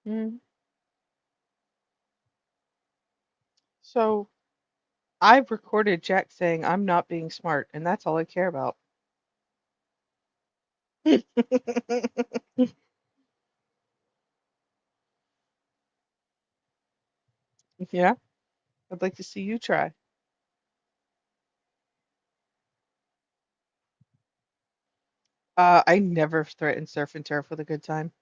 Mm. So I've recorded Jack saying I'm not being smart, and that's all I care about. Yeah, I'd like to see you try. I never threaten surf and turf with a good time.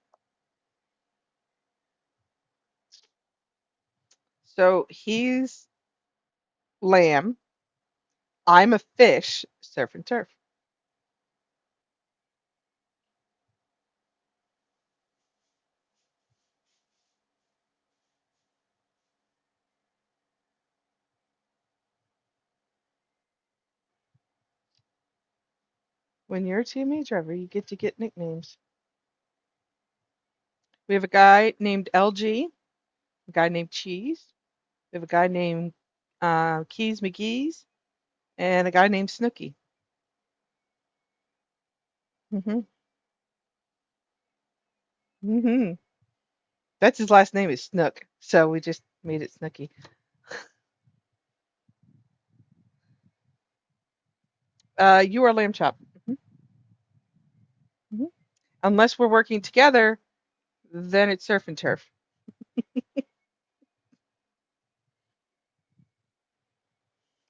So he's lamb. I'm a fish, surf and turf. When you're a teammate driver, you get nicknames. We have a guy named LG, a guy named Cheese. We have a guy named Keys McGee's, and a guy named Snooky. Hmm. Hmm. That's his last name is Snook, so we just made it Snooky. You are Lamb Chop. Hmm. Hmm. Unless we're working together, then it's Surf and Turf.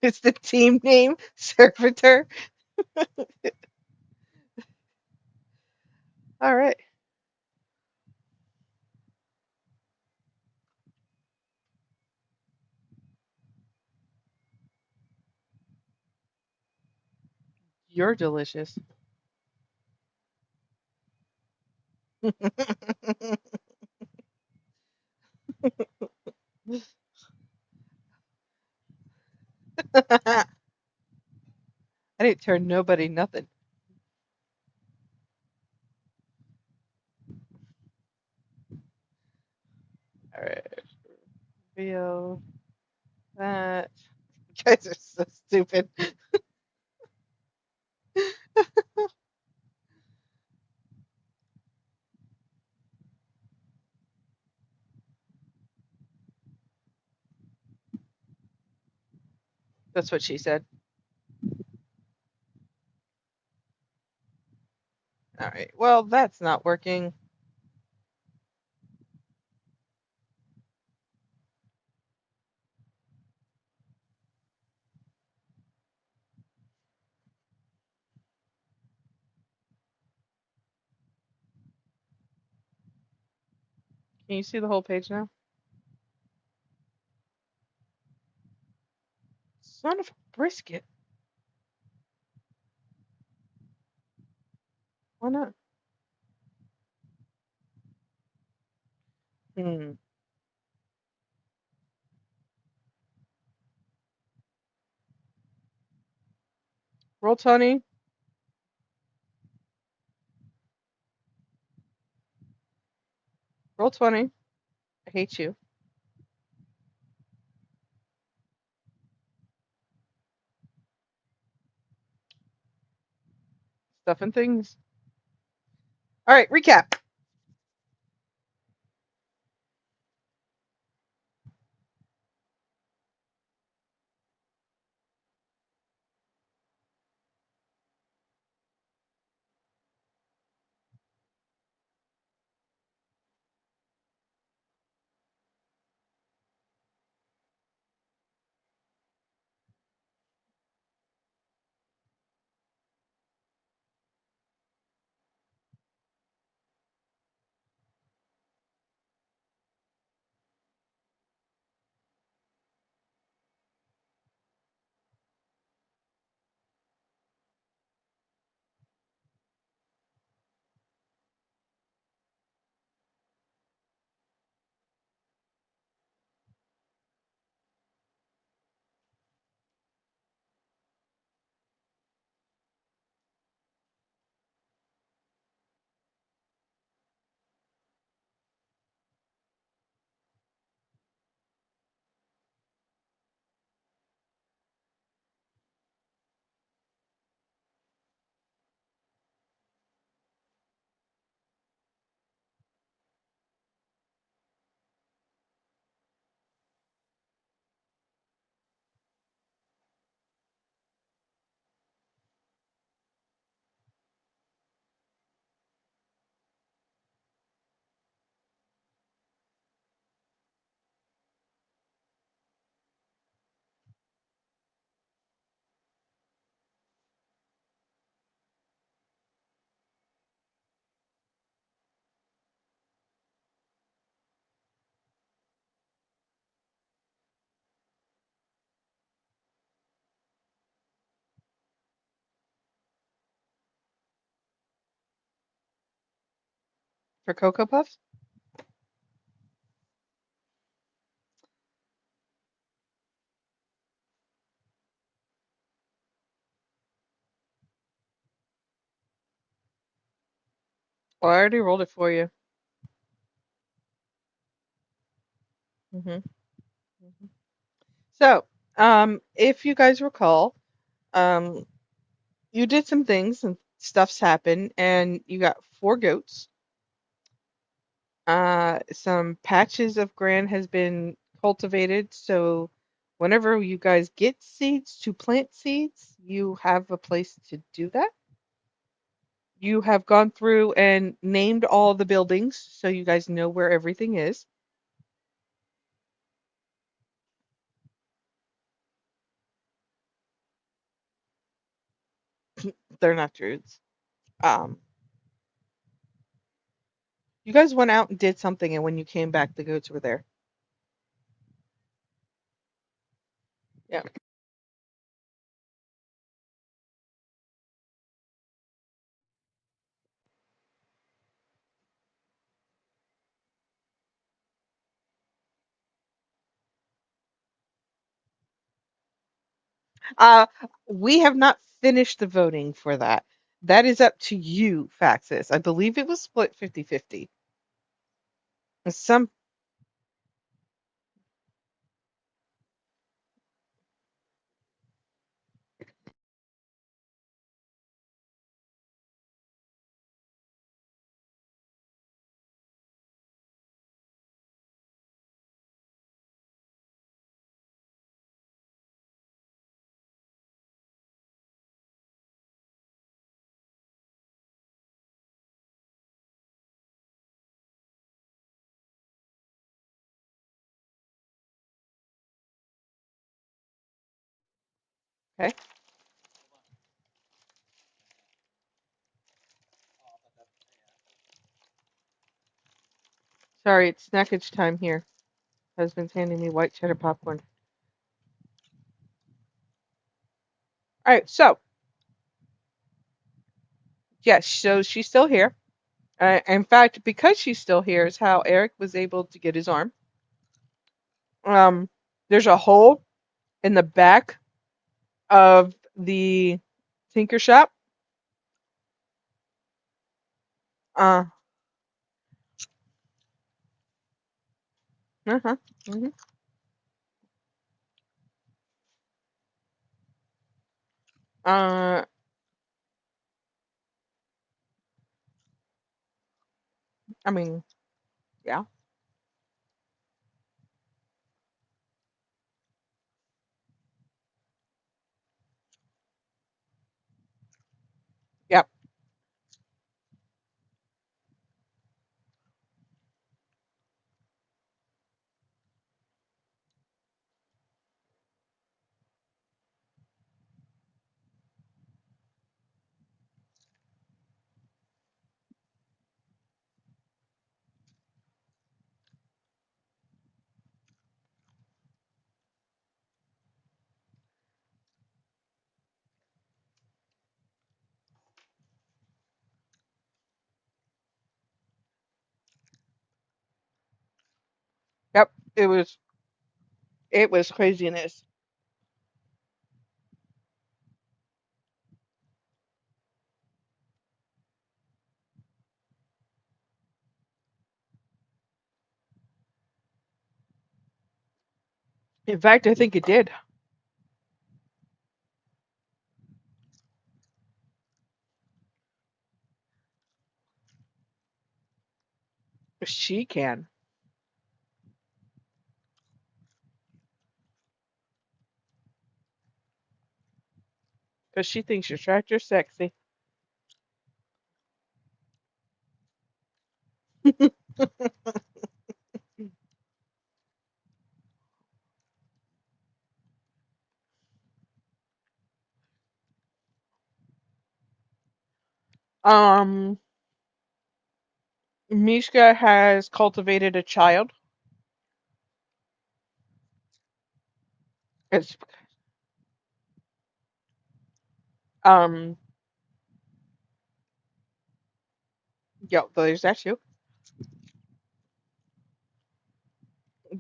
It's the team name, Surf and Turf. All right, you're delicious. I didn't turn nobody nothing. All right, feel that. You guys are so stupid. That's what she said. All right. Well, that's not working. Can you see the whole page now? Son of a brisket. Why not? Hmm. Roll 20. Roll 20. I hate you. Stuff and things. All right, recap. For Cocoa Puffs? Well, I already rolled it for you. hmm So, if you guys recall, um, you did some things and stuff's happened, and you got four goats. Some patches of ground has been cultivated, so whenever you guys get seeds to plant seeds, you have a place to do that. You have gone through and named all the buildings, so you guys know where everything is. They're not druids. Um, you guys went out and did something, and when you came back, the goats were there. Yeah. Uh, we have not finished the voting for that. That is up to you, Faxis. I believe it was split 50-50. Some, okay. Sorry, it's snackage time here. Husband's handing me white cheddar popcorn. All right, so yes, so she's still here. In fact, because she's still here is how Eric was able to get his arm. Um, there's a hole in the back of the tinker shop. Uh, uh-huh. hmm Uh, I mean, yeah, yep, yep. It was craziness. In fact, I think it did. She can, because she thinks your tractor's sexy. Um, Mishka has cultivated a child. It's um, yeah, there's that too.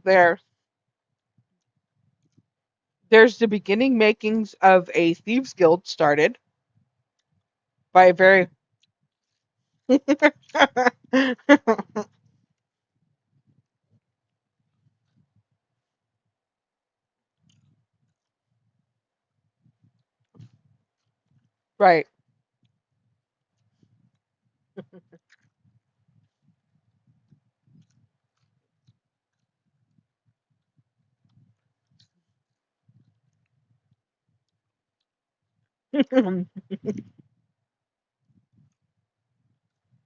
There, there's the beginning makings of a thieves guild started by a very right.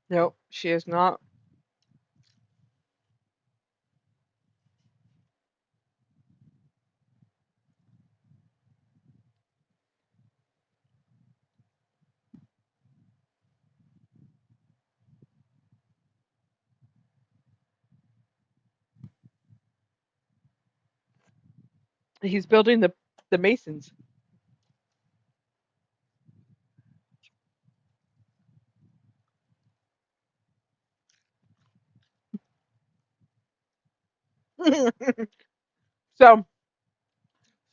Nope, she is not. He's building the masons. So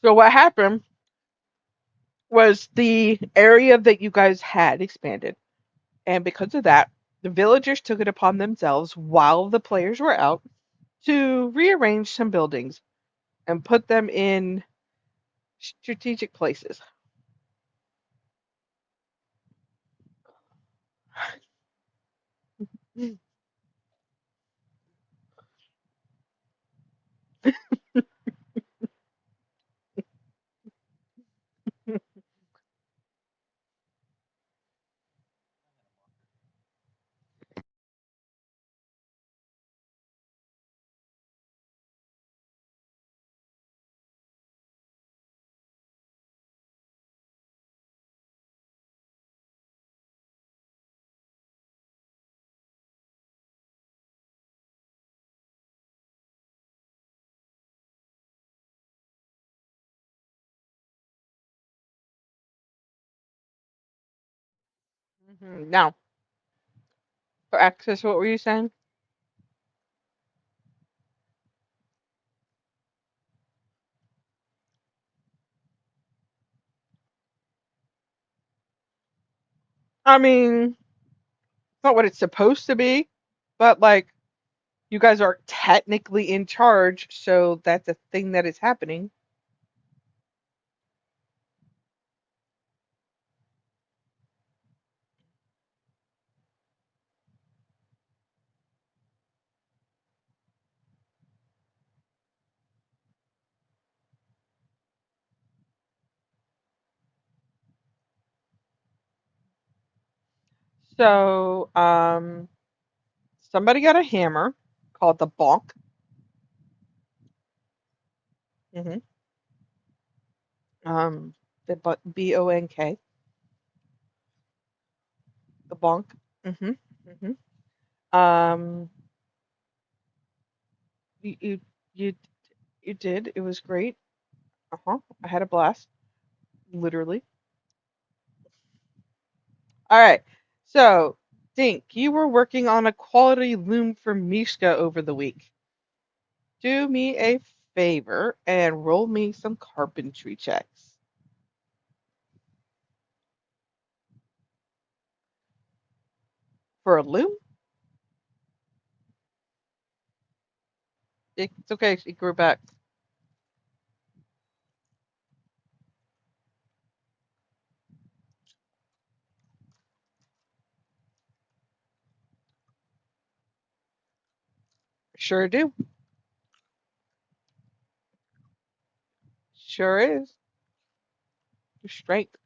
so what happened was the area that you guys had expanded, and because of that, the villagers took it upon themselves while the players were out to rearrange some buildings and put them in strategic places. Now, for access, what were you saying? I mean, it's not what it's supposed to be, but like you guys are technically in charge, so that's a thing that is happening. So, somebody got a hammer called the bonk. Hmm. The bonk, the bonk. Hmm. Hmm. Um, you, you, you, you did. It was great. Uh-huh. I had a blast, literally. All right. So, Dink, you were working on a quality loom for Mishka over the week. Do me a favor and roll me some carpentry checks. For a loom? It's okay. It grew back. Sure do. Sure is. Your strength.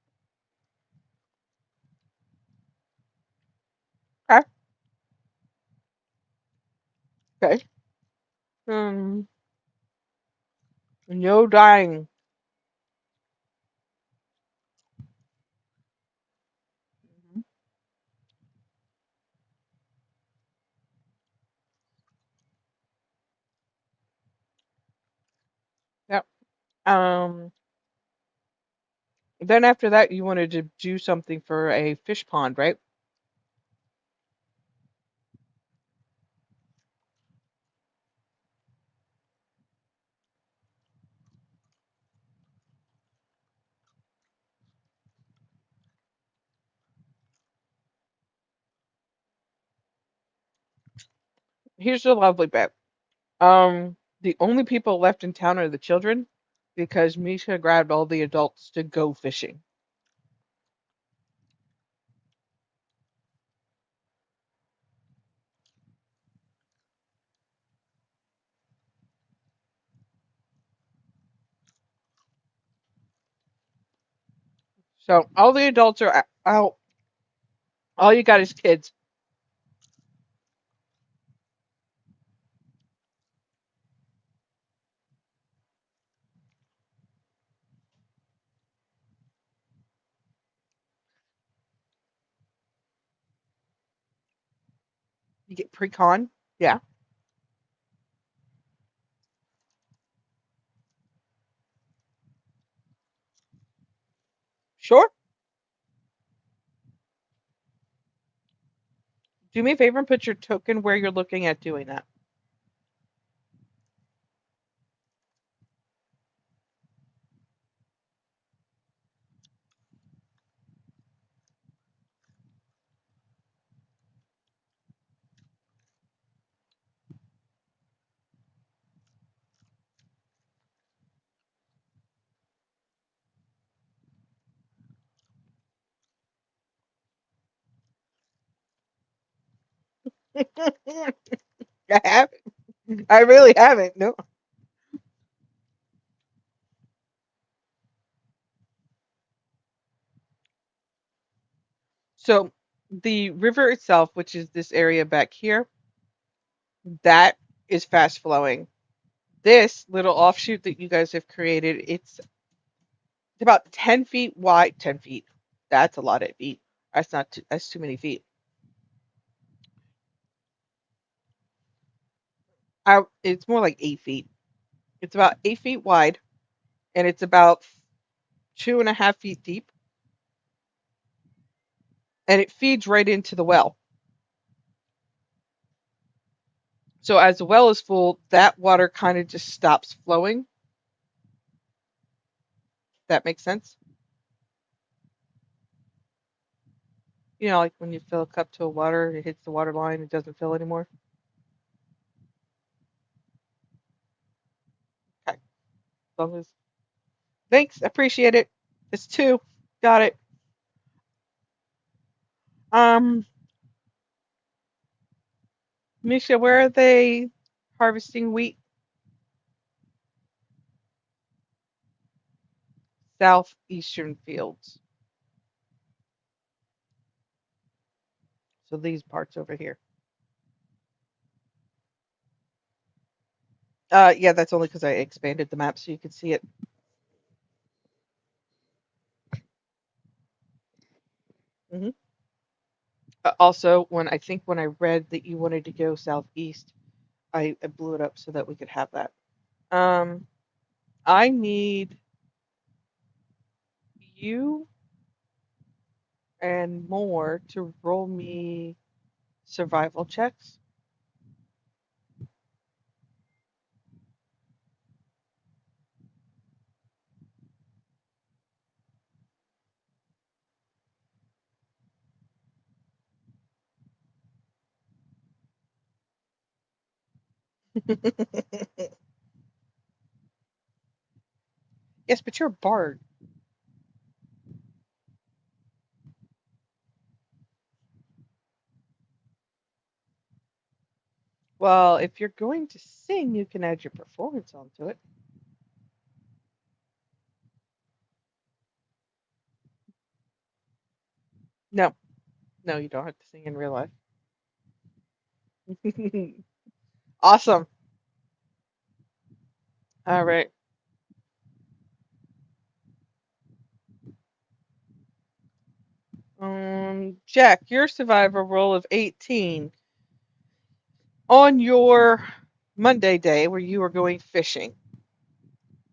Okay. Okay. Um, no dying. Mhm. Yep. Um, then after that, you wanted to do something for a fish pond, right? Here's the lovely bit. The only people left in town are the children because Misha grabbed all the adults to go fishing. So all the adults are out. All you got is kids. You get pre-con. Yeah, sure. Do me a favor and put your token where you're looking at doing that. I haven't. I really haven't. No. So the river itself, which is this area back here, that is fast flowing. This little offshoot that you guys have created, it's about 10 feet wide. 10 feet. That's a lot of feet. That's too many feet. It's more like 8 feet. It's about 8 feet wide and it's about 2.5 feet deep. And it feeds right into the well. So as the well is full, that water kind of just stops flowing. That makes sense. You know, like when you fill a cup to a water, it hits the water line, it doesn't fill anymore. Okay. As long as thanks, appreciate it. It's two. Got it. Um, Misha, where are they harvesting wheat? Southeastern fields. So these parts over here. Yeah, that's only because I expanded the map so you could see it. Hmm. Also, when I read that you wanted to go southeast, I blew it up so that we could have that. Um, I need you and more to roll me survival checks. Yes, but you're a bard. Well, if you're going to sing, you can add your performance onto it. No, no, you don't have to sing in real life. Awesome. All right. Jack, your survivor roll of 18 on your Monday day where you were going fishing.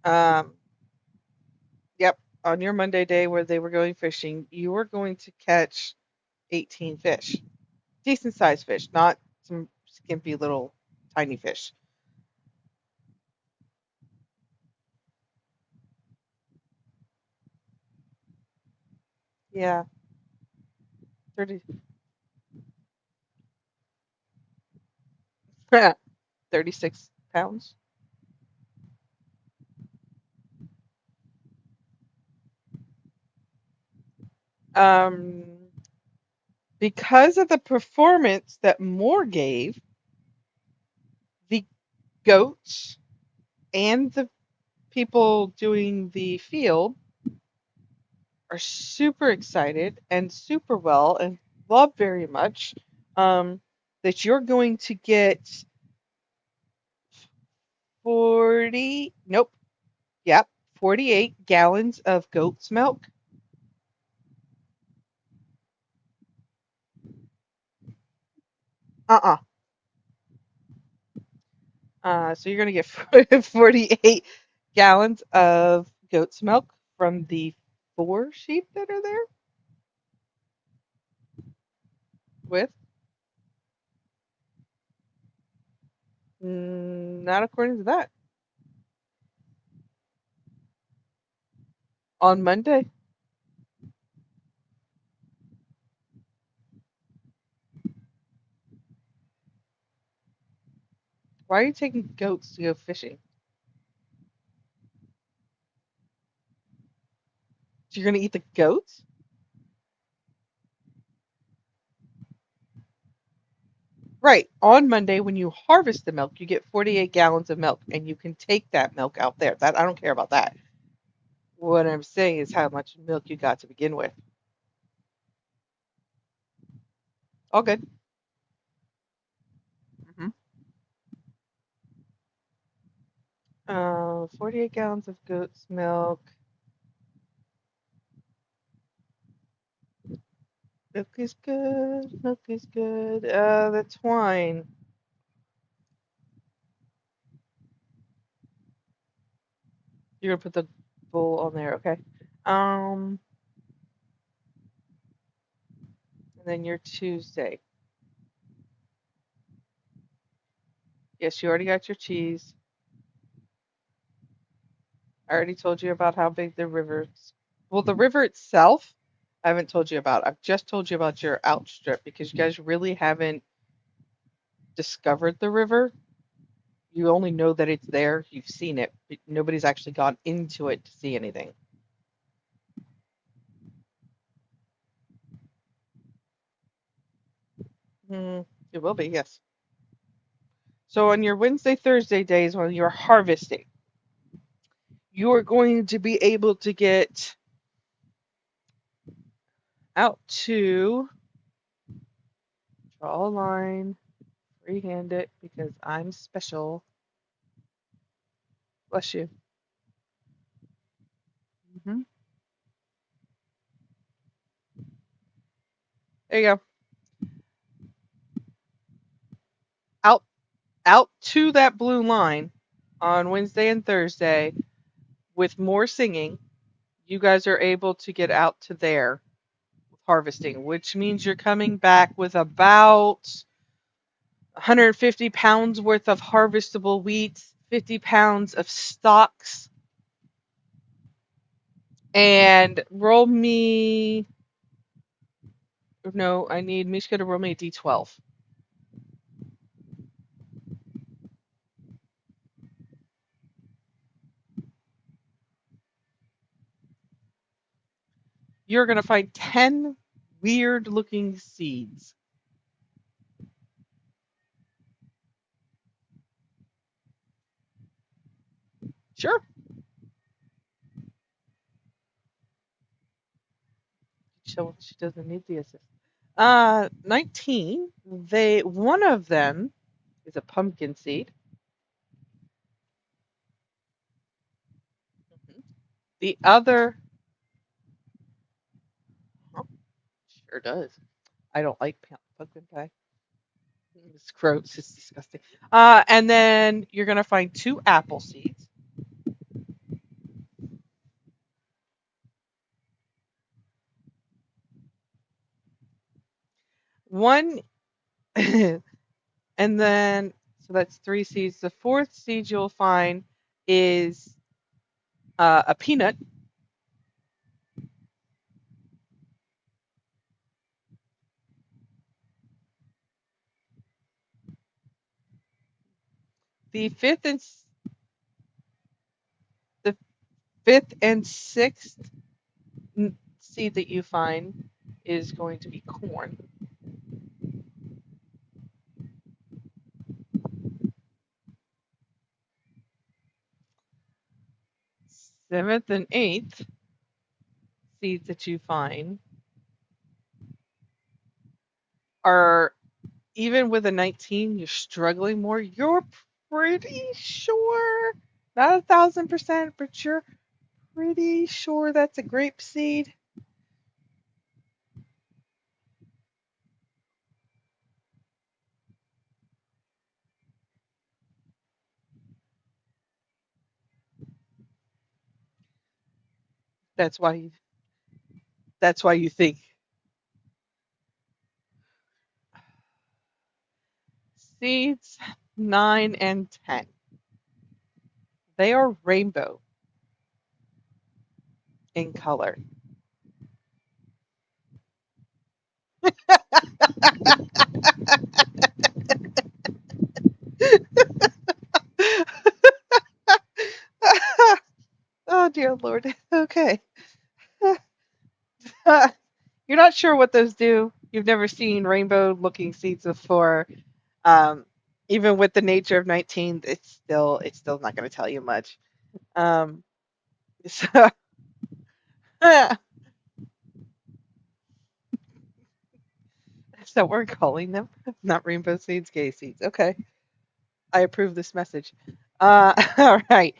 Um, yep, on your Monday day where they were going fishing, you were going to catch 18 fish. Decent sized fish, not some skimpy little tiny fish. Yeah, 30. 36 pounds. Um, because of the performance that Moore gave, the goats and the people doing the field are super excited and super well and love very much um, that you're going to get 40, nope, yep, 48 gallons of goat's milk. Uh-uh. So you're going to get 48 gallons of goat's milk from the 4 sheep that are there with, not according to that. On Monday. Why are you taking goats to go fishing? So you're going to eat the goats? Right. On Monday, when you harvest the milk, you get 48 gallons of milk, and you can take that milk out there. That I don't care about that. What I'm saying is how much milk you got to begin with. All good. 48 gallons of goat's milk. Milk is good. Milk is good. That's wine. You're gonna put the bowl on there, okay? Um, and then your Tuesday. Yes, you already got your cheese. I already told you about how big the river. Well, the river itself, I haven't told you about. I've just told you about your outstrip because you guys really haven't discovered the river. You only know that it's there. You've seen it, but nobody's actually gone into it to see anything. It will be, yes. So on your Wednesday, Thursday days when you're harvesting, you are going to be able to get out to draw a line, freehand it because I'm special. Bless you. Hmm. There you go. Out out to that blue line on Wednesday and Thursday with more singing. You guys are able to get out to there with harvesting, which means you're coming back with about 150 pounds worth of harvestable wheat, 50 pounds of stalks, and roll me. No, I need Mishka to roll me a d12. You're going to find 10 weird looking seeds. Sure. She doesn't need the assist. 19. One of them is a pumpkin seed. The other, oh, sure does. I don't like pumpkin pie. It's gross. It's disgusting. And then you're gonna find 2 apple seeds. One, and then so that's 3 seeds. The fourth seed you'll find is a peanut. The the fifth and sixth seed that you find is going to be corn. Seventh and eighth seeds that you find are, even with a 19, you're struggling more. You're pretty sure, not 1,000%, but you're pretty sure that's a grape seed. That's why you, that's why you think seeds 9 and 10. They are rainbow in color. Oh dear Lord. Okay. You're not sure what those do. You've never seen rainbow looking seeds before. Um, Even with the nature of 19, it's still not going to tell you much. Um, so that's what we're calling them, not rainbow seeds, gay seeds. Okay, I approve this message. All right,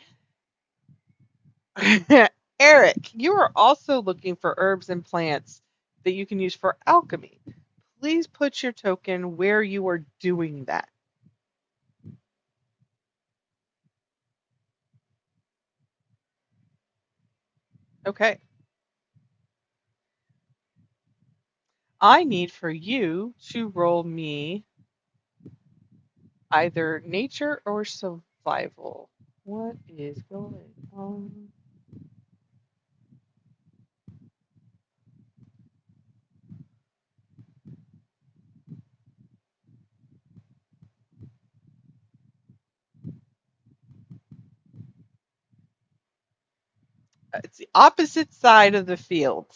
Eric, you are also looking for herbs and plants that you can use for alchemy. Please put your token where you are doing that. Okay, I need for you to roll me either nature or survival. What is going on? It's the opposite side of the field.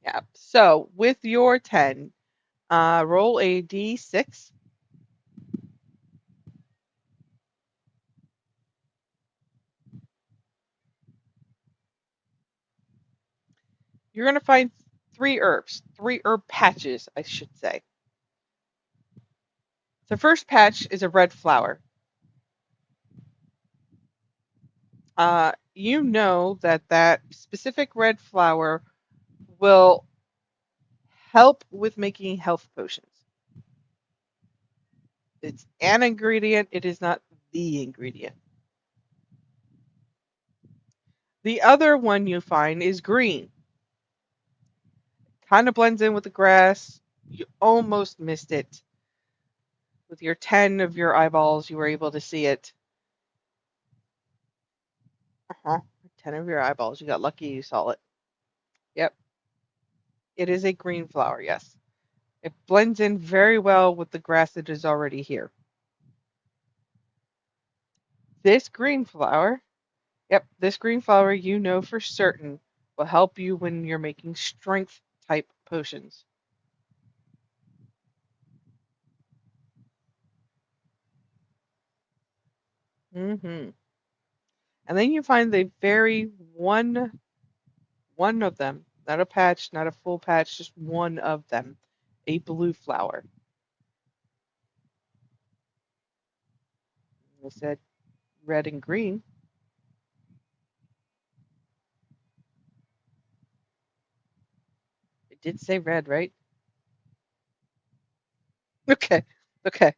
Yeah. So with your 10, roll a d6. You're going to find three herb patches, I should say. The first patch is a red flower. You know that that specific red flower will help with making health potions. It's an ingredient, it is not the ingredient. The other one you find is green. Kind of blends in with the grass. You almost missed it. With your 10 of your eyeballs, you were able to see it. Uh-huh. 10 of your eyeballs. You got lucky you saw it. Yep. It is a green flower, yes. It blends in very well with the grass that is already here. This green flower, yep, this green flower you know for certain will help you when you're making strength type potions. Hmm. And then you find the very one of them, not a patch, not a full patch, just one of them, a blue flower. I said red and green. It did say red, right? Okay. Okay.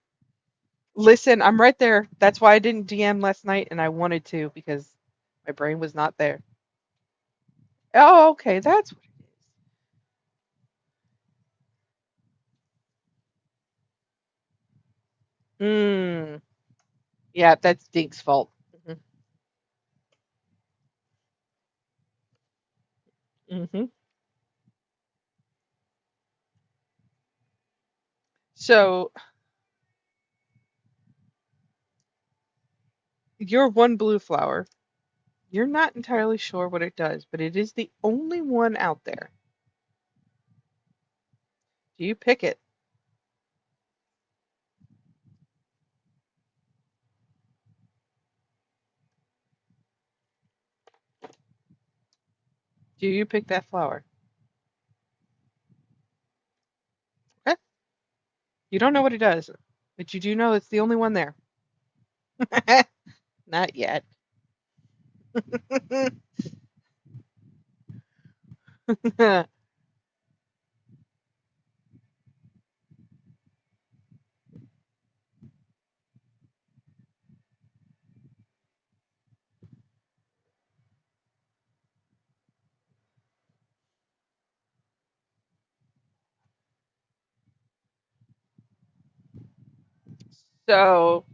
Listen, I'm right there. That's why I didn't DM last night and I wanted to because my brain was not there. Oh, okay. That's what it is. Yeah, that's Dink's fault. Hmm. Hmm. So your one blue flower, you're not entirely sure what it does, but it is the only one out there. Do you pick it? Do you pick that flower? Okay. You don't know what it does, but you do know it's the only one there. Not yet. So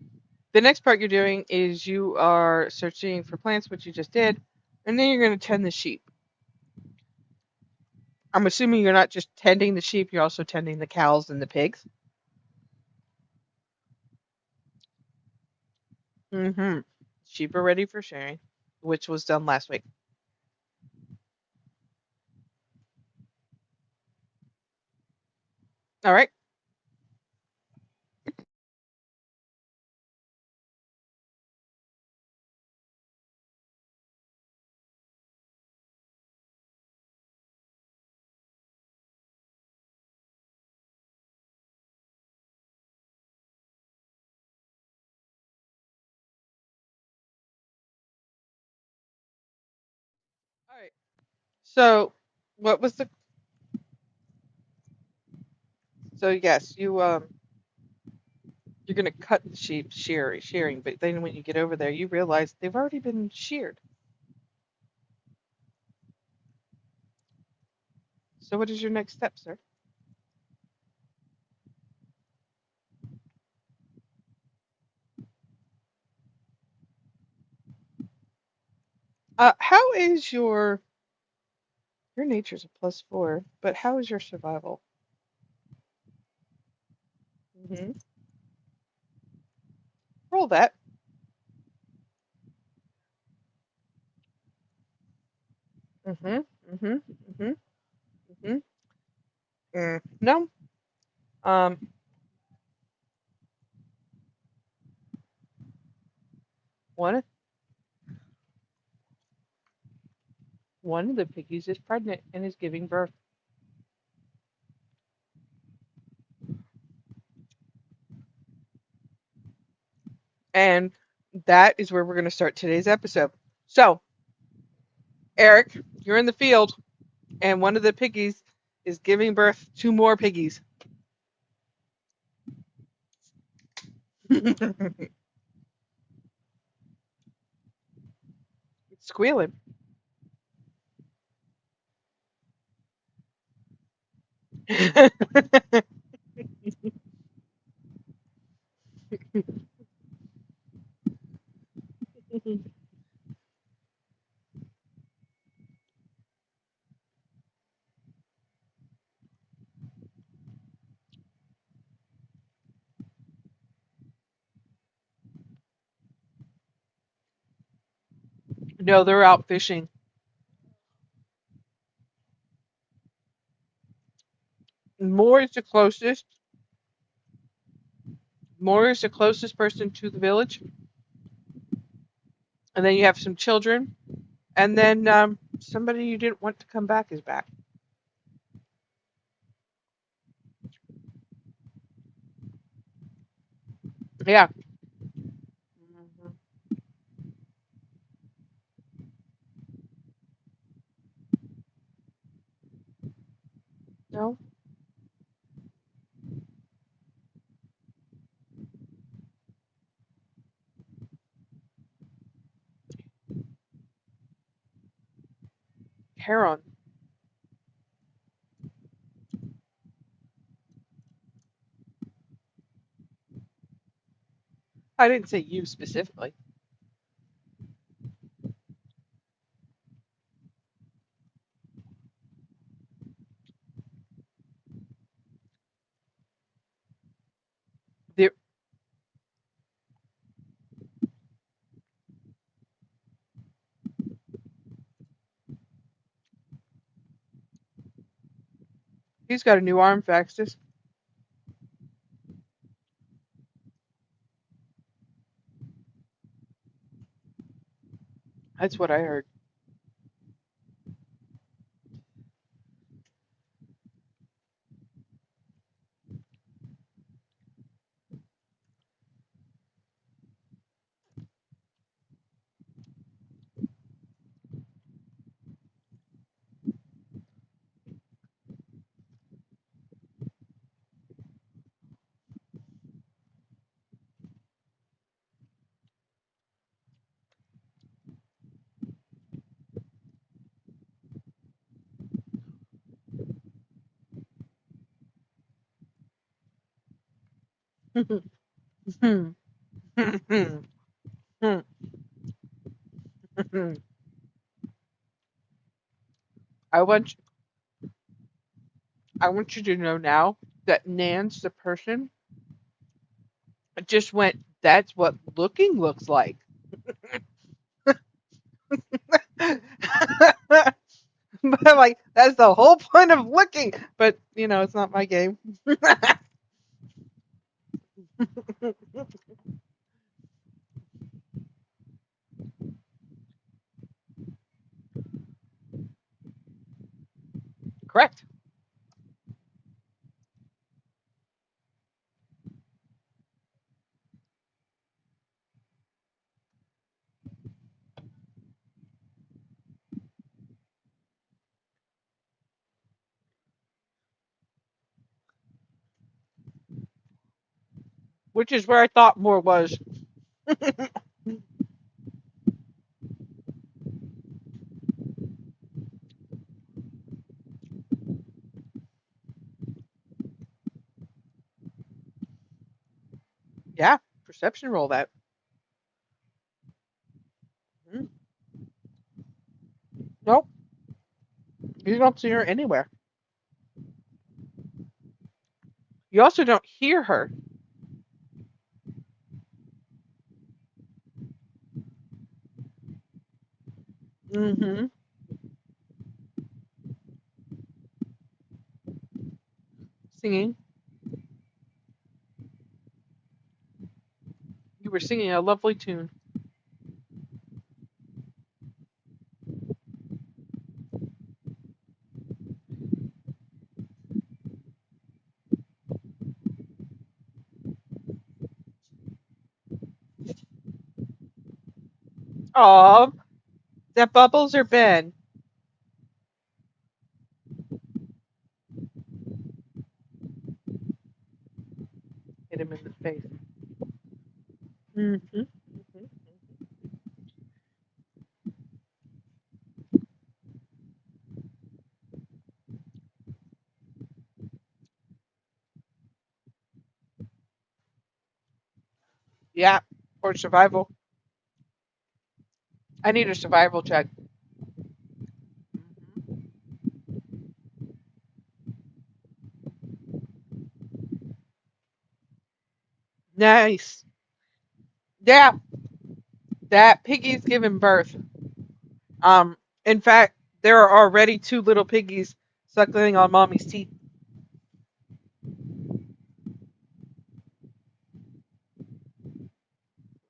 the next part you're doing is you are searching for plants, which you just did, and then you're going to tend the sheep. I'm assuming you're not just tending the sheep, you're also tending the cows and the pigs. Mm-hmm. Sheep are ready for sharing, which was done last week. All right. All right. So, what was the? So yes, you're gonna cut the sheep shearing, but then when you get over there, you realize they've already been sheared. So what is your next step, sir? How is your nature's a +4, but how is your survival? Mm-hmm. Roll that. Mm-hmm. Mm-hmm. Mm-hmm. Mm-hmm. No. Um, one one of the piggies is pregnant and is giving birth, and that is where we're gonna start today's episode. So, Eric, you're in the field, and one of the piggies is giving birth to more piggies. It's squealing. No, they're out fishing. Moore is the closest. Moore is the closest person to the village, and then you have some children, and then somebody you didn't want to come back is back. Yeah. Mhm. No, heron. I didn't say you specifically. The He's got a new arm, Faxtus. That's what I heard. I want I want you to know now that Nan's the person just went. That's what looking looks like. But I'm like, that's the whole point of looking. But it's not my game. Correct. Which is where I thought more was. Yeah, perception roll that. Mhm. Nope, you don't see her anywhere. You also don't hear her. Mm-hmm. Singing. You were singing a lovely tune. Oh, that Bubbles or Ben? Hit him in the face. Mm-hmm. Mm-hmm. Yeah, for survival. I need a survival check. Mhm. Nice. Yeah, that piggy's giving birth. Um, in fact, there are already two little piggies suckling on mommy's teeth.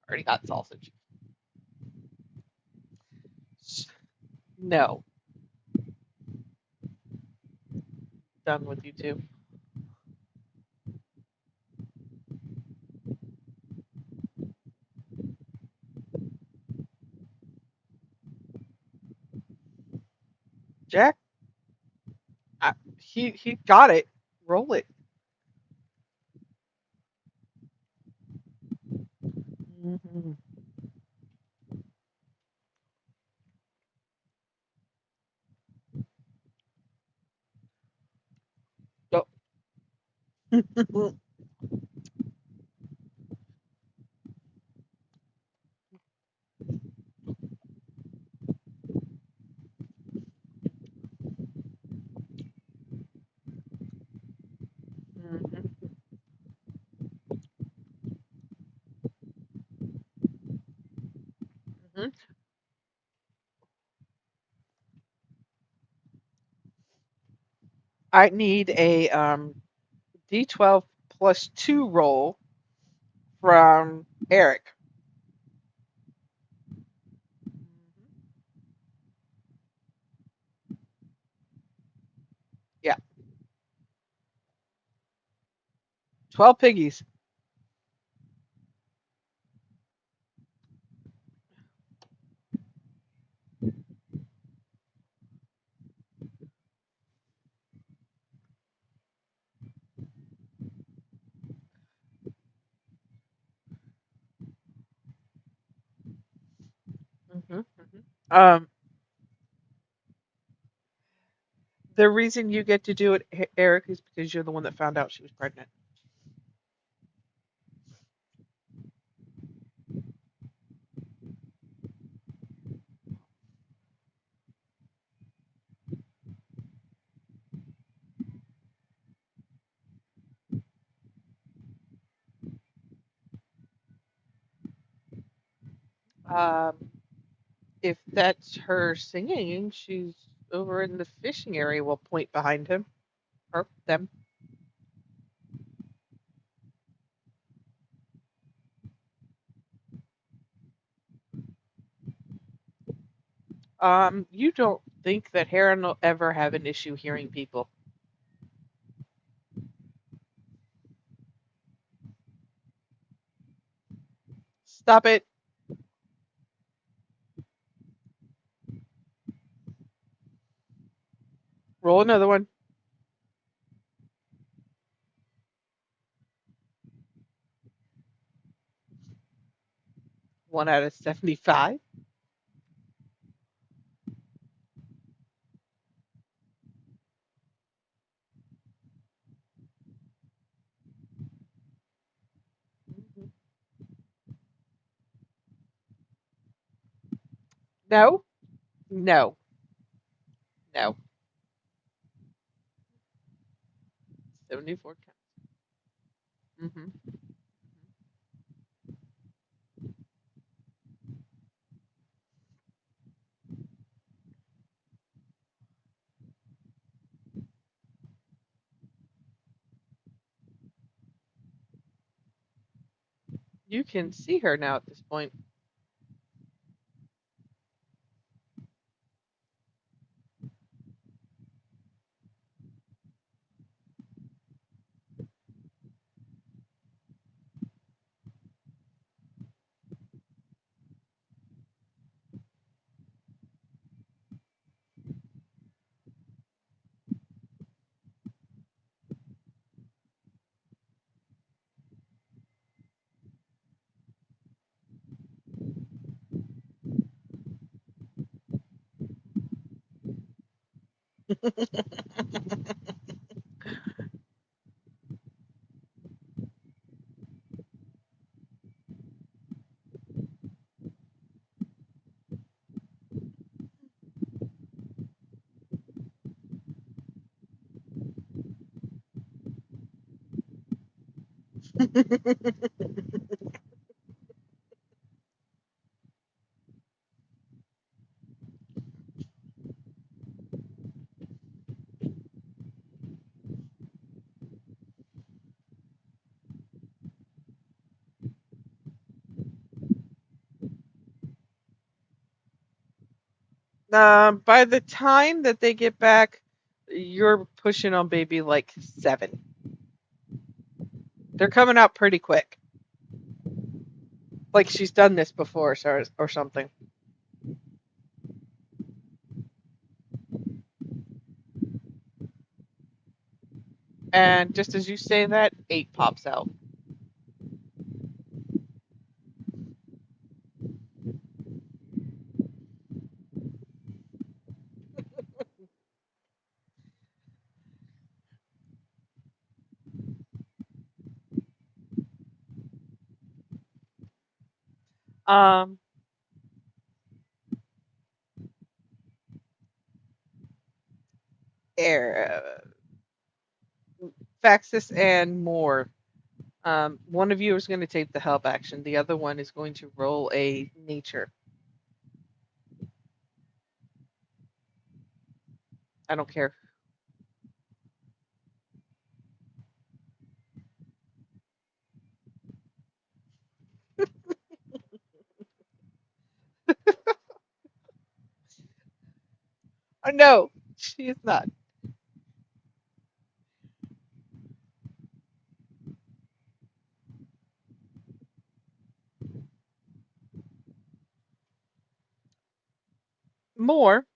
Already got sausage. No, done with you two. Jack, he got it. Roll it. Mm-hmm. Go. Mm-hmm. Mm-hmm. I need a D12 plus 2 roll from Eric. Yeah, 12 piggies. Hmm. Um, the reason you get to do it, Eric, is because you're the one that found out she was pregnant. Um, if that's her singing, she's over in the fishing area. We'll point behind him or them. You don't think that Heron will ever have an issue hearing people? Stop it. Roll another one. 1 out of 75. Mhm. No, no, no. 74 counts. Hmm. You can see her now at this point. By the time that they get back, you're pushing on baby like 7. They're coming out pretty quick. Like she's done this before or something. And just as you say that, 8 pops out. Um, Air, Faxis and more. One of you is going to take the help action. The other one is going to roll a nature. I don't care. No, she is not. More,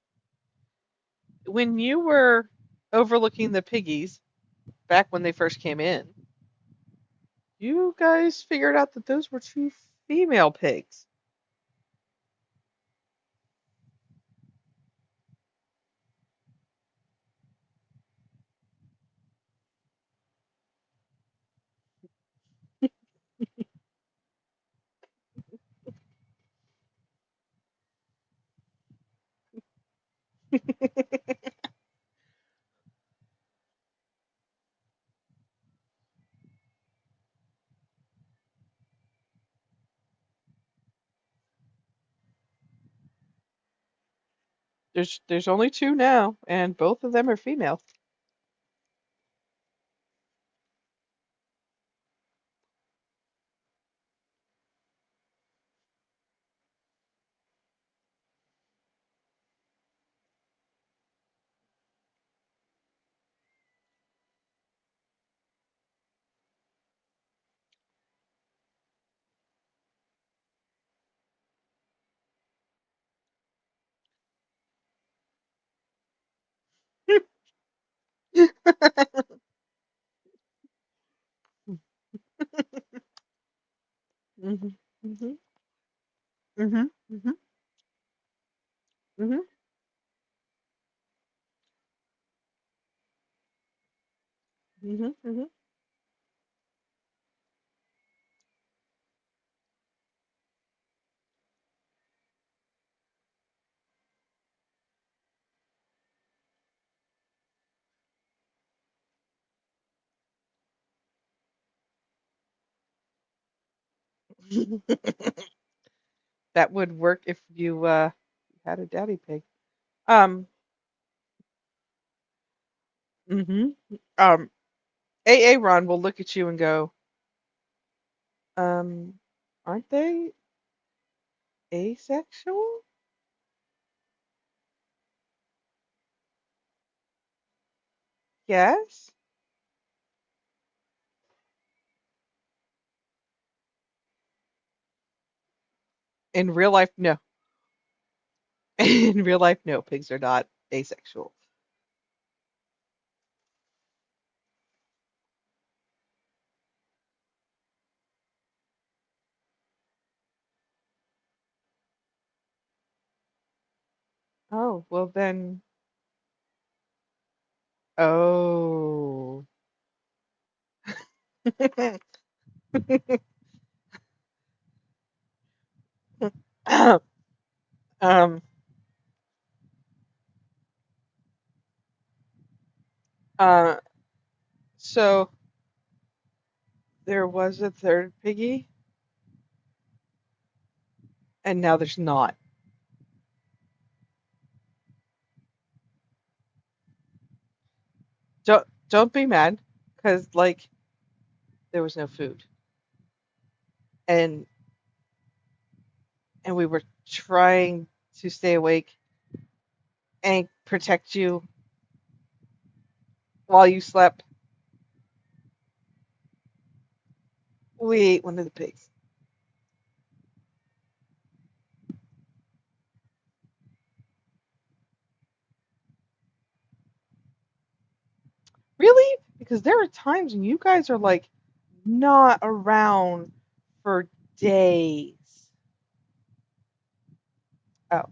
when you were overlooking the piggies back when they first came in, you guys figured out that those were two female pigs. There's only two now, and both of them are female. Mhm. Mhm. Mhm. Mhm. Mhm. Mhm. Mhm. That would work if you had a daddy pig. Um. Mhm. Um. AA Ron will look at you and go, um, aren't they asexual? Yes. In real life, no. In real life, no. Pigs are not asexual. Oh, well then. Oh. um. Uh. So there was a third piggy, and now there's not. Don't be mad, because like there was no food, and we were trying to stay awake and protect you while you slept. We ate one of the pigs. Really? Because there are times when you guys are like not around for days. Oh,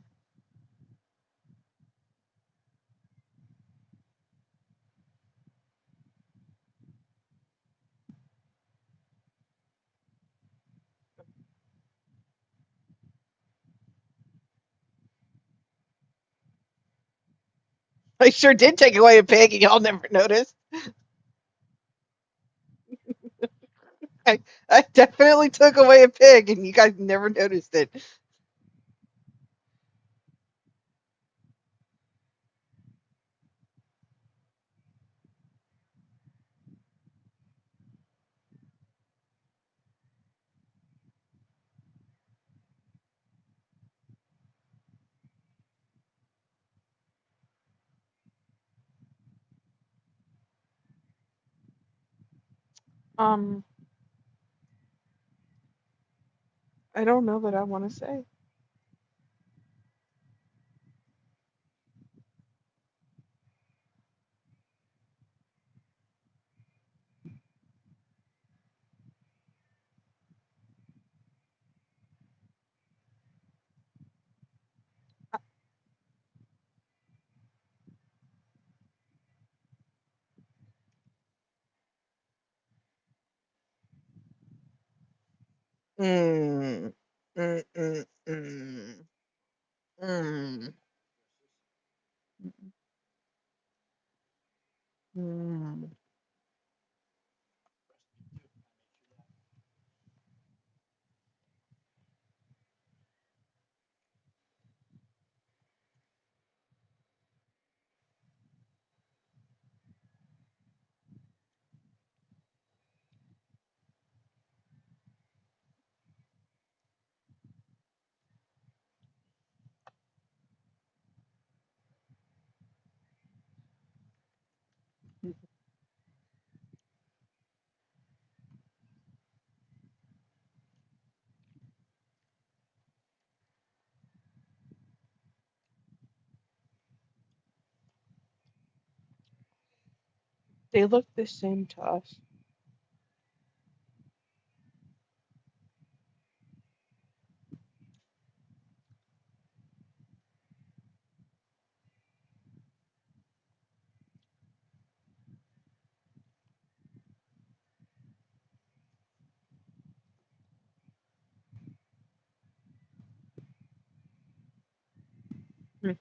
I sure did take away a pig, and y'all never noticed. I, I definitely took away a pig, and you guys never noticed it. Um, I don't know that I want to say. Mm, mm, mm, mm, mm, mm. They look the same to us. Mm.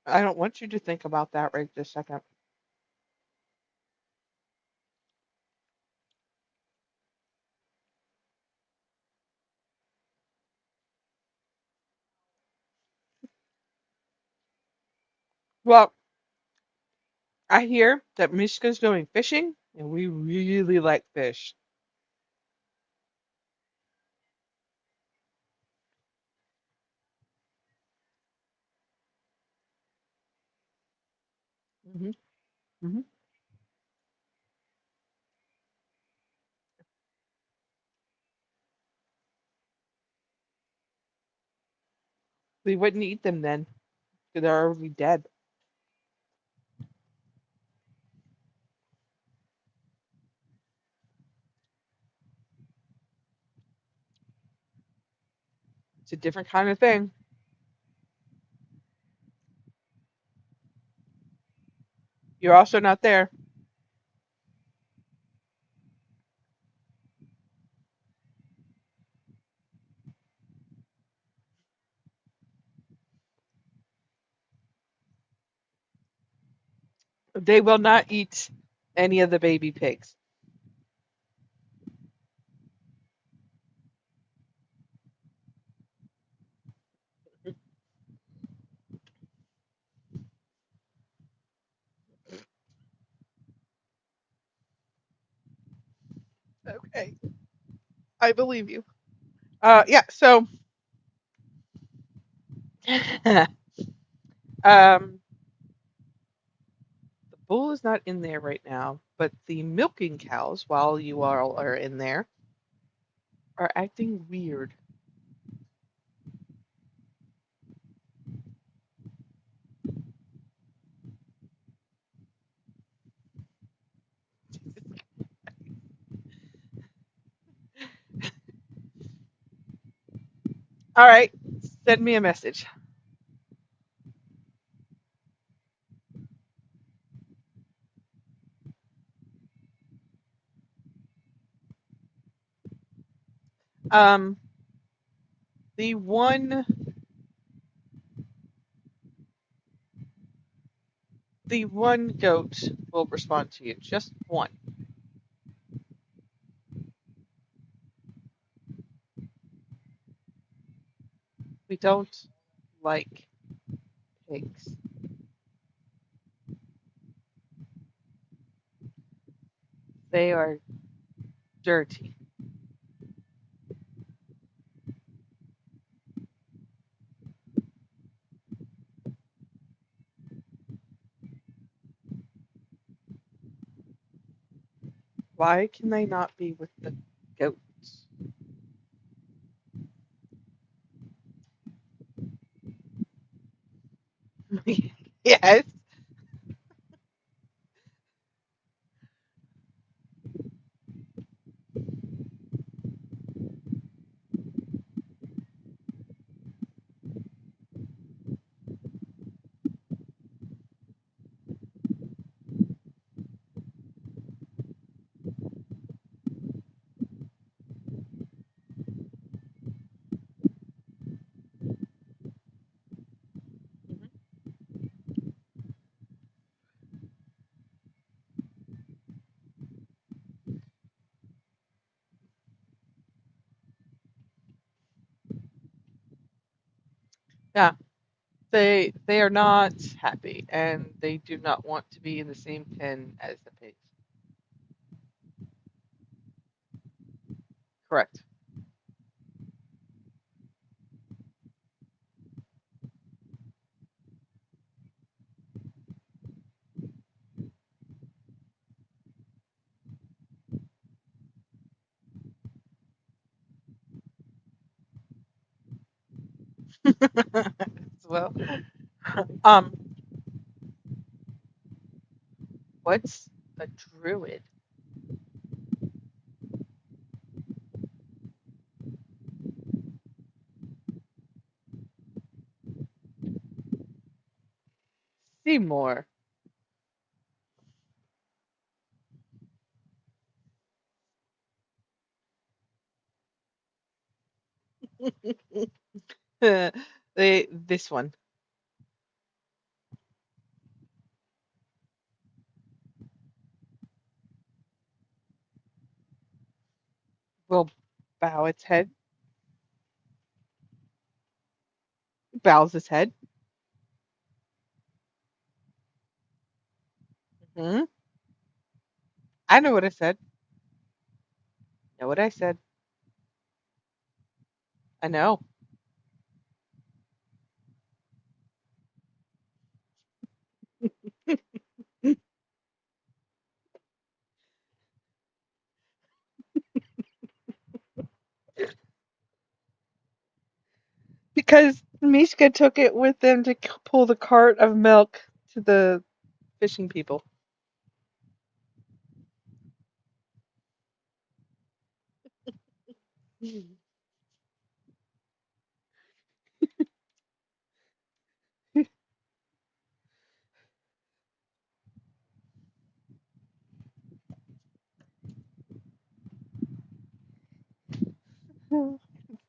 I don't want you to think about that right this second. Well, I hear that Mishka's going fishing, and we really like fish. Hmm. Hmm. We wouldn't eat them then, because they're already dead. It's a different kind of thing. You're also not there. They will not eat any of the baby pigs. Okay, I believe you. Yeah. So, um, the bull is not in there right now, but the milking cows, while you all are in there, are acting weird. All right, send me a message. Um, the one goat will respond to you. Just one. We don't like pigs. They are dirty. Why can they not be with the goats? Yes. Mhm. Yeah, they are not happy, and they do not want to be in the same pen as the pigs. Correct. Well, um, what's a druid? Seymour. This one. Will bow its head, bows its head. Hmm. I know what I said. Know what I said. I know. Because Mishka took it with them to pull the cart of milk to the fishing people.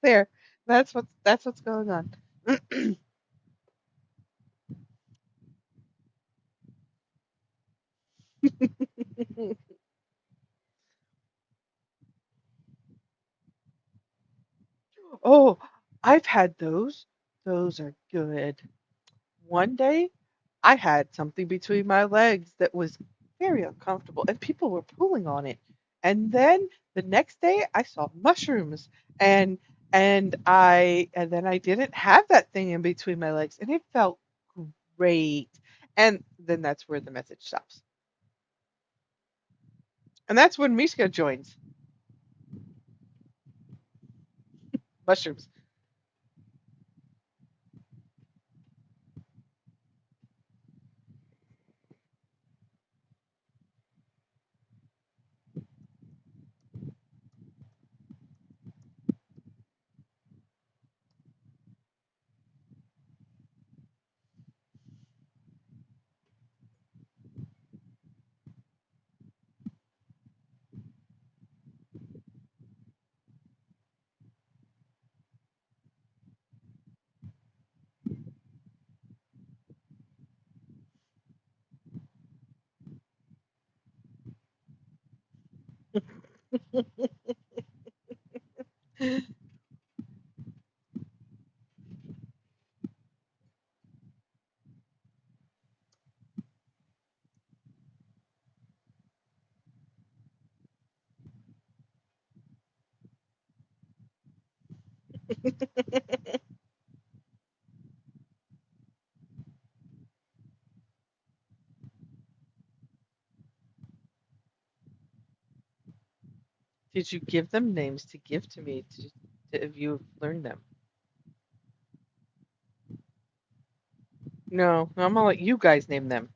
There. That's what's going on. Oh, I've had those. Those are good. One day, I had something between my legs that was very uncomfortable, and people were pulling on it. And then the next day, I saw mushrooms, and and then I didn't have that thing in between my legs, and it felt great. And then that's where the message stops. And that's when Mishka joins mushrooms. Did you give them names to give to me to if you learned them? No, I'm gonna let you guys name them.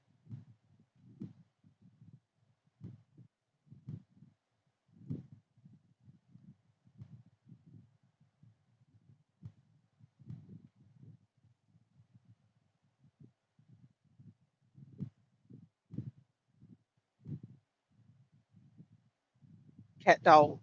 Cat doll.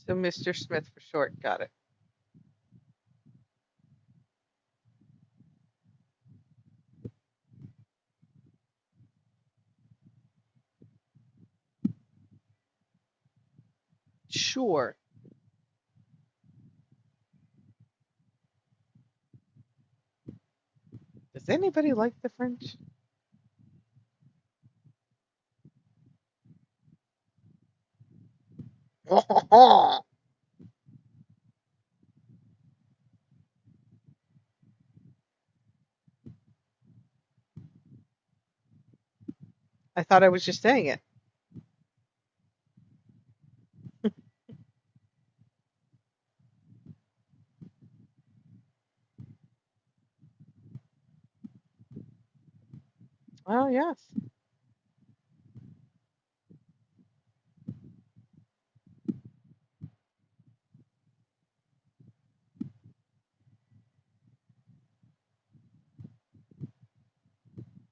So Mr. Smith for short. Got it. Sure. Does anybody like the French? I thought I was just saying it. Oh yes.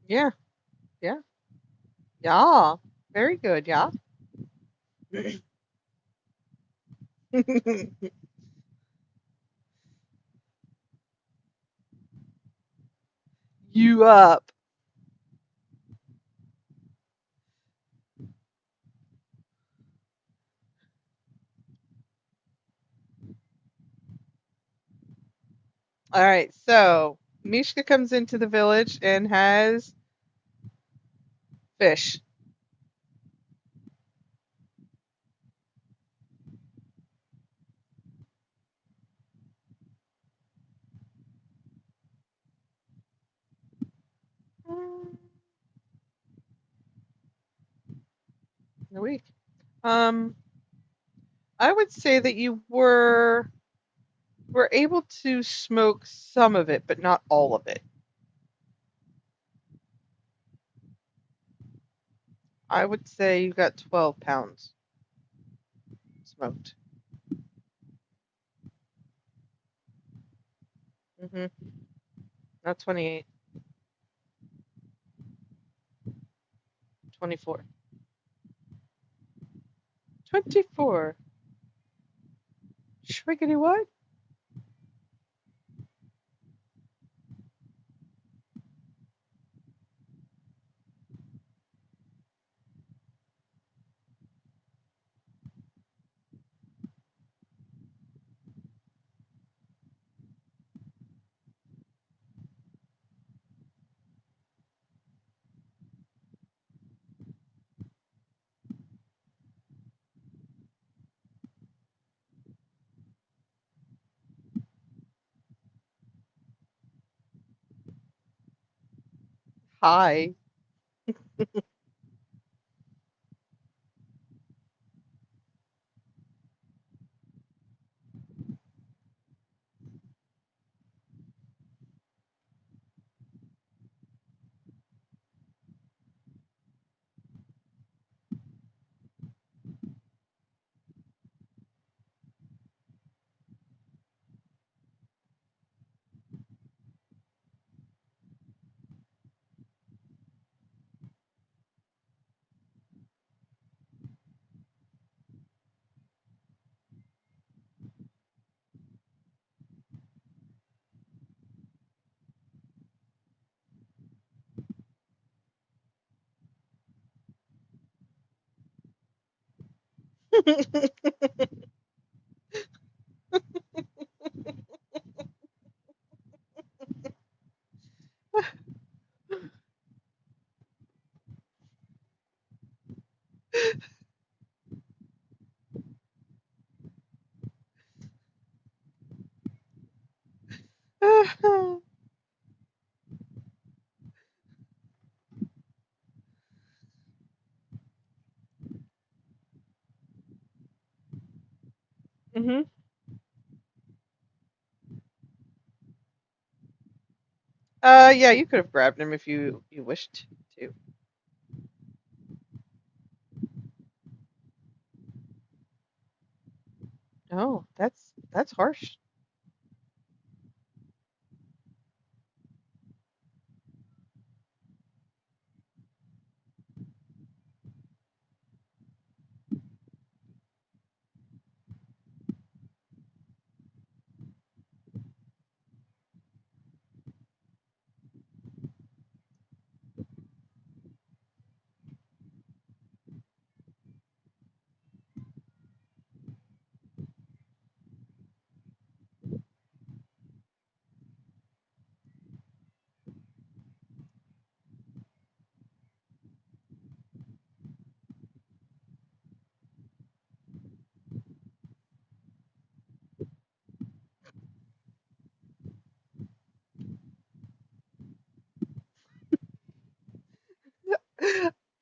Yeah. Yeah. Yeah. Very good. Yeah. You up. All right. So Mishka comes into the village and has fish. Mm, a week. Um, I would say that you were able to smoke some of it, but not all of it. I would say you got 12 pounds smoked. Hmm. Not 28, 24. 24. Schwiggity what? Hi. Hmm. Yeah, you could have grabbed him if you wished to. Oh, that's harsh.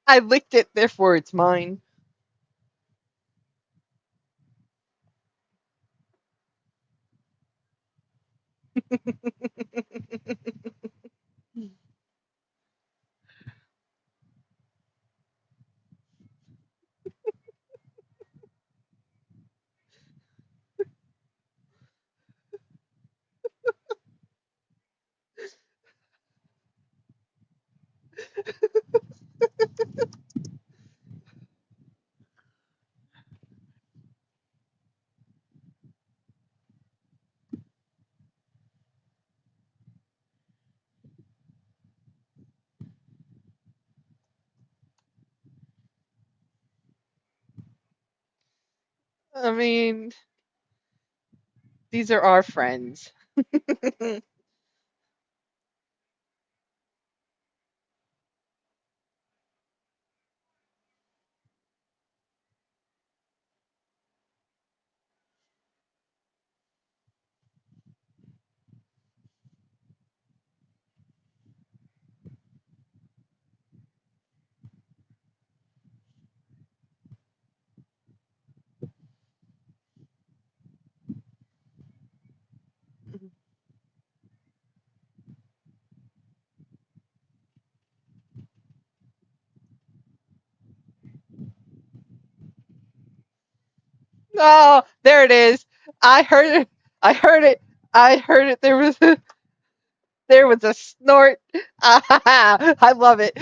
I licked it, therefore it's mine. I mean, these are our friends. Oh, there it is. I heard it. I heard it. I heard it. There was a snort. I love it.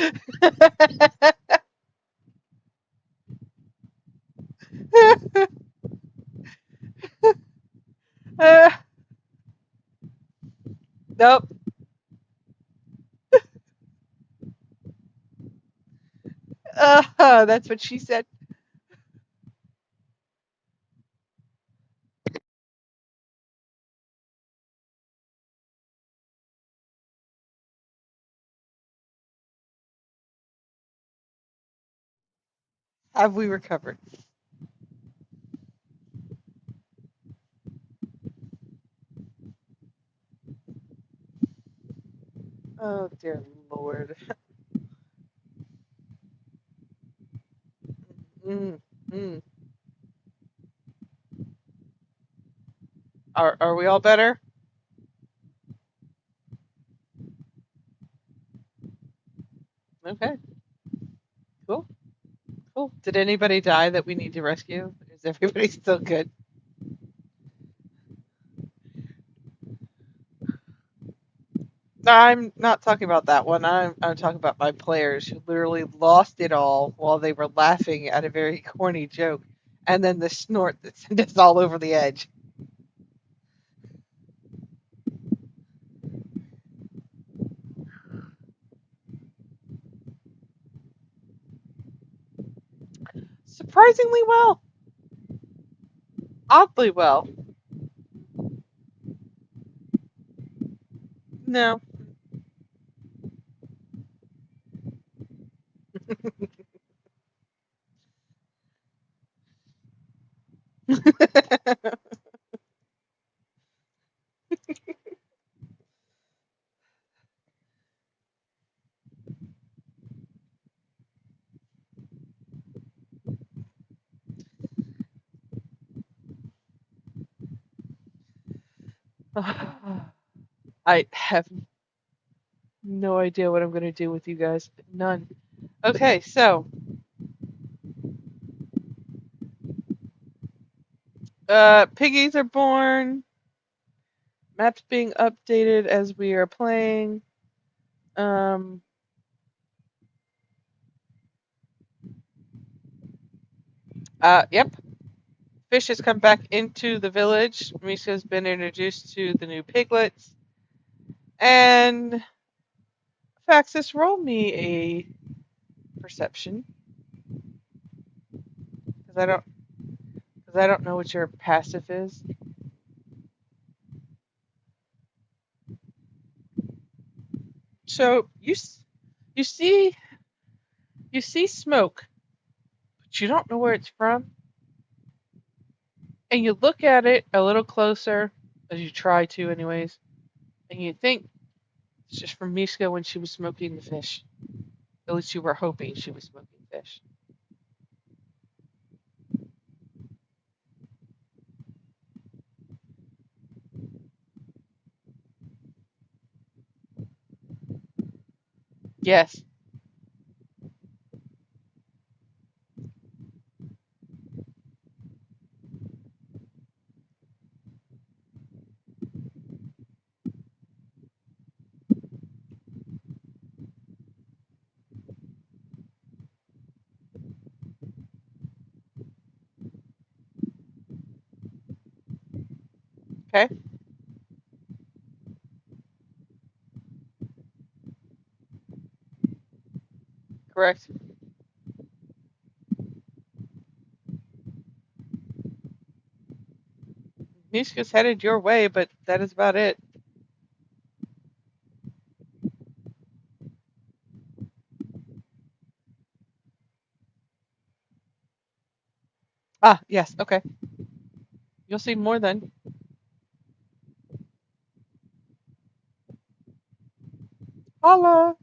Nope. That's what she said. Have we recovered? Oh dear Lord. Mm, mm. Are we all better? Okay. Cool. Cool. Did anybody die that we need to rescue? Is everybody still good? I'm not talking about that one. I'm talking about my players who literally lost it all while they were laughing at a very corny joke, and then the snort that sent us all over the edge. Surprisingly well. Oddly well. No. I have no idea what I'm going to do with you guys. None. Okay, so piggies are born. Maps being updated as we are playing. Um, yep. Fish has come back into the village. Misa's been introduced to the new piglets. And Faxis, roll me a perception because I don't know what your passive is. So you see you see smoke, but you don't know where it's from, and you look at it a little closer, as you try to, anyways, and you think it's just from Miska when she was smoking the fish. At least you were hoping she was smoking fish. Yes. Okay. Correct. Miska's headed your way, but that is about it. Ah, yes. Okay. You'll see more then. Holla.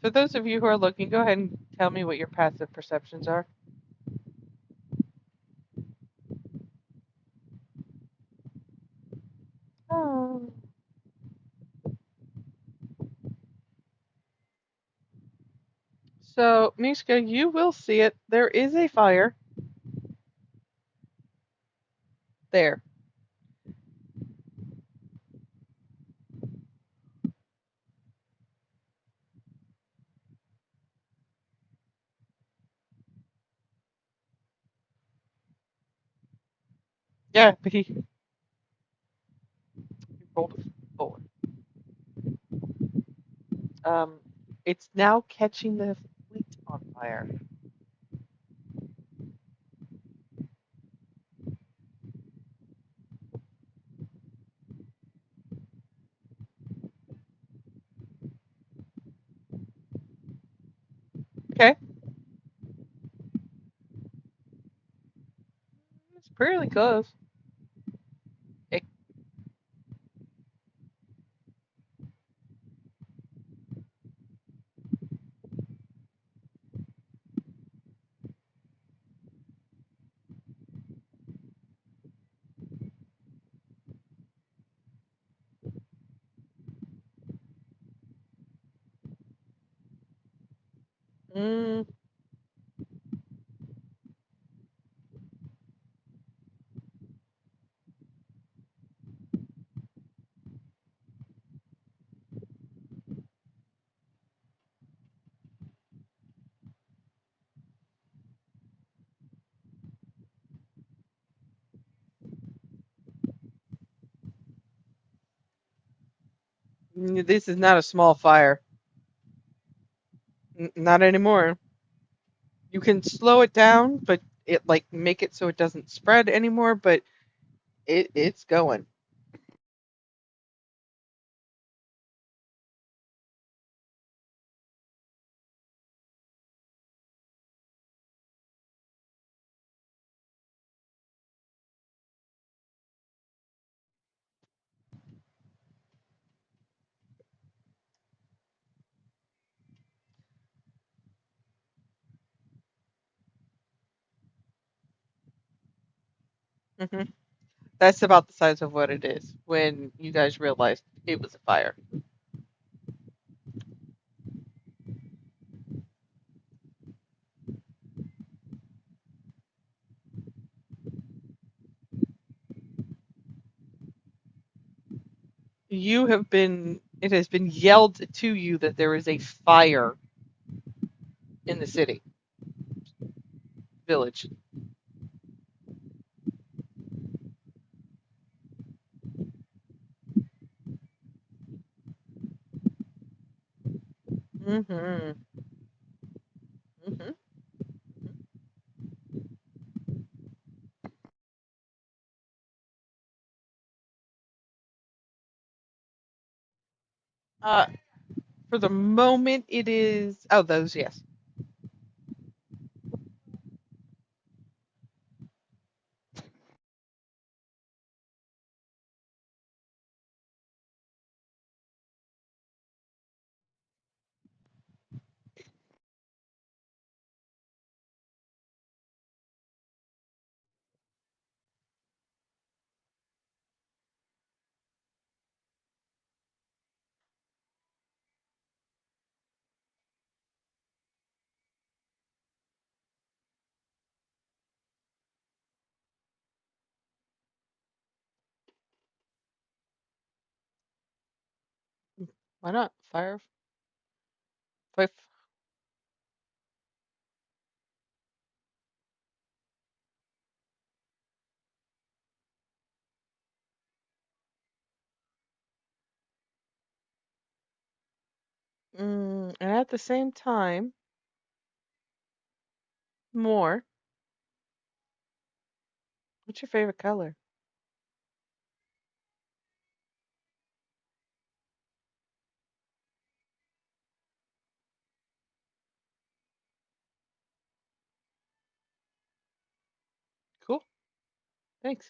For those of you who are looking, go ahead and tell me what your passive perceptions are. Oh. So, Mishka, you will see it. There is a fire there. Yeah, but he rolled a 4. Um, it's now catching the fleet on fire. Okay, it's pretty close. It, Mm, this is not a small fire. Not anymore. You can slow it down, but it like make it so it doesn't spread anymore, but it's going. Hmm. That's about the size of what it is when you guys realized it was a fire. It has been yelled to you that there is a fire in the city, village. Hmm. Hmm. Uh, for the moment, it is. Oh, those, yes. Why not? Fire. Fire. And at the same time, more. What's your favorite color? Cool. Thanks.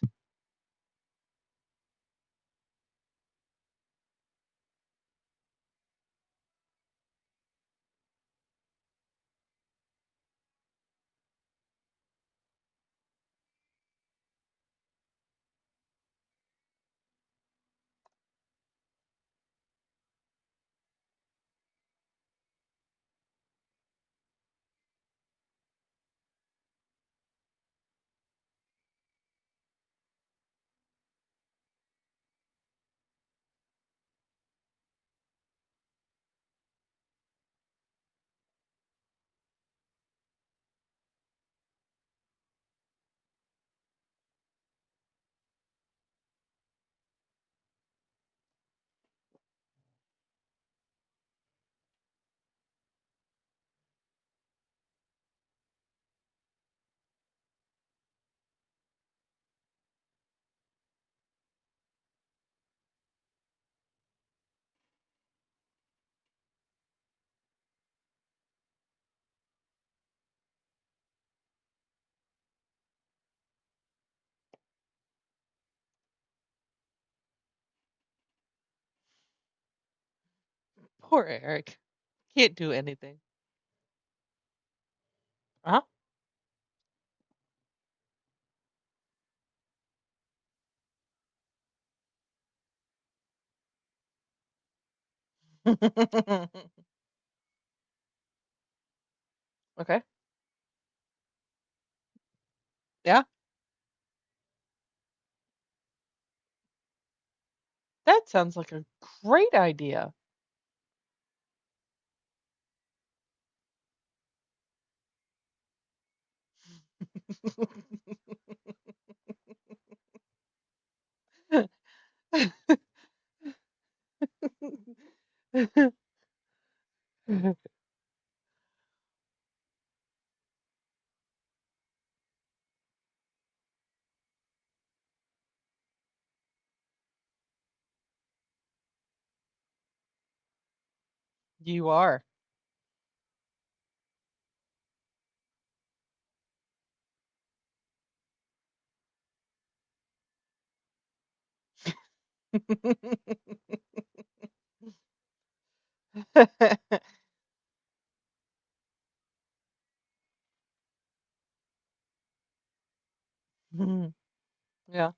Poor Eric. Can't do anything. Uh huh. Okay. Yeah. That sounds like a great idea. You are. Yeah.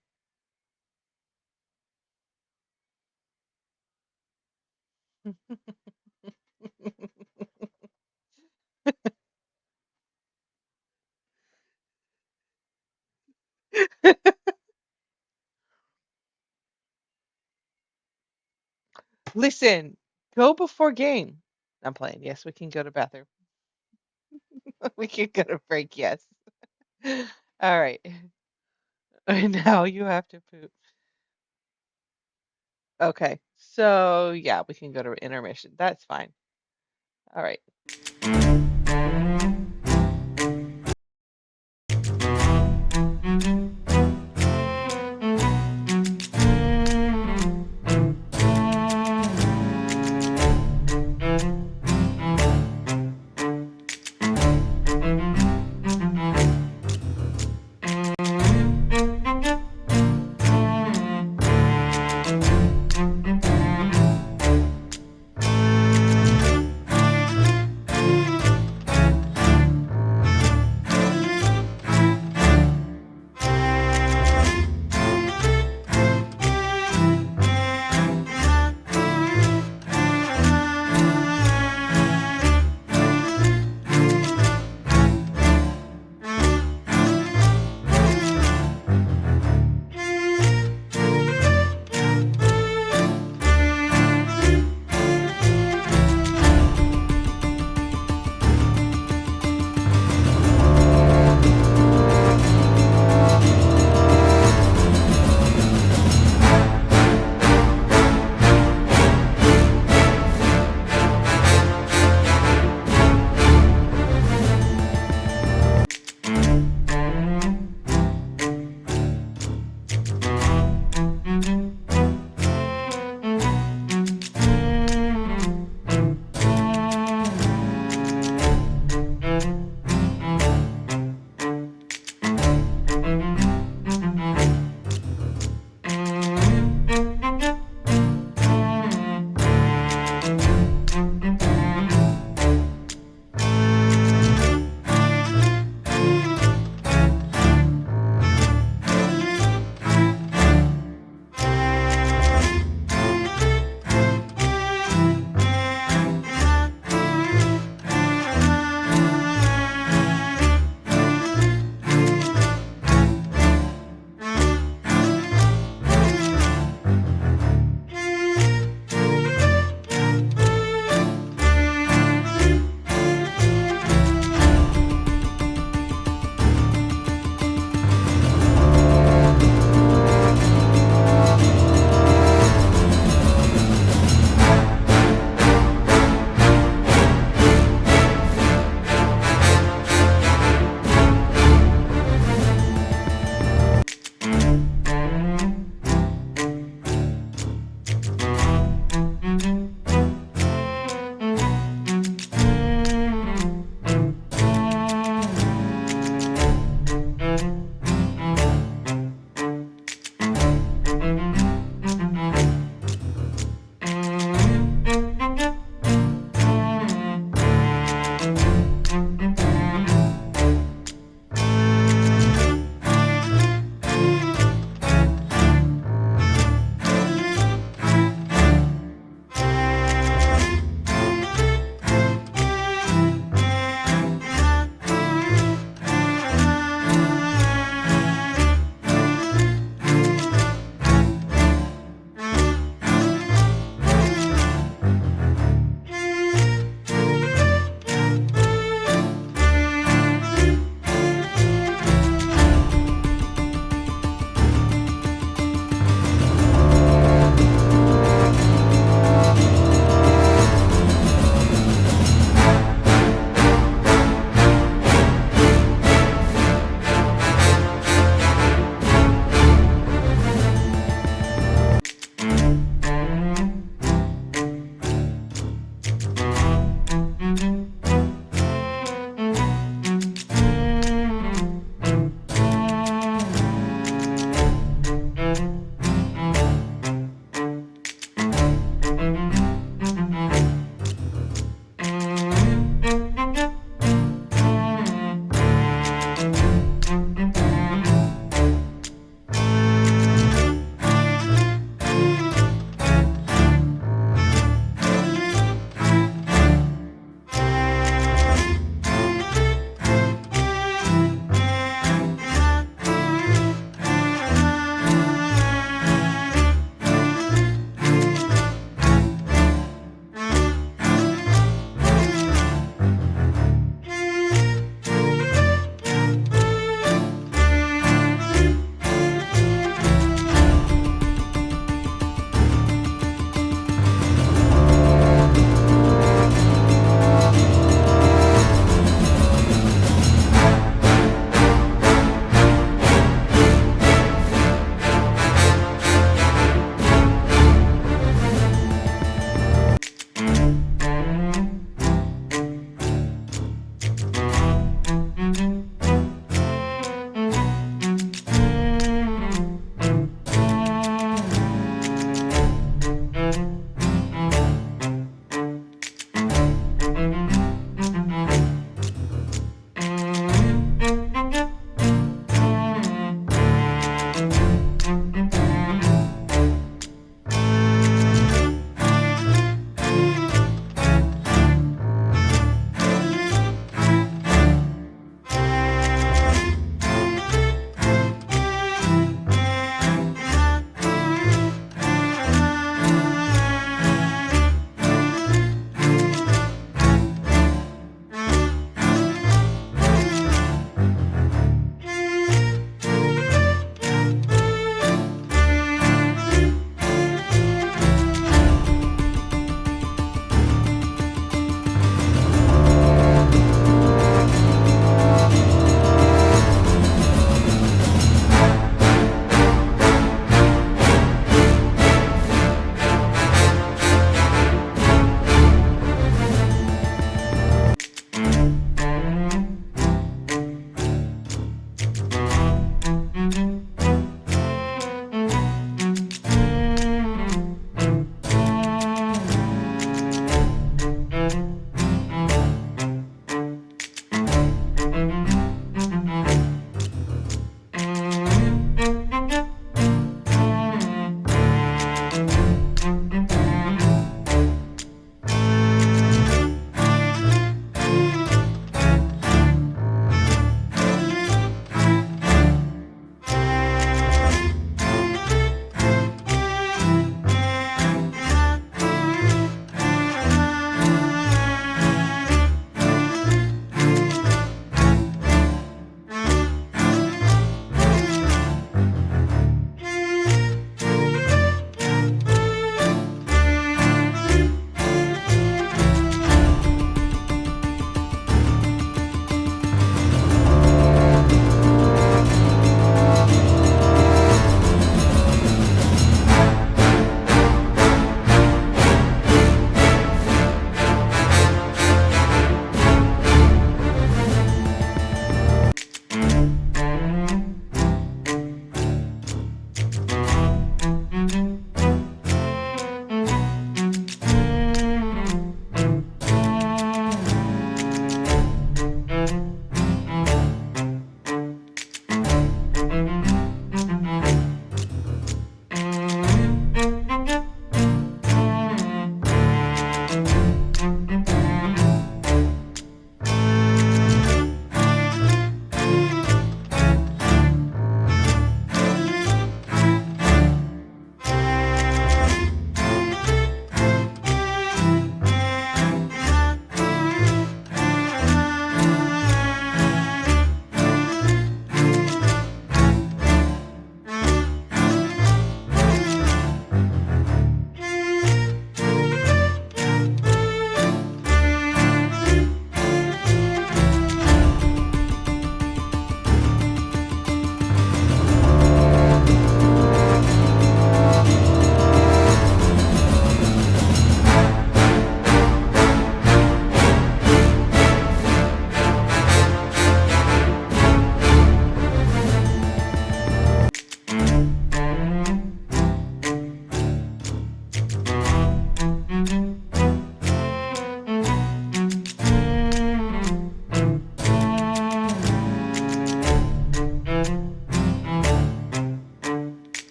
Listen, go before game. I'm playing. Yes, we can go to bathroom. We can go to break. Yes. All right. Now you have to poop. Okay. So, yeah, we can go to intermission. That's fine. All right.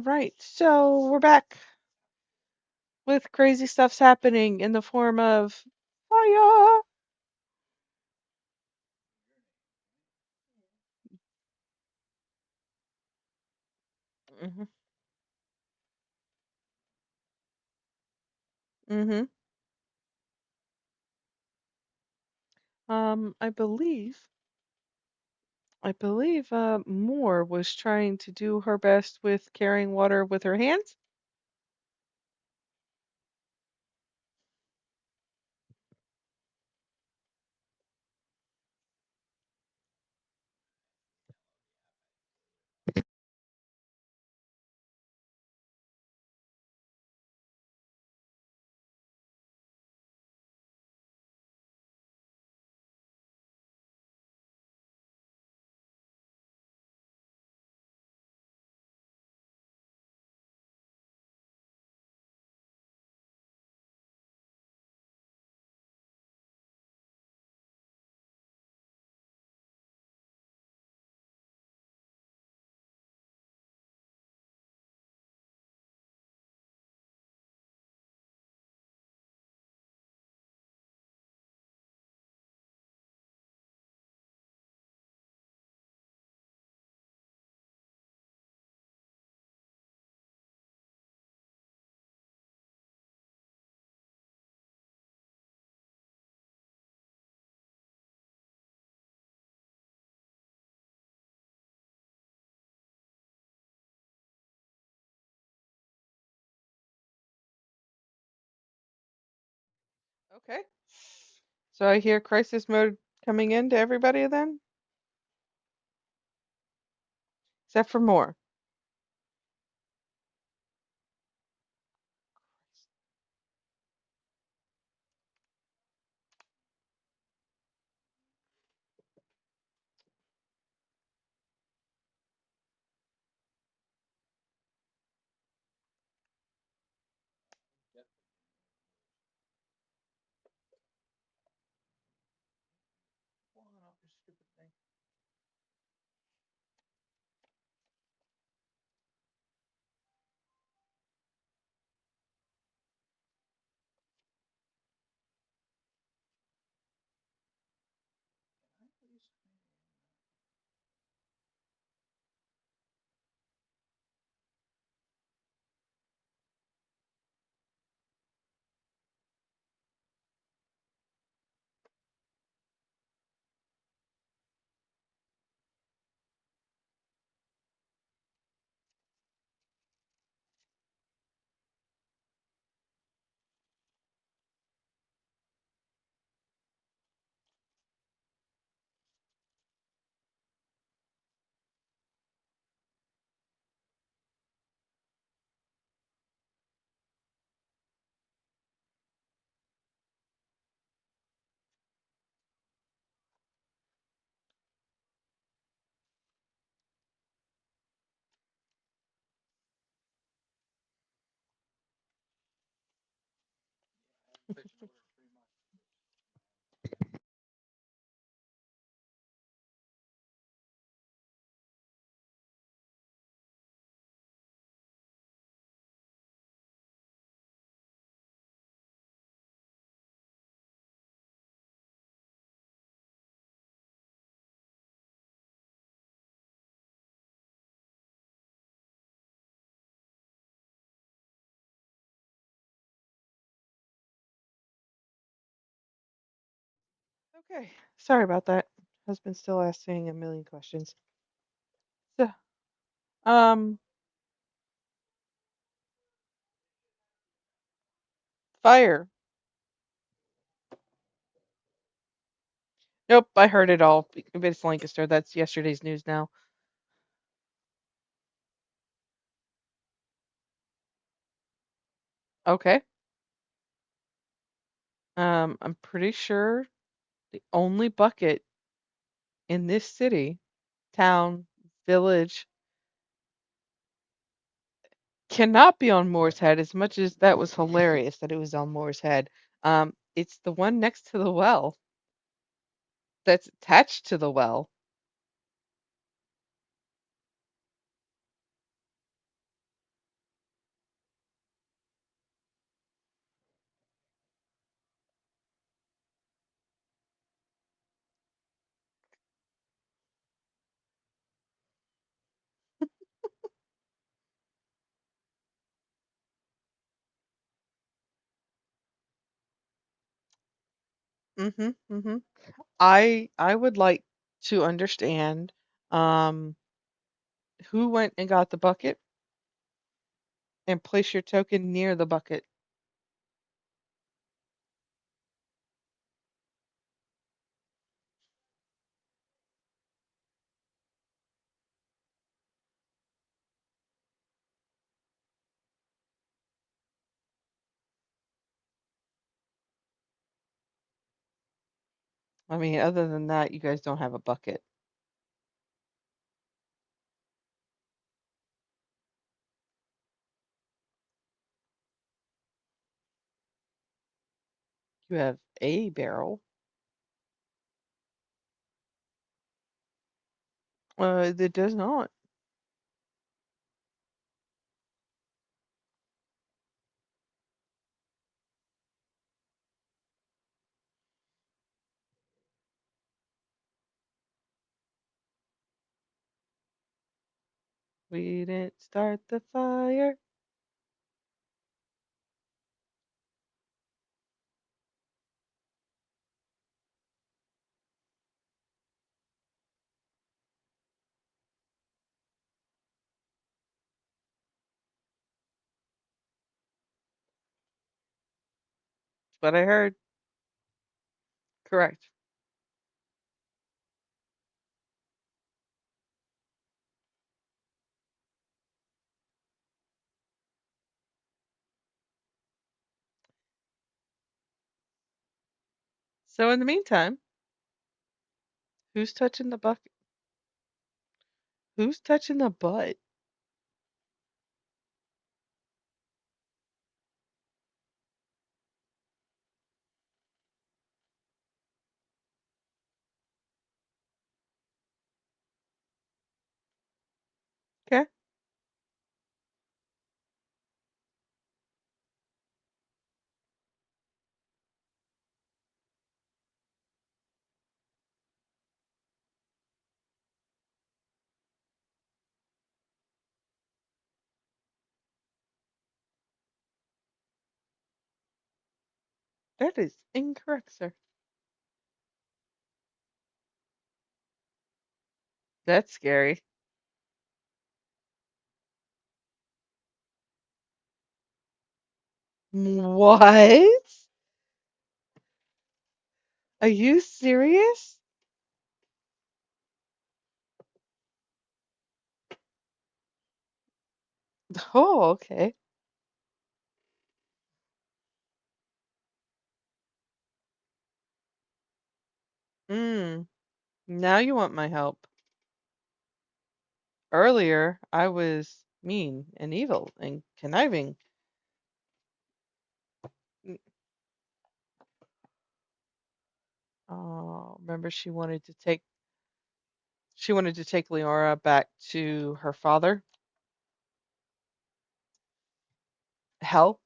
right, so we're back with crazy stuff's happening in the form of fire. Hmm. Hmm. I believe, Moore was trying to do her best with carrying water with her hands. Okay. So I hear crisis mode coming in to everybody then, except for Moore. Okay. Sorry about that. Husband's still asking a million questions. So, um, fire. Nope, I heard it all. It's Lancaster. That's yesterday's news now. Okay. I'm pretty sure the only bucket in this city, town, village cannot be on Moore's Head, as much as that was hilarious that it was on Moore's Head. It's the one next to the well that's attached to the well. Mhm. Mhm. I would like to understand um who went and got the bucket and place your token near the bucket. I mean, other than that, you guys don't have a bucket. You have a barrel. It does not. We didn't start the fire. That's what I heard. Correct. So in the meantime, who's touching the bucket? Who's touching the butt? Okay. That is incorrect, sir. That's scary. What? Are you serious? Oh, okay. Mm. Now you want my help. Earlier, I was mean and evil and conniving. Mm. Oh, remember she wanted to take Leora back to her father. Hell.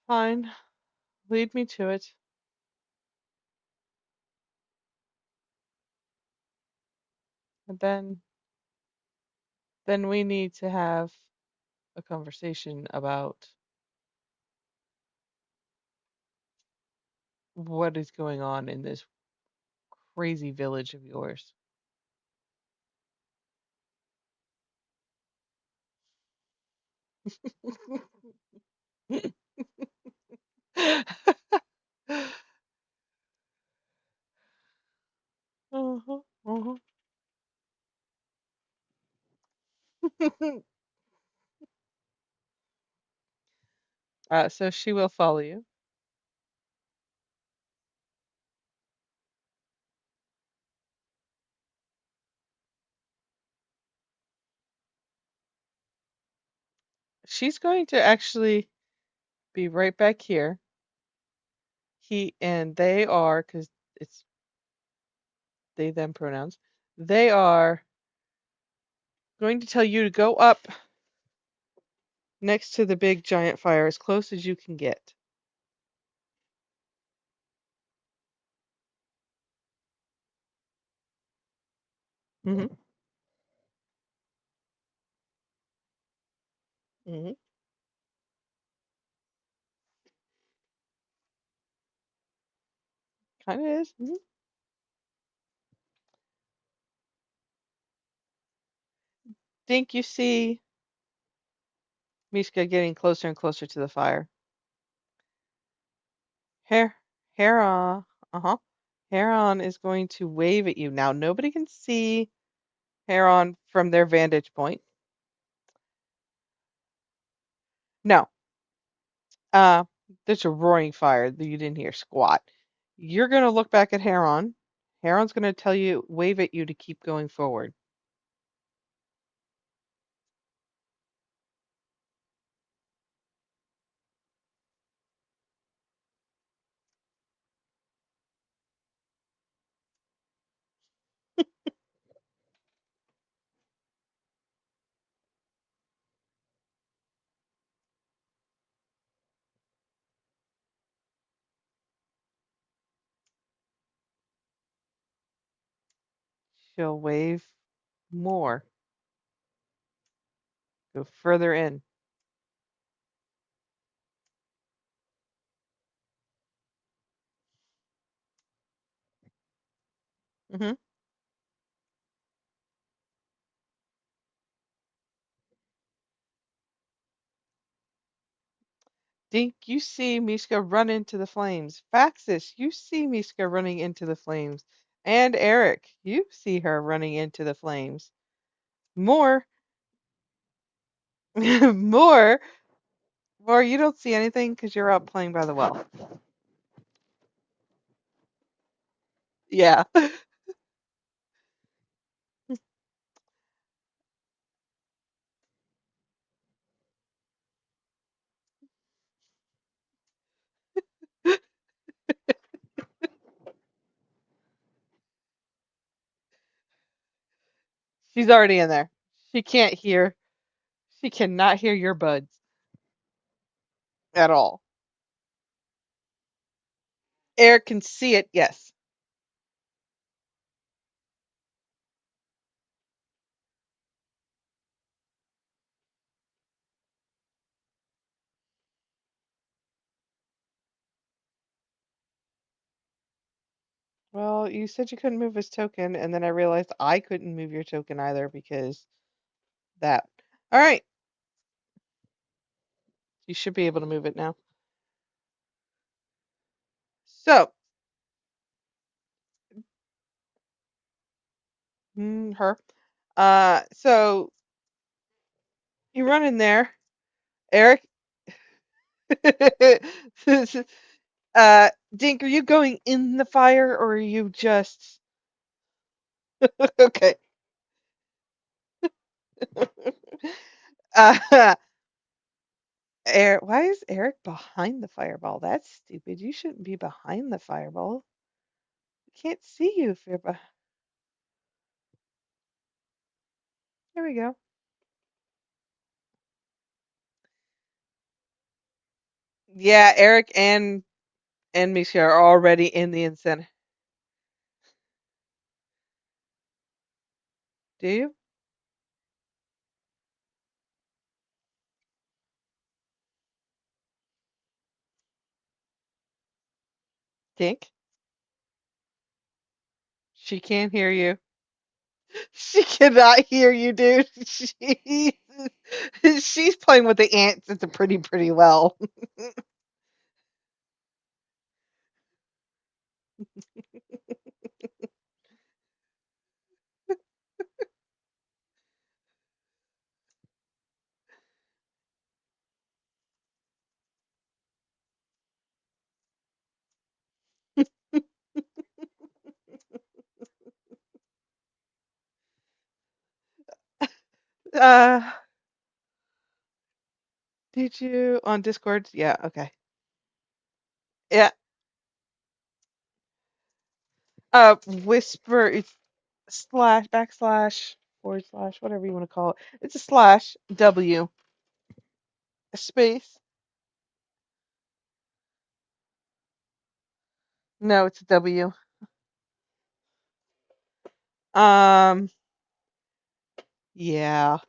Fine. Lead me to it. And then we need to have a conversation about what is going on in this crazy village of yours. Uh-huh, uh-huh. So she will follow you. she's going to actually be right back here. He and they are, because it's they them pronouns. They are going to tell you to go up next to the big giant fire as close as you can get. Mm-hmm. Mm-hmm. Kind of is. Mm-hmm. Think you see Mishka getting closer and closer to the fire. Hair, Heron, uh-huh. Heron is going to wave at you. Now, nobody can see Heron from their vantage point. No, uh, there's a roaring fire that you didn't hear squat. You're gonna look back at Heron. Heron's gonna tell you, wave at you to keep going forward. She'll wave more, go further in. Hmm. Dink, you see Mishka run into the flames. Faxis, you see Mishka running into the flames. And Eric, you see her running into the flames. More, more, more, you don't see anything because you're out playing by the well. Yeah. She's already in there. She can't hear. She cannot hear your buds at all. Eric can see it, yes. Well, you said you couldn't move his token, and then I realized I couldn't move your token either because that. All right, you should be able to move it now. So, her. So you run in there, Eric. Dink, are you going in the fire or are you just okay? Uh, Eric, why is Eric behind the fireball? That's stupid. You shouldn't be behind the fireball. I can't see you if you're behind. There we go. Yeah, Eric and Misha are already in the incense. Do you? Dink? She can't hear you. She cannot hear you, dude. She's playing with the ants. It's a pretty well. Uh, Did you on Discord? Yeah, okay. Yeah. Whisper it's slash backslash forward slash whatever you want to call it. It's a slash W a space. No, it's a W. Um, yeah.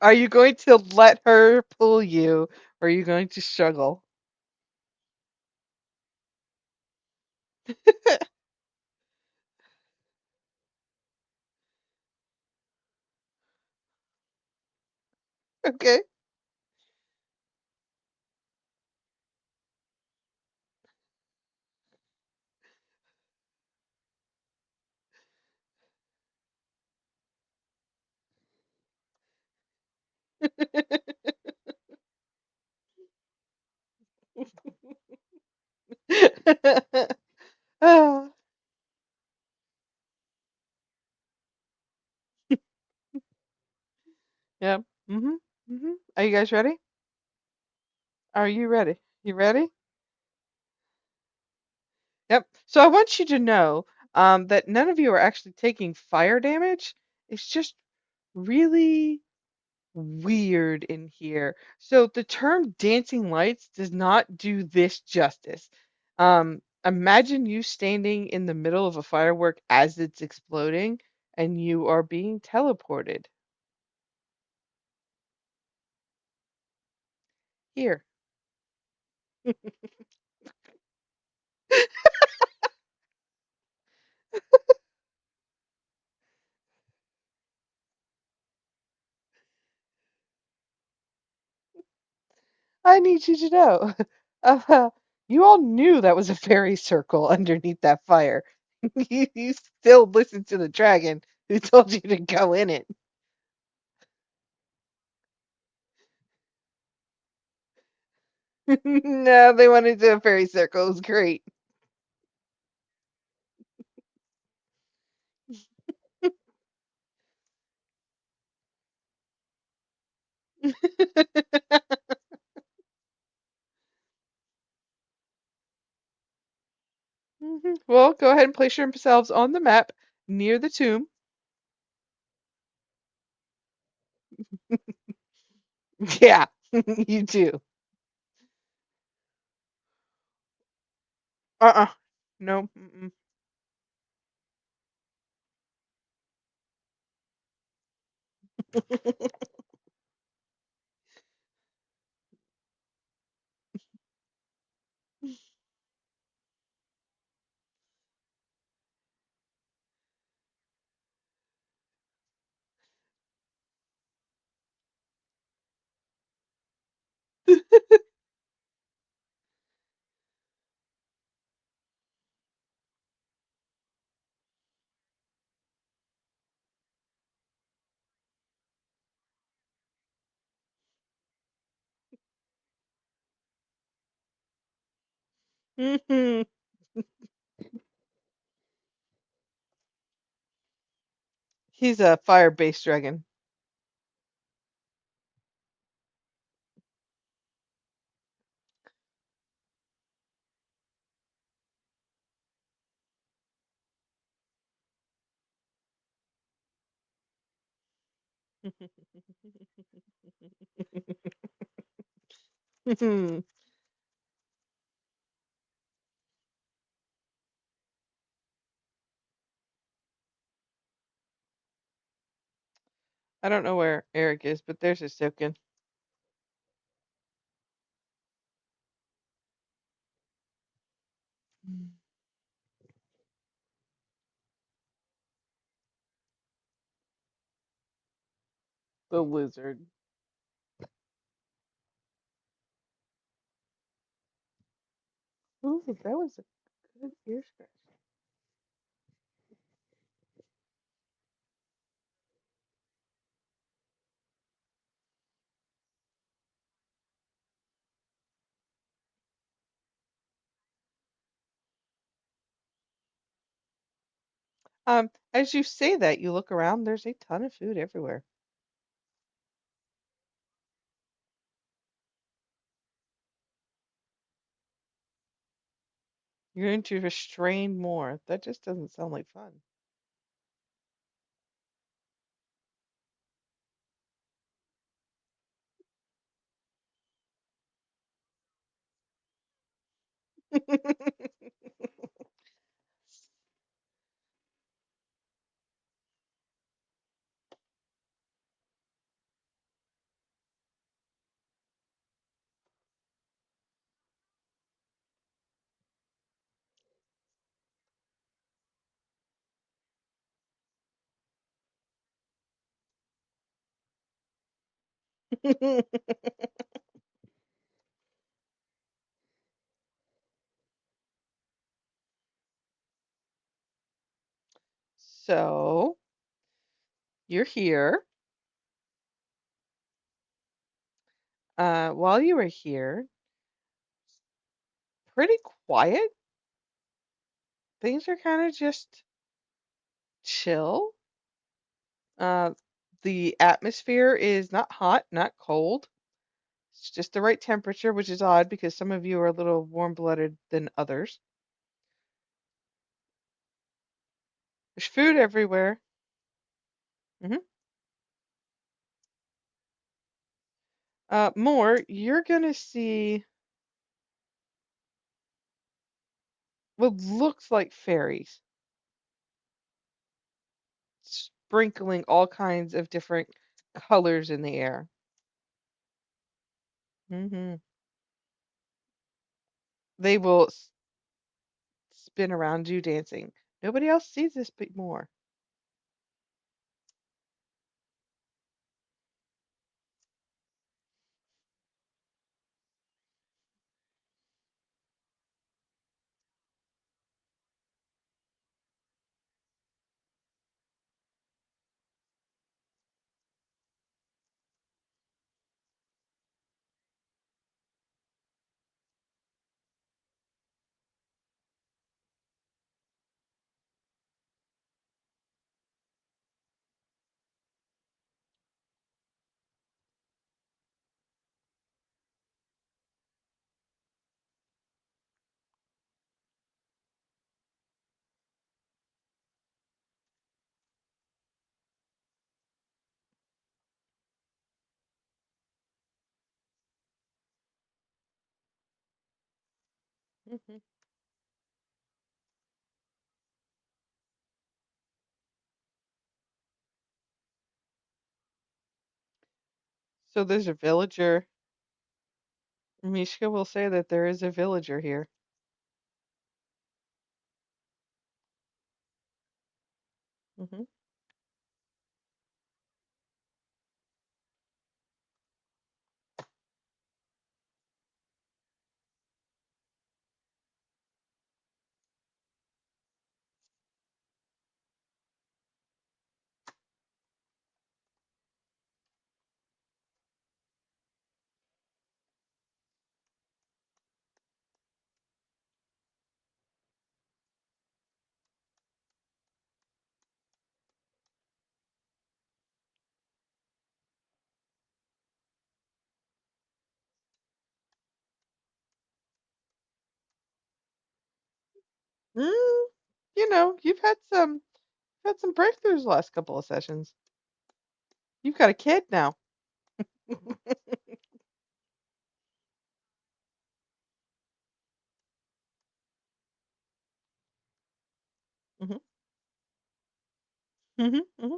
Are you going to let her pull you, or are you going to struggle? Okay. Ah, yep. Mhm. Mhm. Are you guys ready? Are you ready? You ready? Yep. So I want you to know that none of you are actually taking fire damage. It's just really weird in here. So the term dancing lights does not do this justice. Imagine you standing in the middle of a firework as it's exploding and you are being teleported here. I need you to know. You all knew that was a fairy circle underneath that fire. You still listened to the dragon who told you to go in it. No, they wanted to do a fairy circle. It was great. Well, go ahead and place yourselves on the map near the tomb. Yeah, you do. Uh-uh. No. Mm-mm. Mhm. He's a fire-based dragon. I don't know where Eric is, but there's his token. The lizard. Ooh, that was a good ear scratch. As you say that, you look around, there's a ton of food everywhere. You're going to restrain more. That just doesn't sound like fun. So, you're here. While you were here, pretty quiet. Things are kind of just chill. Uh, the atmosphere is not hot, not cold. It's just the right temperature, which is odd because some of you are a little warm-blooded than others. There's food everywhere. Hmm. More, you're gonna see what looks like fairies sprinkling all kinds of different colors in the air. Hmm. They will spin around you dancing. Nobody else sees this but more. Hmm. So there's a villager. Mishka will say that there is a villager here. Hmm. Mm, you've had some breakthroughs the last couple of sessions. You've got a kid now. Hmm. Hmm. Hmm.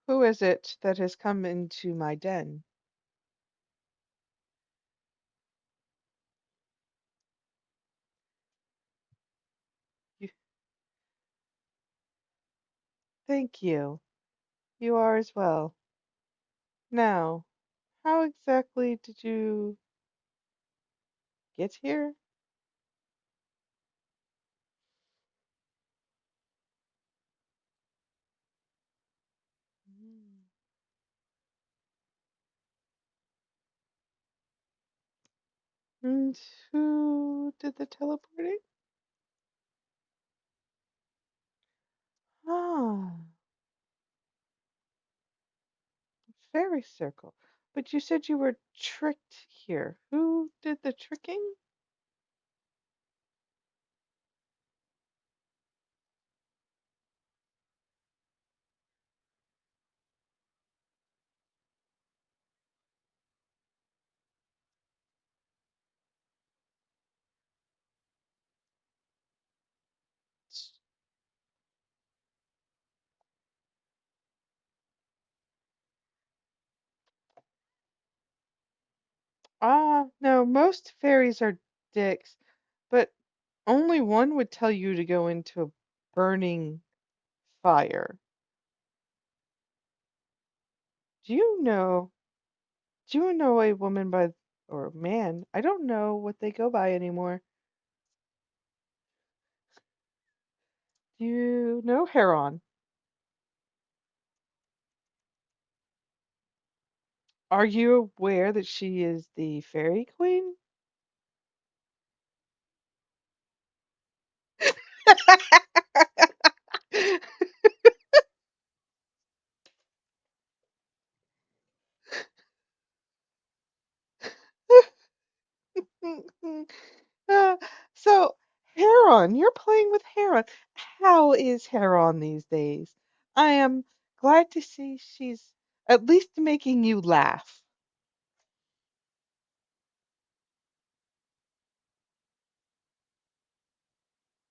Who is it that has come into my den? You, thank you. You are as well. Now, how exactly did you get here? Mm. And who did the teleporting? Ah, fairy circle. But you said you were tricked here. Who did the tricking? Ah, no, most fairies are dicks, but only one would tell you to go into a burning fire. Do you know? Do you know a woman by, or a man? I don't know what they go by anymore. Do you know Heron? Are you aware that she is the fairy queen? Uh, so, Heron, you're playing with Heron. How is Heron these days? I am glad to see she's at least making you laugh.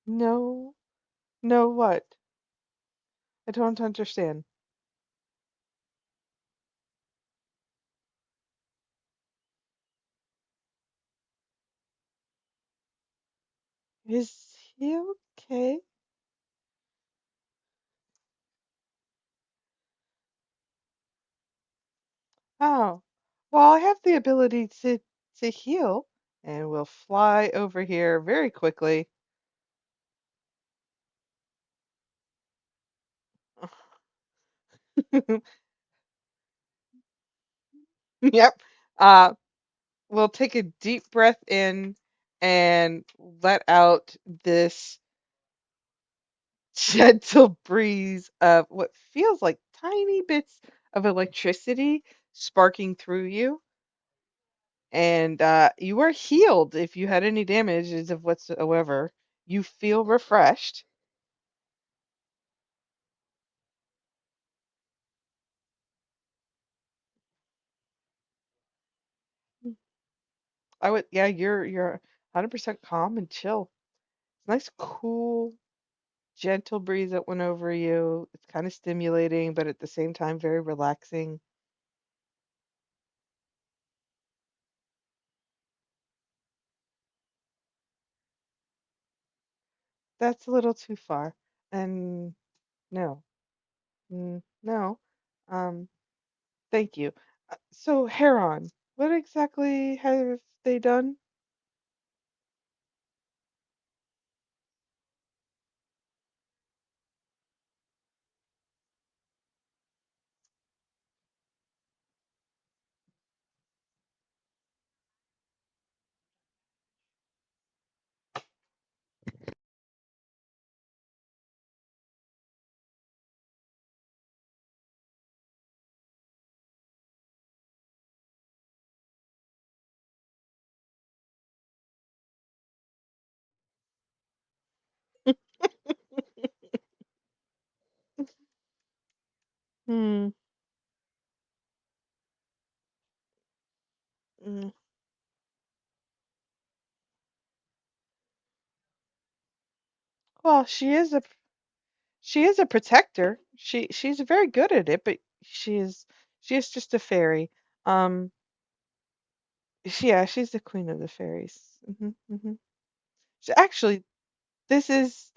No, no, what? I don't understand. Is he okay? Oh, well, I have the ability to heal, and we'll fly over here very quickly. Yep. Uh, we'll take a deep breath in and let out this gentle breeze of what feels like tiny bits of electricity sparking through you. And you are healed if you had any damages of whatsoever. You feel refreshed. I would, yeah, you're 100% calm and chill. Nice, cool, gentle breeze that went over you. It's kind of stimulating, but at the same time, very relaxing. That's a little too far. And no, no. Um, thank you. So, Heron, what exactly have they done? Hmm. mm. Well, she is a protector. She's very good at it, but She is she is just a fairy. Um, yeah, she's the queen of the fairies. Actually, this is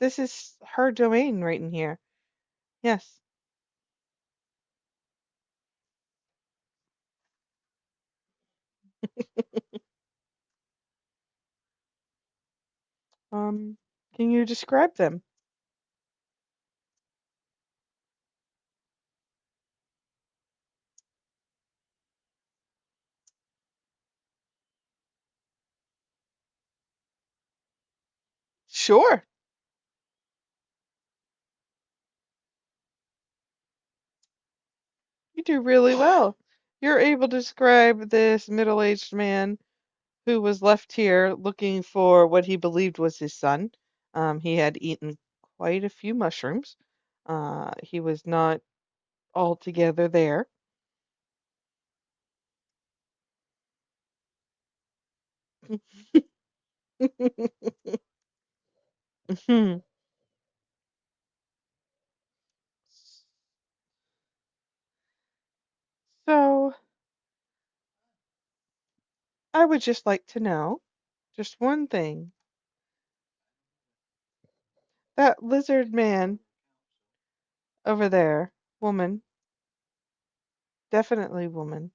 her domain right in here. Yes. Um, can you describe them? Sure. You do really well. You're able to describe this middle-aged man who was left here looking for what he believed was his son. He had eaten quite a few mushrooms. He was not altogether there. So, I would just like to know just one thing. That lizard man over there, woman, definitely woman.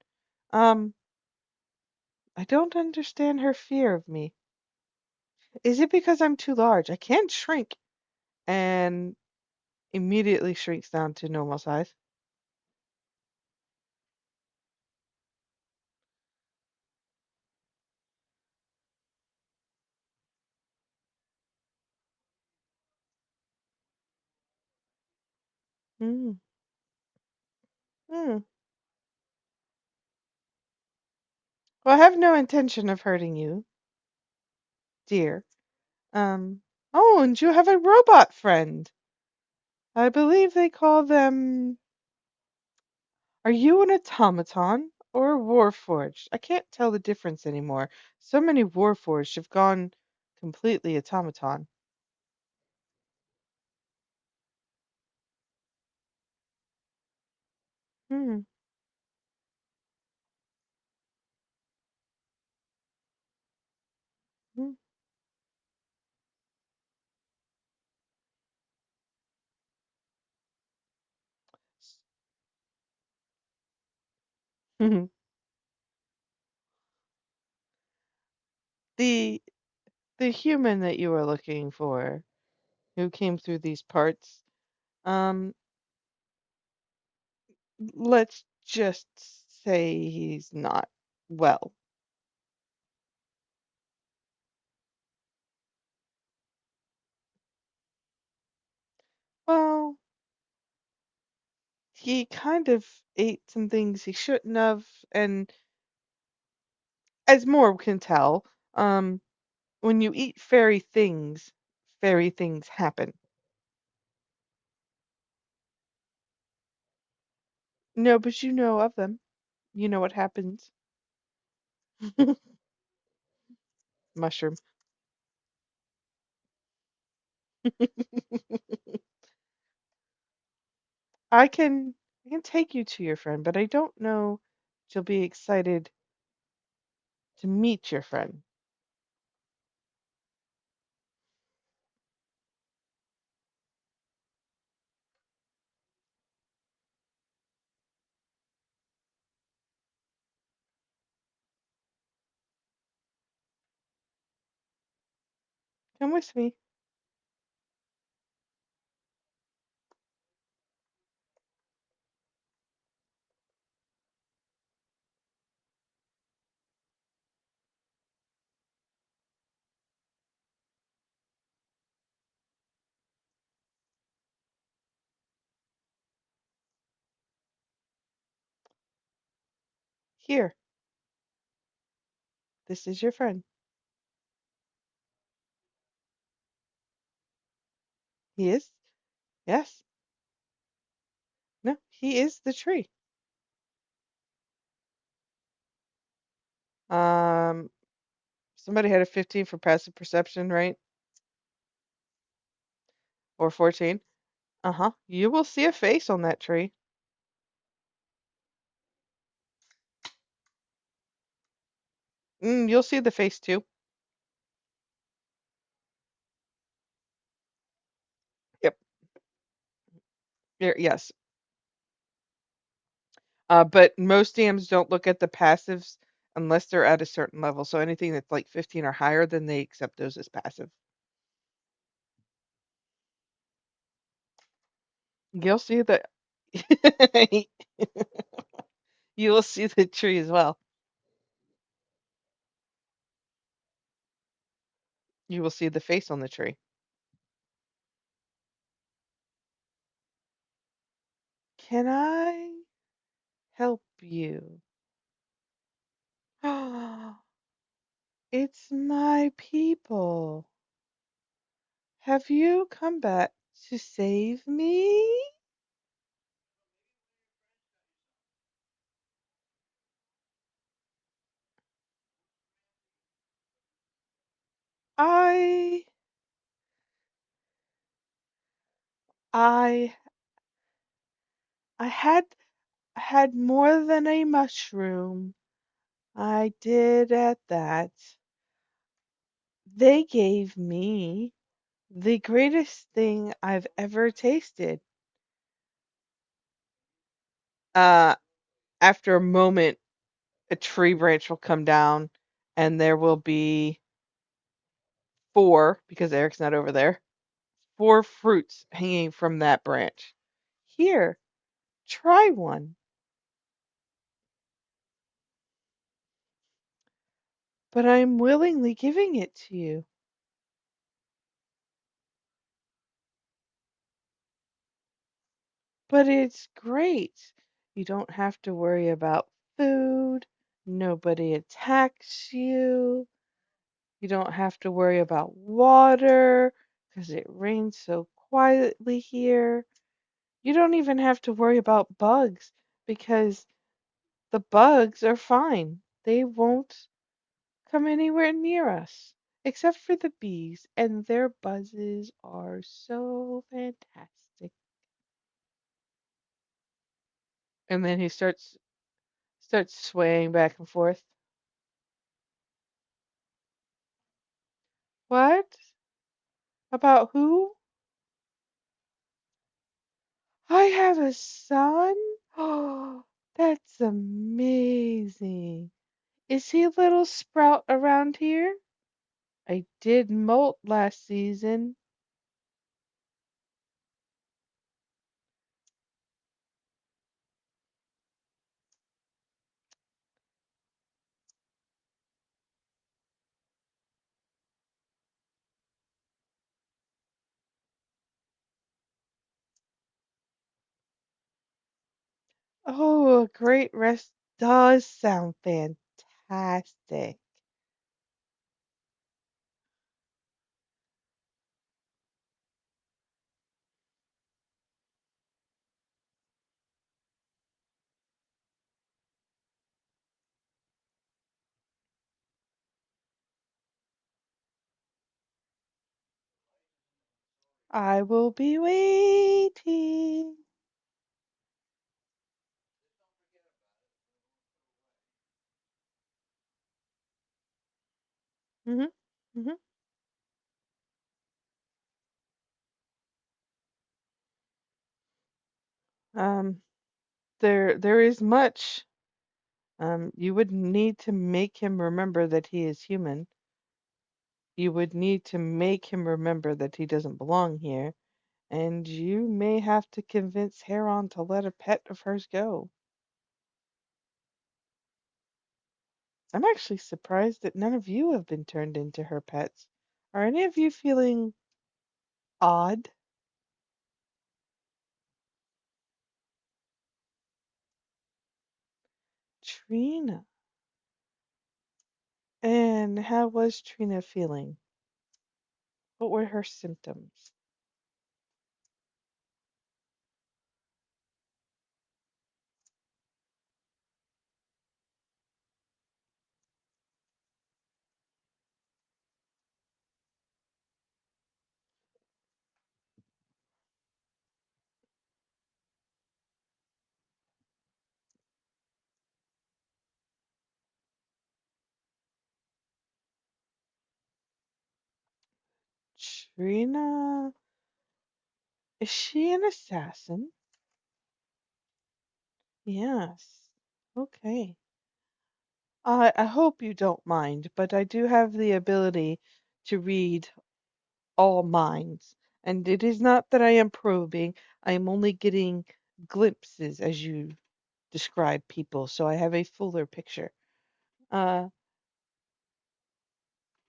Um, I don't understand her fear of me. Is it because I'm too large? I can't shrink and immediately shrinks down to normal size. Mm, mm. Well, I have no intention of hurting you, dear. Oh, and you have a robot friend. I believe they call them. Are you an automaton or a warforged? I can't tell the difference anymore. So many warforged have gone completely automaton. Hmm. Hmm. the the human that you were looking for, who came through these parts, um, let's just say he's not well. Well, he kind of ate some things he shouldn't have, and as more can tell, when you eat fairy things happen. No, but you know of them. You know what happens. Mushroom. I can I can take you to your friend, but I don't know if you'll be excited to meet your friend. Come with me. Here, this is your friend. He is? Yes. No, he is the tree. Um, somebody had a 15 for passive perception, right? Or 14. Uh-huh. You will see a face on that tree. You'll see the face too. Yep. Yes. But most dams don't look at the passives unless they're at a certain level. So anything that's like 15 or higher, then they accept those as passive. You'll see the you will see the tree as well. You will see the face on the tree. Can I help you? It's my people. Have you come back to save me? I I I had more than a mushroom. I did at that. They gave me the greatest thing I've ever tasted. Uh, After a moment, a tree branch will come down, and there will be four, because Eric's not over there, four fruits hanging from that branch. Here, try one. But I'm willingly giving it to you. But it's great. You don't have to worry about food. Nobody attacks you. You don't have to worry about water because it rains so quietly here. You don't even have to worry about bugs because the bugs are fine. They won't come anywhere near us, except for the bees, and their buzzes are so fantastic. And then he starts swaying back and forth. What? About who? I have a son? Oh, that's amazing. Is he a little sprout around here? I did molt last season. Oh, a great rest does sound fantastic. I will be waiting. hmm hmm Um, there is much. You would need to make him remember that he is human. You would need to make him remember that he doesn't belong here, and you may have to convince Heron to let a pet of hers go. I'm actually surprised that none of you have been turned into her pets. Are any of you feeling odd? Trina. And how was Trina feeling? What were her symptoms? Serena, is she an assassin? Yes. Okay. I hope you don't mind, but I do have the ability to read all minds. And it is not that I am probing, I am only getting glimpses as you describe people, so I have a fuller picture. Uh,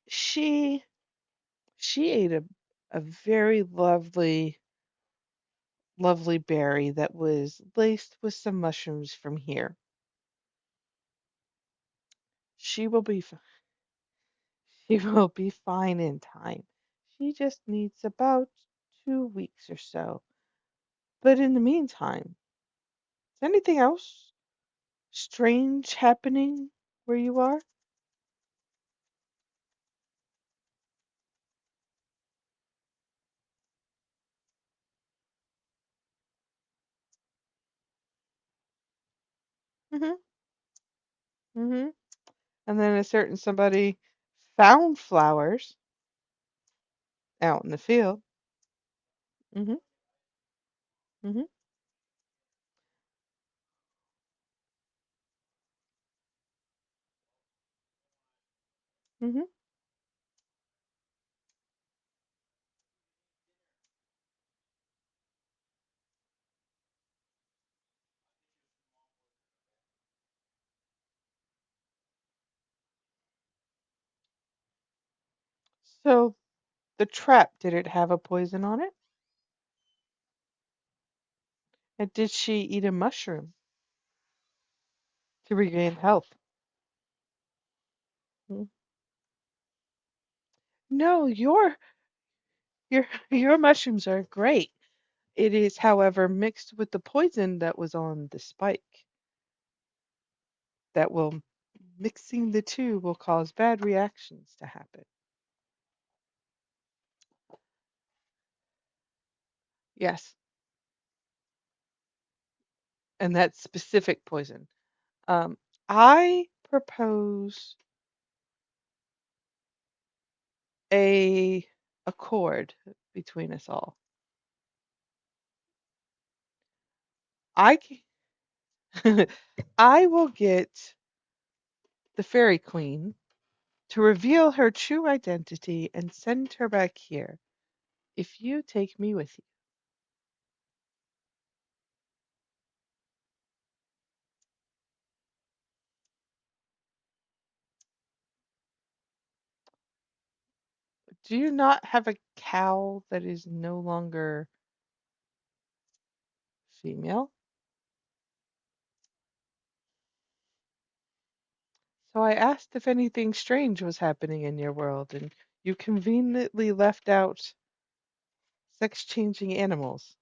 she she ate a very lovely berry that was laced with some mushrooms from here. She will be she will be fine in time. She just needs about 2 weeks or so. But in the meantime, is anything else strange happening where you are? Mm-hmm. Mm-hmm. And then a certain somebody found flowers out in the field. Mm-hmm. Mm-hmm. Mm-hmm. So the trap, did it have a poison on it? And did she eat a mushroom to regain health? Mm. No, your mushrooms are great. It is, however, mixed with the poison that was on the spike. That will Mixing the two will cause bad reactions to happen. Yes, and that's specific poison. Um, I propose a accord between us all. I I will get the Fairy Queen to reveal her true identity and send her back here if you take me with you. Do you not have a cow that is no longer female? So I asked if anything strange was happening in your world, and you conveniently left out sex changing animals.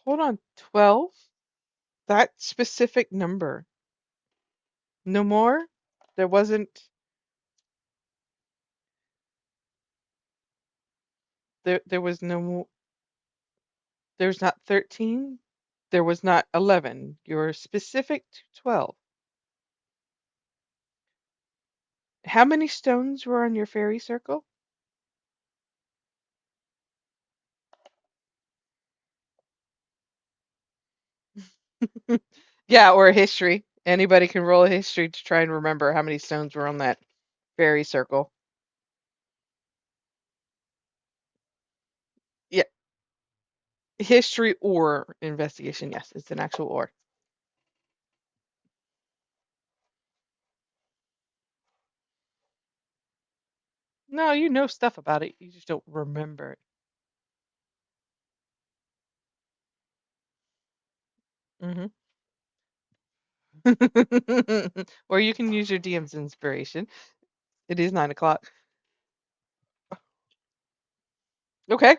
Hold on, 12? That specific number. No more? There wasn't there was no more, there's not 13? There was not 11. You're specific to 12. How many stones were on your fairy circle? Yeah, or a history. Anybody can roll a history to try and remember how many stones were on that fairy circle. Yeah, history or investigation. Yes, it's an actual or. No, you know stuff about it. You just don't remember it. Or you can use your DM's inspiration. It is 9 o'clock. Okay.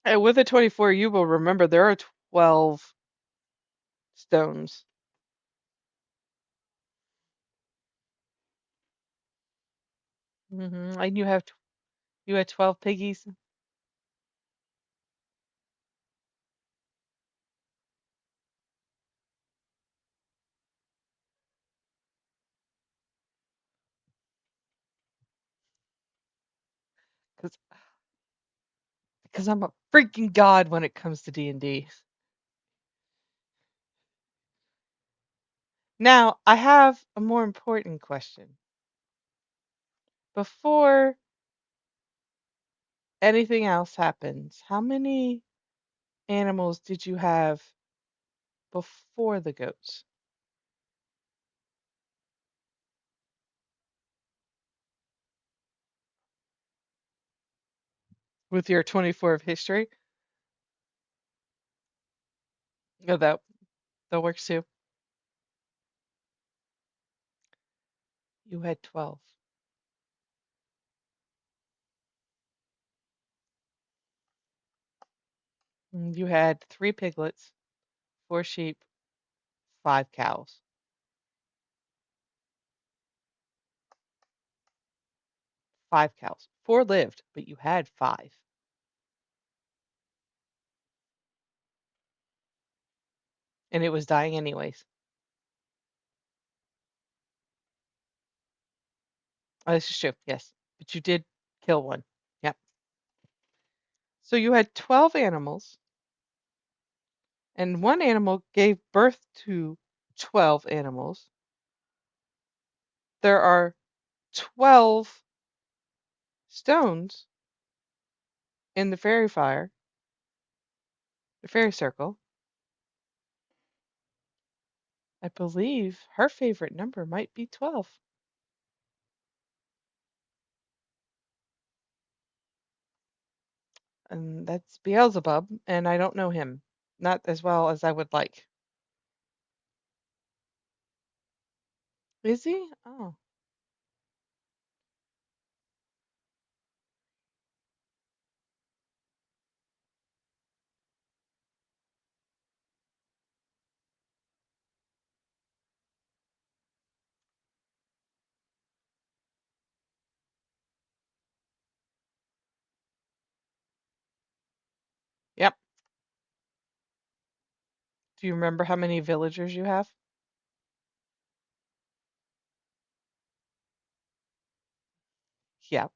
And with a 24, you will remember there are 12 stones. And you had 12 piggies. Because I'm a freaking god when it comes to D&D. Now, I have a more important question. Before anything else happens, how many animals did you have before the goats with your 24 of history? Oh, that works too. You had 12. You had 3 piglets, 4 sheep, 5 cows. 5 cows. 4 lived, but you had 5. And it was dying anyways. Oh, this is true, yes. But you did kill one. Yep. So you had 12 animals, and one animal gave birth to 12 animals. There are 12 stones in the fairy fire, the fairy circle. I believe her favorite number might be 12. And that's Beelzebub, and I don't know him. Not as well as I would like. Is he? Oh, yep. Do you remember how many villagers you have? Yep.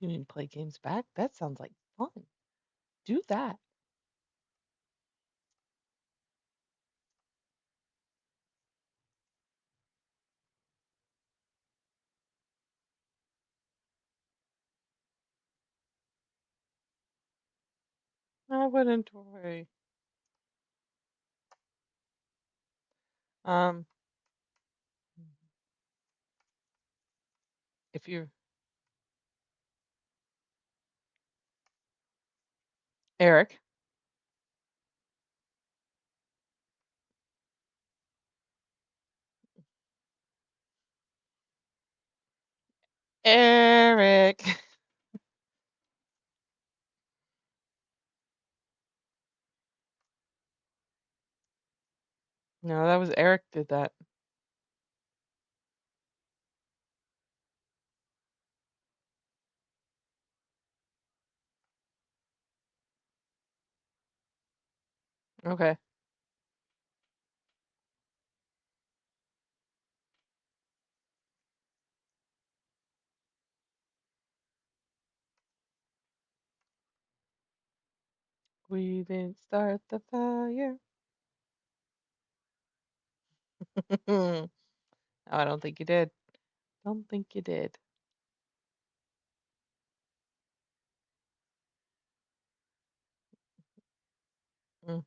You mean play games back? That sounds like fun. Do that. I wouldn't worry. Um, if you Eric, Eric. No, that was Eric did that. Okay. We didn't start the fire. No, I don't think you did. Don't think you did. Mm.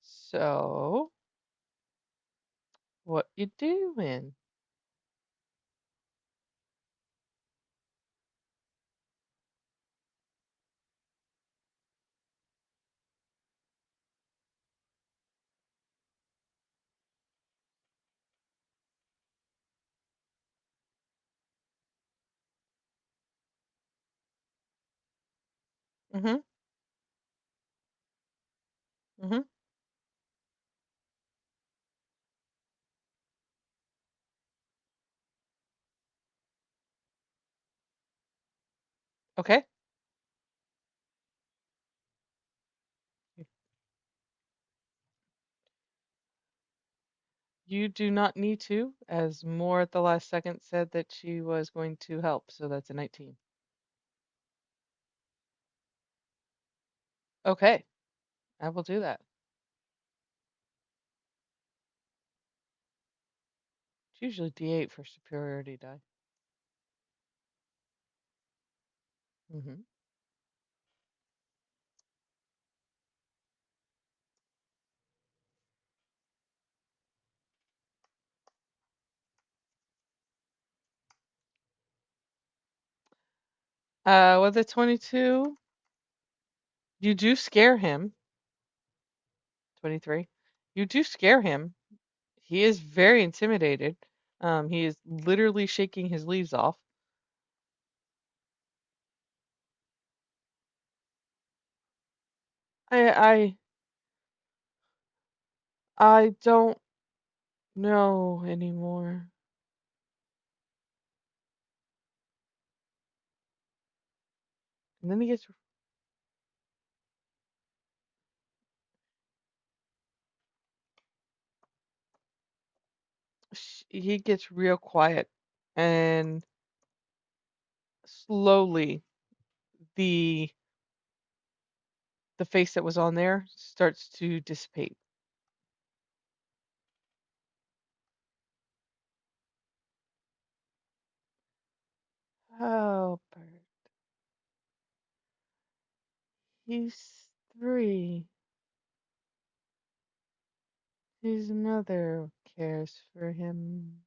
So, what you doing? Mm-hmm. Mm-hmm. Okay. You do not need to, as Moore at the last second said that she was going to help, so that's a 19. Okay, I will do that. It's usually D8 for superiority die. Mm-hmm. With a 22, you do scare him. 23. You do scare him. He is very intimidated. He is literally shaking his leaves off. I I don't know anymore. And then he gets real quiet, and slowly the the face that was on there starts to dissipate. Oh, Bert. He's 3. His mother cares for him.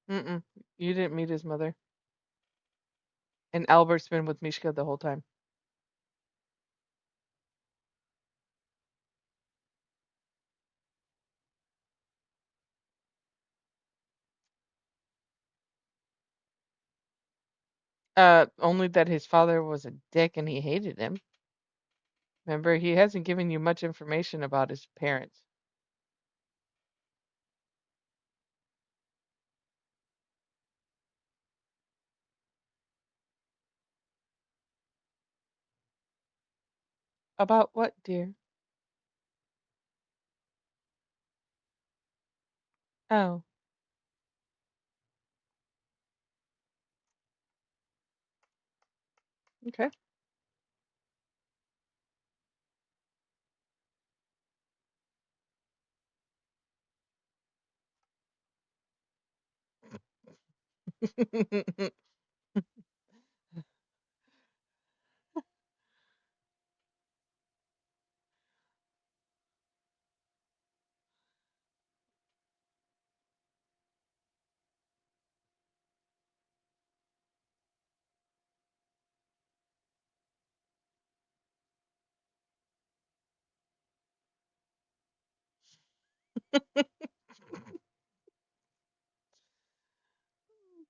Mm-mm. You didn't meet his mother. And Albert's been with Mishka the whole time. Only that his father was a dick and he hated him. Remember, he hasn't given you much information about his parents. About what, dear? Oh, okay.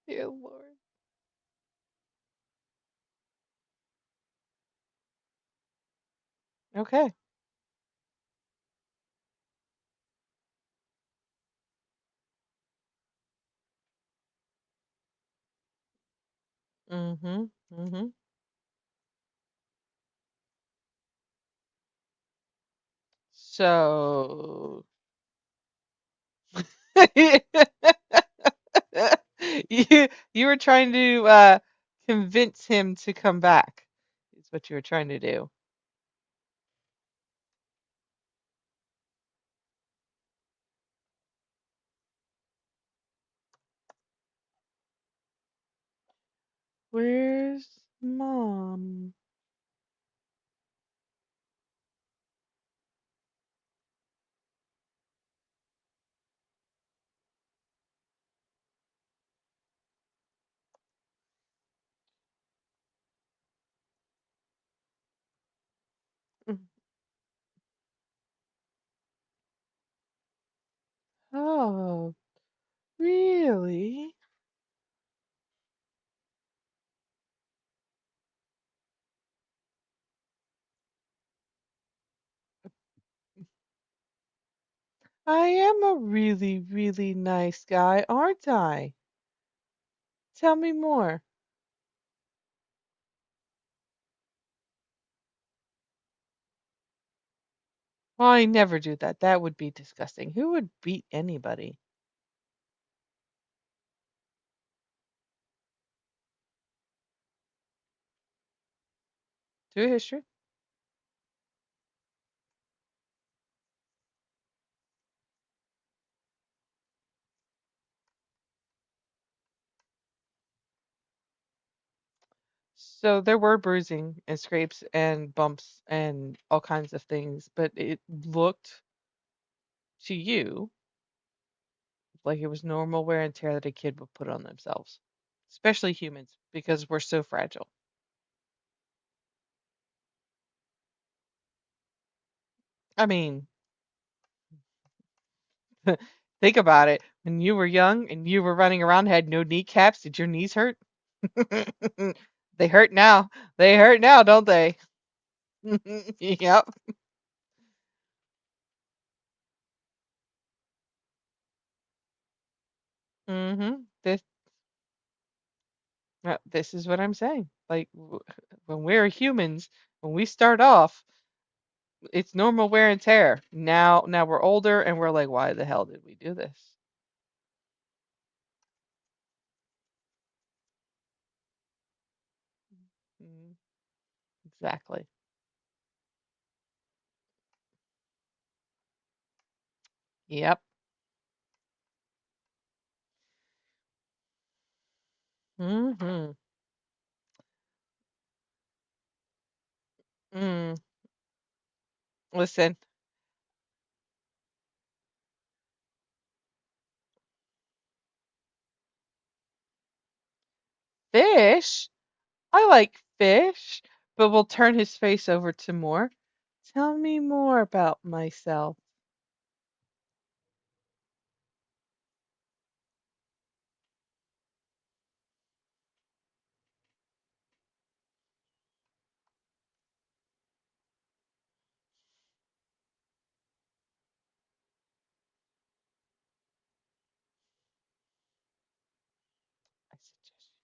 Dear Lord. Okay. Mm-hmm. Mm-hmm. So you were trying to convince him to come back. Is what you were trying to do. Where's mom? Oh, really? I am a really, really nice guy, aren't I? Tell me more. Well, I never do that. That would be disgusting. Who would beat anybody? Do a history. So there were bruising and scrapes and bumps and all kinds of things, but it looked to you like it was normal wear and tear that a kid would put on themselves, especially humans, because we're so fragile. I mean, think about it. When you were young and you were running around, had no kneecaps, did your knees hurt? They hurt now. They hurt now, don't they? Yep. This this is what I'm saying. Like when we're humans, when we start off, it's normal wear and tear. Now we're older and we're like, why the hell did we do this? Mm, exactly. Yep. Mm-hmm. Mm. Listen, fish. I like fish, but we'll turn his face over to more. Tell me more about myself. I suggest you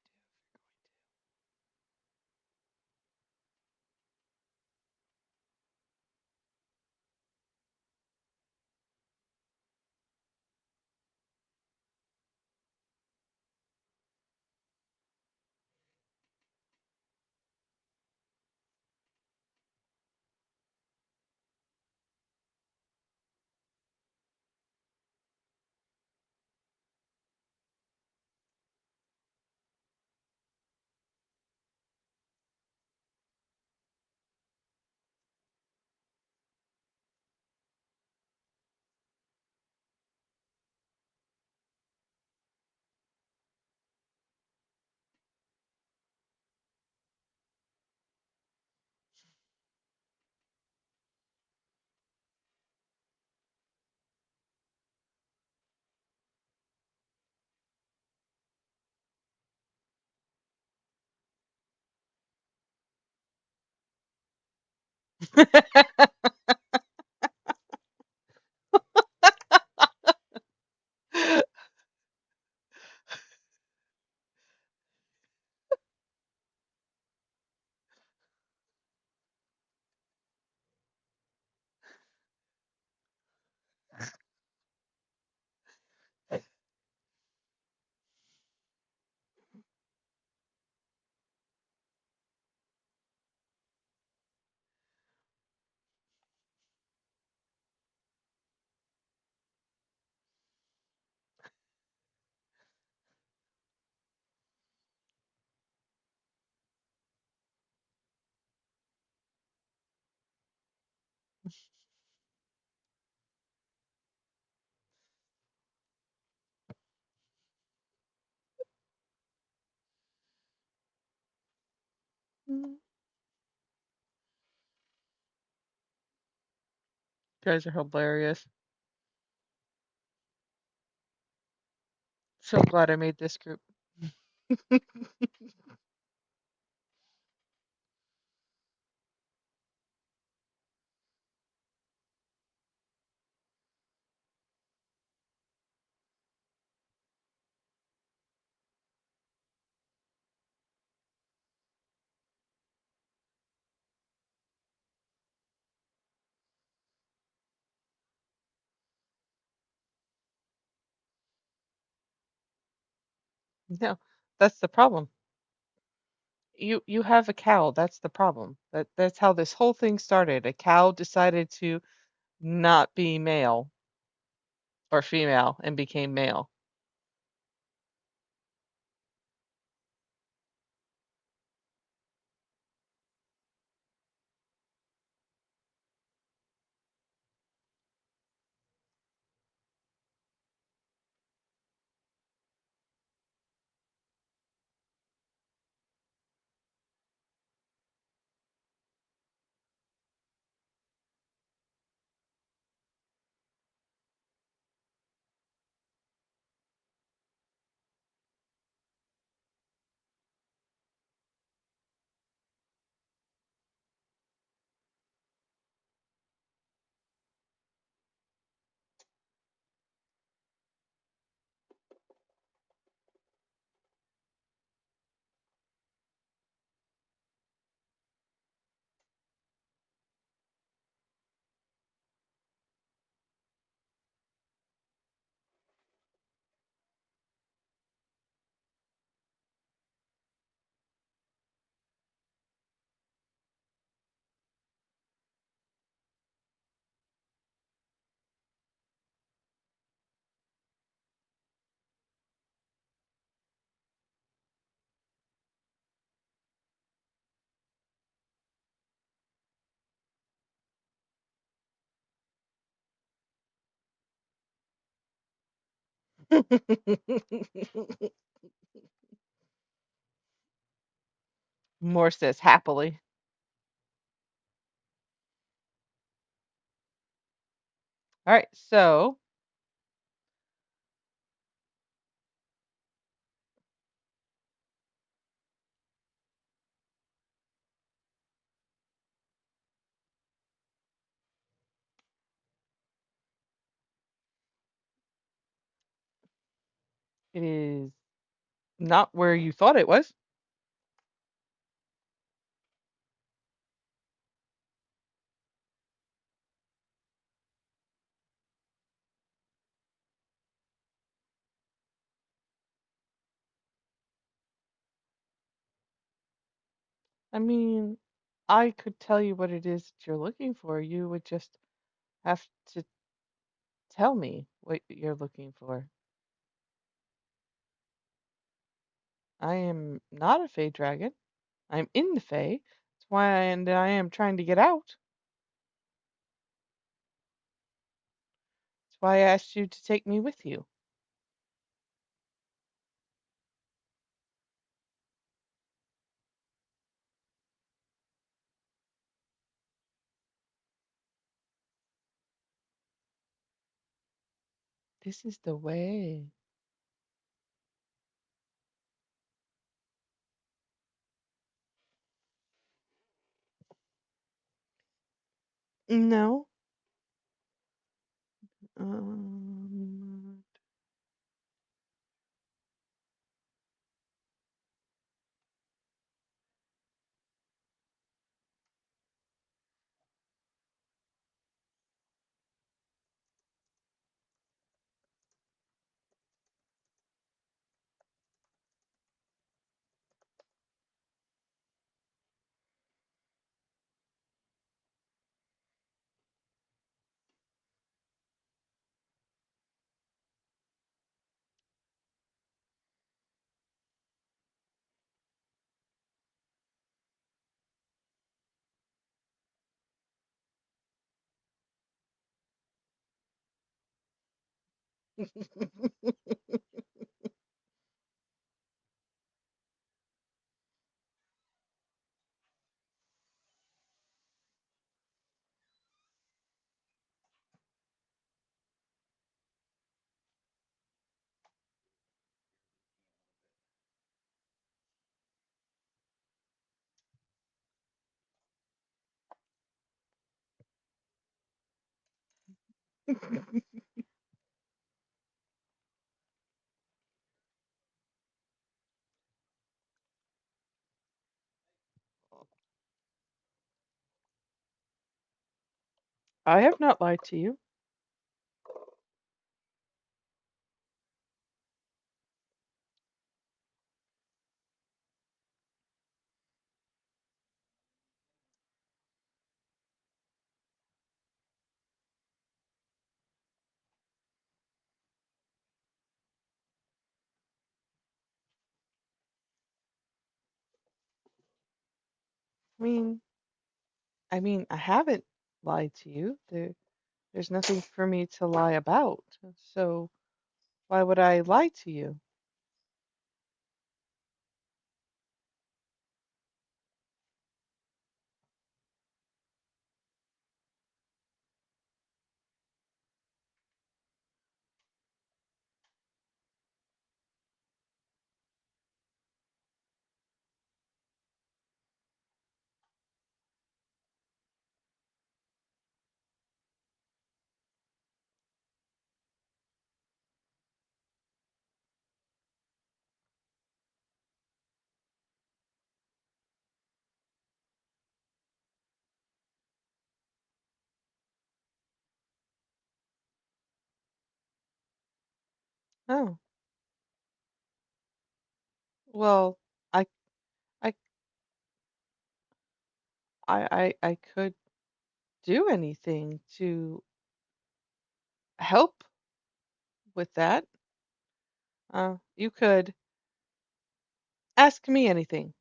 You guys are hilarious. So glad I made this group. No, that's the problem. You have a cow. That's the problem. That's how this whole thing started. A cow decided to not be male or female and became male. More says happily. All right, so it is not where you thought it was. I mean, I could tell you what it is that you're looking for. You would just have to tell me what you're looking for. I am not a Fey dragon. I'm in the Fey. That's why and I am trying to get out. That's why I asked you to take me with you. This is the way. No. Um, I have not lied to you. I mean, I haven't lied to you. There's nothing for me to lie about. So why would I lie to you? Oh, well, I I I could do anything to help with that. You could ask me anything.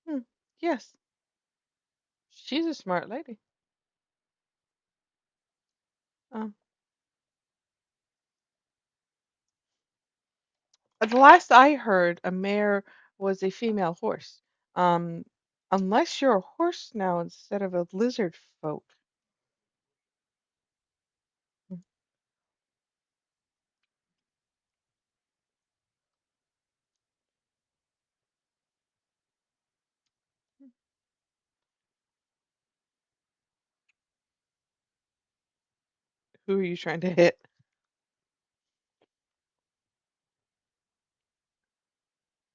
Hmm, yes, she's a smart lady. Um, the last I heard, a mare was a female horse. Um, unless you're a horse now instead of a lizard folk. Mm, who are you trying to hit?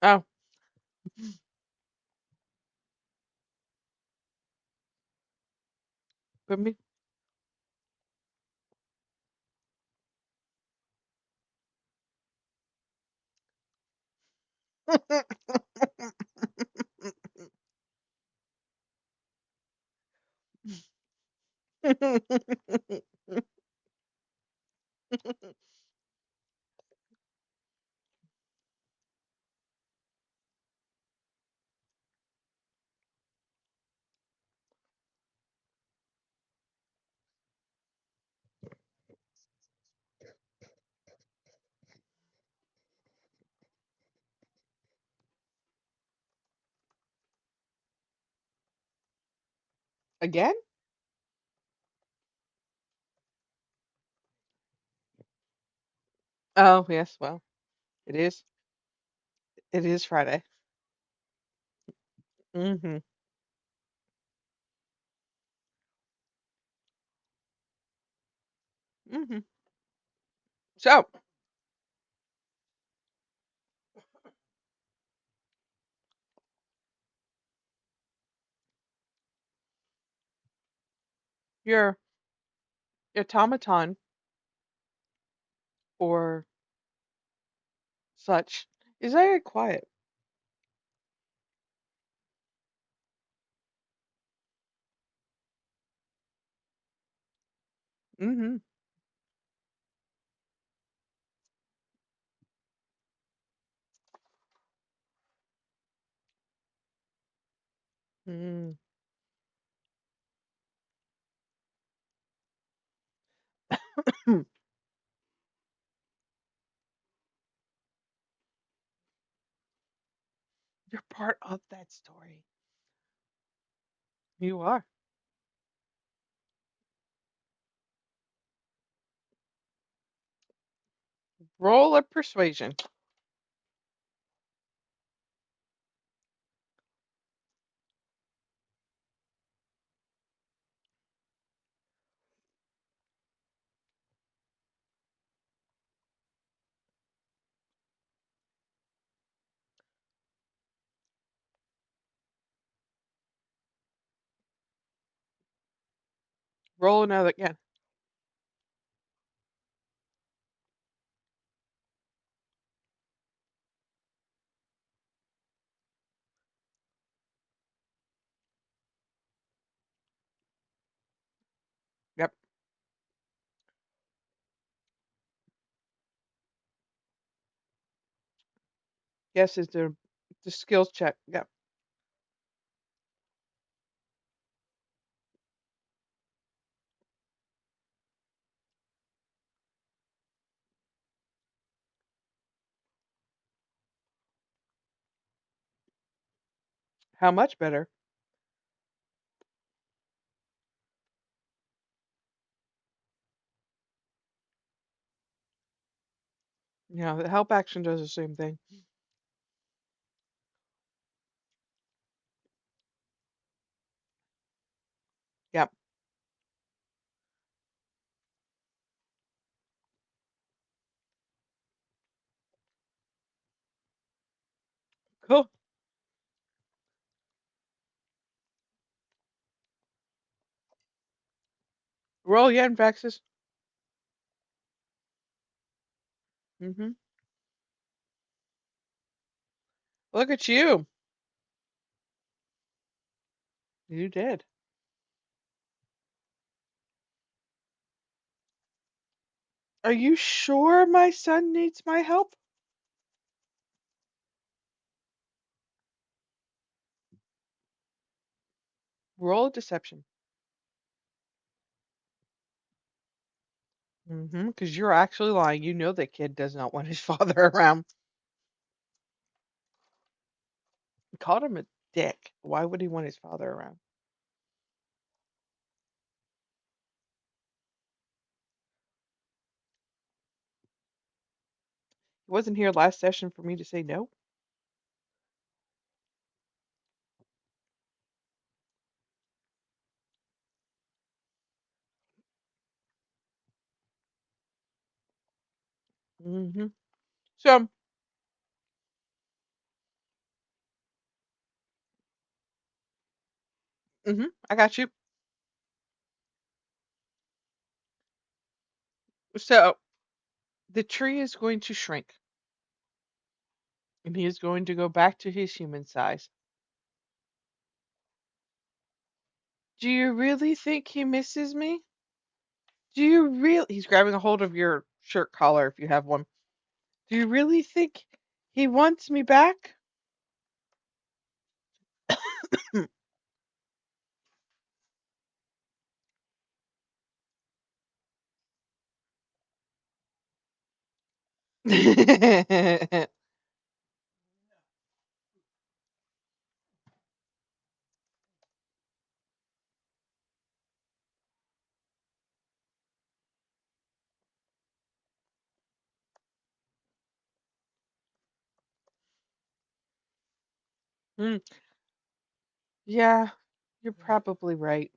Oh, but me. Again? Oh, yes. Well, it is. It is Friday. Hmm. Hmm. So, your automaton or such is very quiet. Hmm. Mm. You're part of that story. You are. Roll of persuasion. Roll another again. Yep. Yes, is the skills check. Yep. How much better? Yeah, the help action does the same thing. Yep. Cool. Roll again, Vexus. Hmm. Look at you. You did. Are you sure my son needs my help? Roll a deception. Because you're actually lying. You know that kid does not want his father around. You called him a dick. Why would he want his father around? He wasn't here last session for me to say no. Hmm. So, I got you. So, the tree is going to shrink, and he is going to go back to his human size. Do you really think he misses me? Do you really? He's grabbing a hold of your shirt collar if you have one. Do you really think he wants me back? Mm, yeah, you're probably right.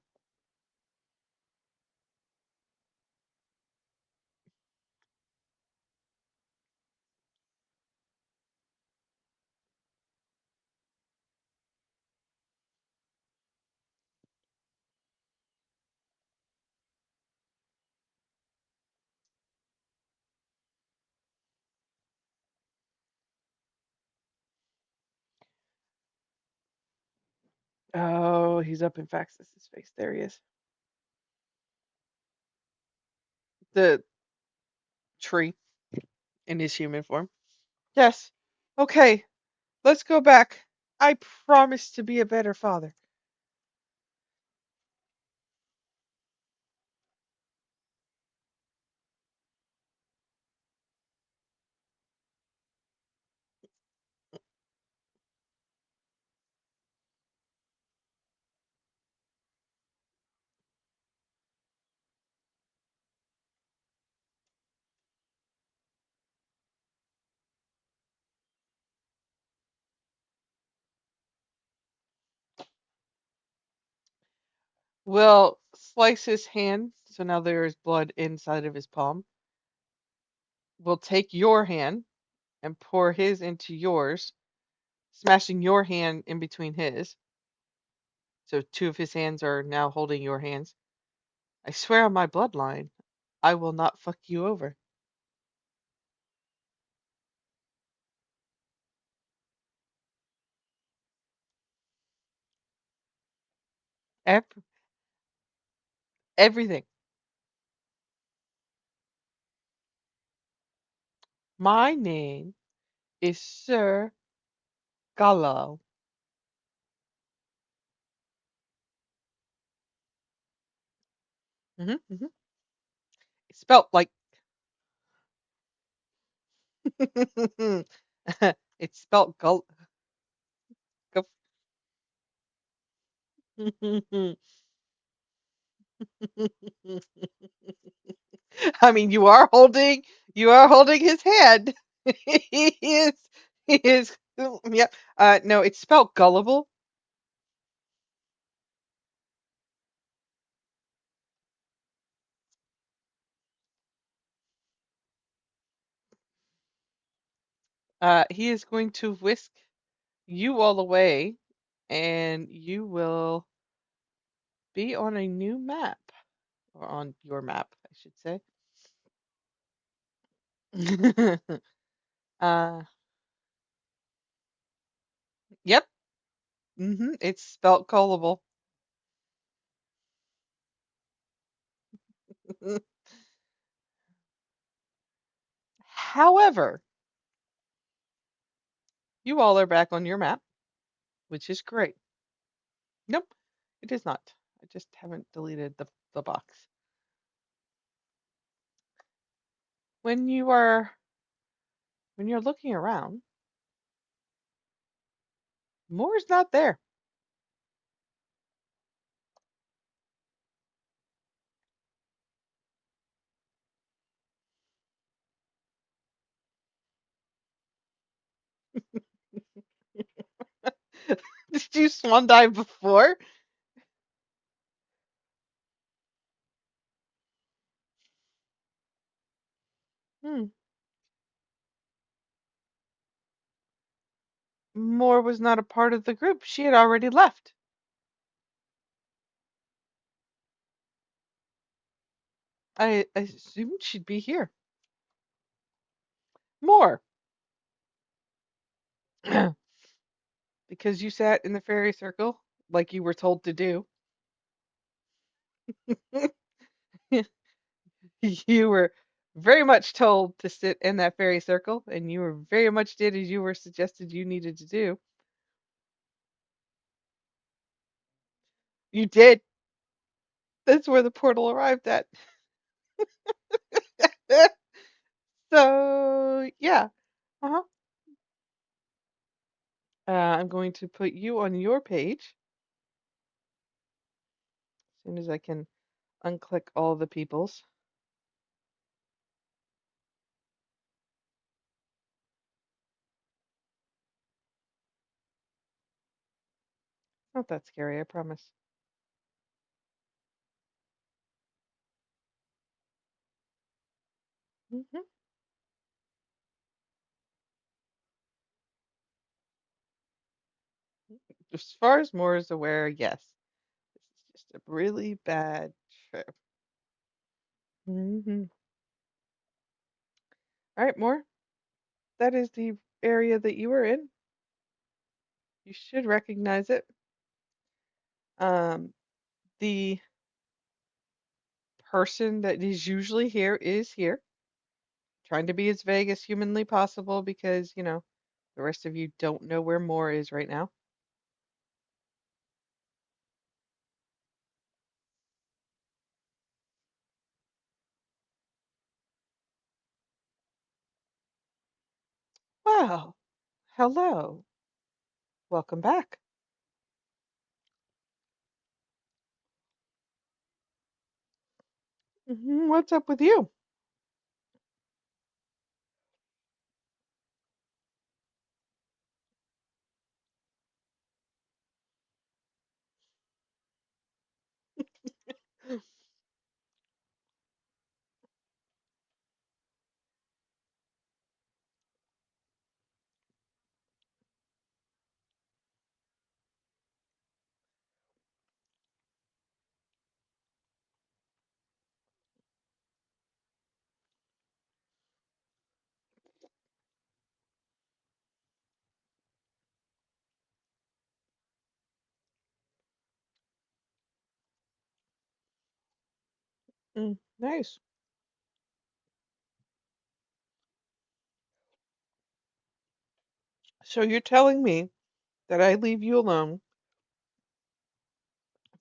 Oh, he's up in Faxus's face. There he is. The tree in his human form. Yes. Okay, let's go back. I promise to be a better father. We'll slice his hand, so now there is blood inside of his palm. We'll take your hand and pour his into yours, smashing your hand in between his. So two of his hands are now holding your hands. I swear on my bloodline, I will not fuck you over. Ev- Everything. My name is Sir Gallo. Hmm. It's spelt like it's spelt Gu- I mean, you are holding his hand. He is, yeah. No, it's spelled gullible. He is going to whisk you all away, and you will be on a new map, or on your map, I should say. uh, yep. It's spelled gullible. However, you all are back on your map, which is great. Nope, it is not. I just haven't deleted the box. When you are when you're looking around, Moore's not there. Did you swan dive before? Hmm. Moore was not a part of the group. She had already left. I assumed she'd be here. Moore, because you sat in the fairy circle like you were told to do. You were very much told to sit in that fairy circle, and you were very much did as you were suggested you needed to do. You did. That's where the portal arrived at. So yeah. Uh-huh. I'm going to put you on your page as soon as I can unclick all the peoples. Not that scary, I promise. Hmm. As far as Moore is aware, yes. This is just a really bad trip. Hmm. All right, Moore. That is the area that you were in. You should recognize it. Um, the person that is usually here is here, trying to be as vague as humanly possible because, the rest of you don't know where Moore is right now. Wow. Hello. Welcome back. What's up with you? Nice. So you're telling me that I leave you alone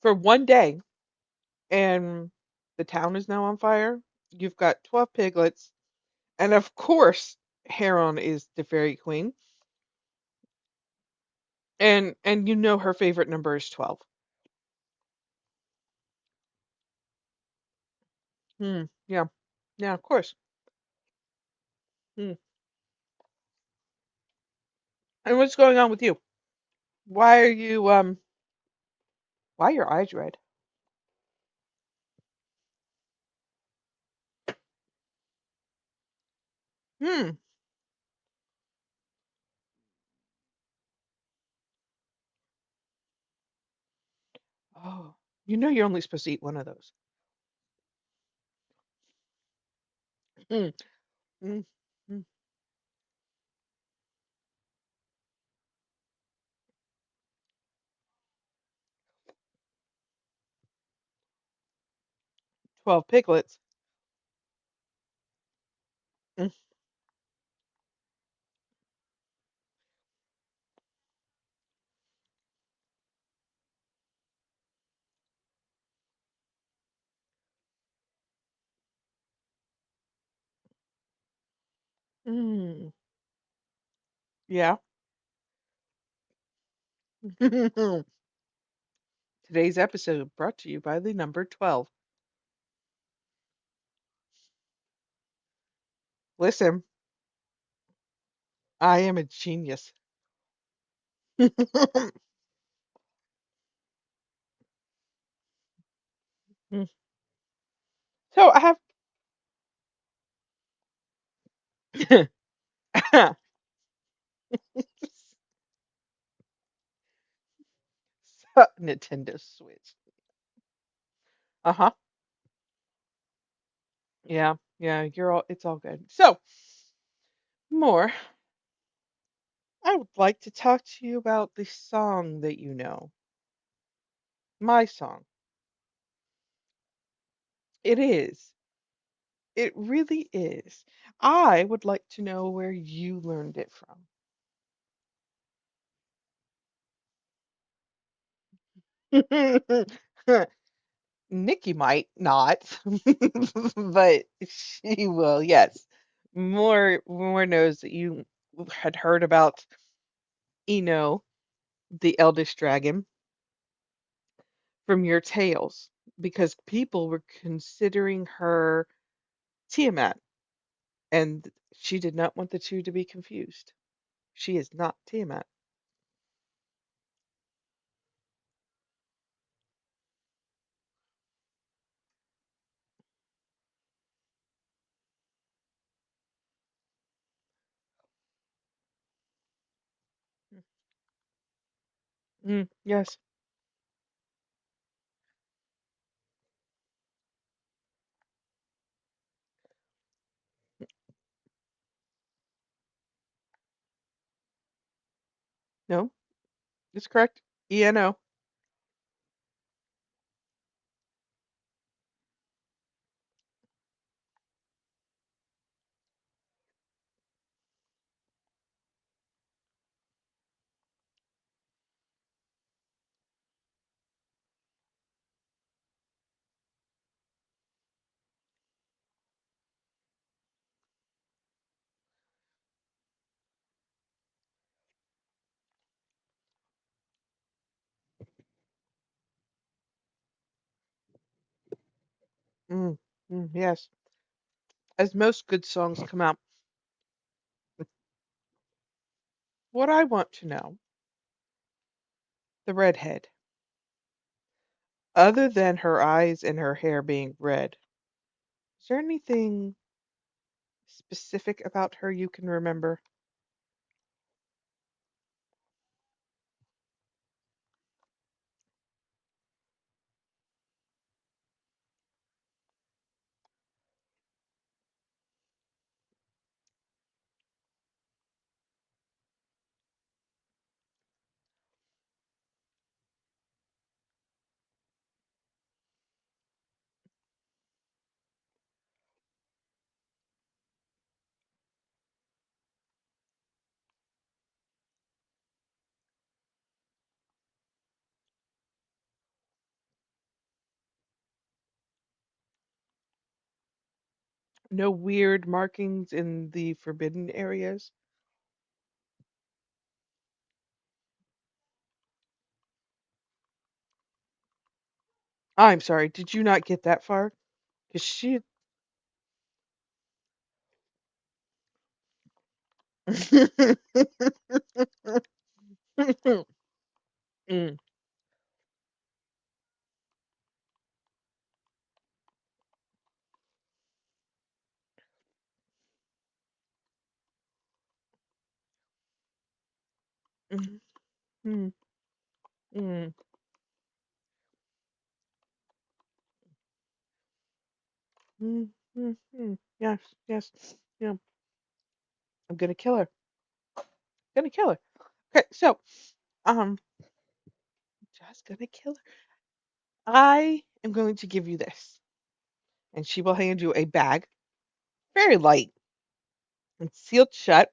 for one day and the town is now on fire? You've got 12 piglets, and of course, Heron is the fairy queen, and you know her favorite number is 12. Yeah. Yeah, of course. Hmm. And what's going on with you? Why are you why are your eyes red? Hmm. Oh, you're only supposed to eat one of those. Mm. Mm. Mm. 12 piglets. Mm. Mm. Yeah. Today's episode brought to you by the number 12. Listen, I am a genius. So I have Nintendo Switch. Uh-huh. Yeah, yeah, it's all good. So, more, I would like to talk to you about the song that you know. My song. It is. It really is. I would like to know where you learned it from. Nikki might not, but she will, yes. More knows that you had heard about Eno, the eldest dragon, from your tales because people were considering her Tiamat, and she did not want the two to be confused. She is not Tiamat. Yes. No, it's correct. ENO. Mm, yes. As most good songs come out. What I want to know, the redhead, other than her eyes and her hair being red, is there anything specific about her you can remember? No weird markings in the forbidden areas? I'm sorry, did you not get that far? Because she. Mm, mm, mm, mm, Yes, yes, yeah. I'm gonna kill her. Gonna kill her. Okay, so, um, just gonna kill her. I am going to give you this, and she will hand you a bag, very light and sealed shut,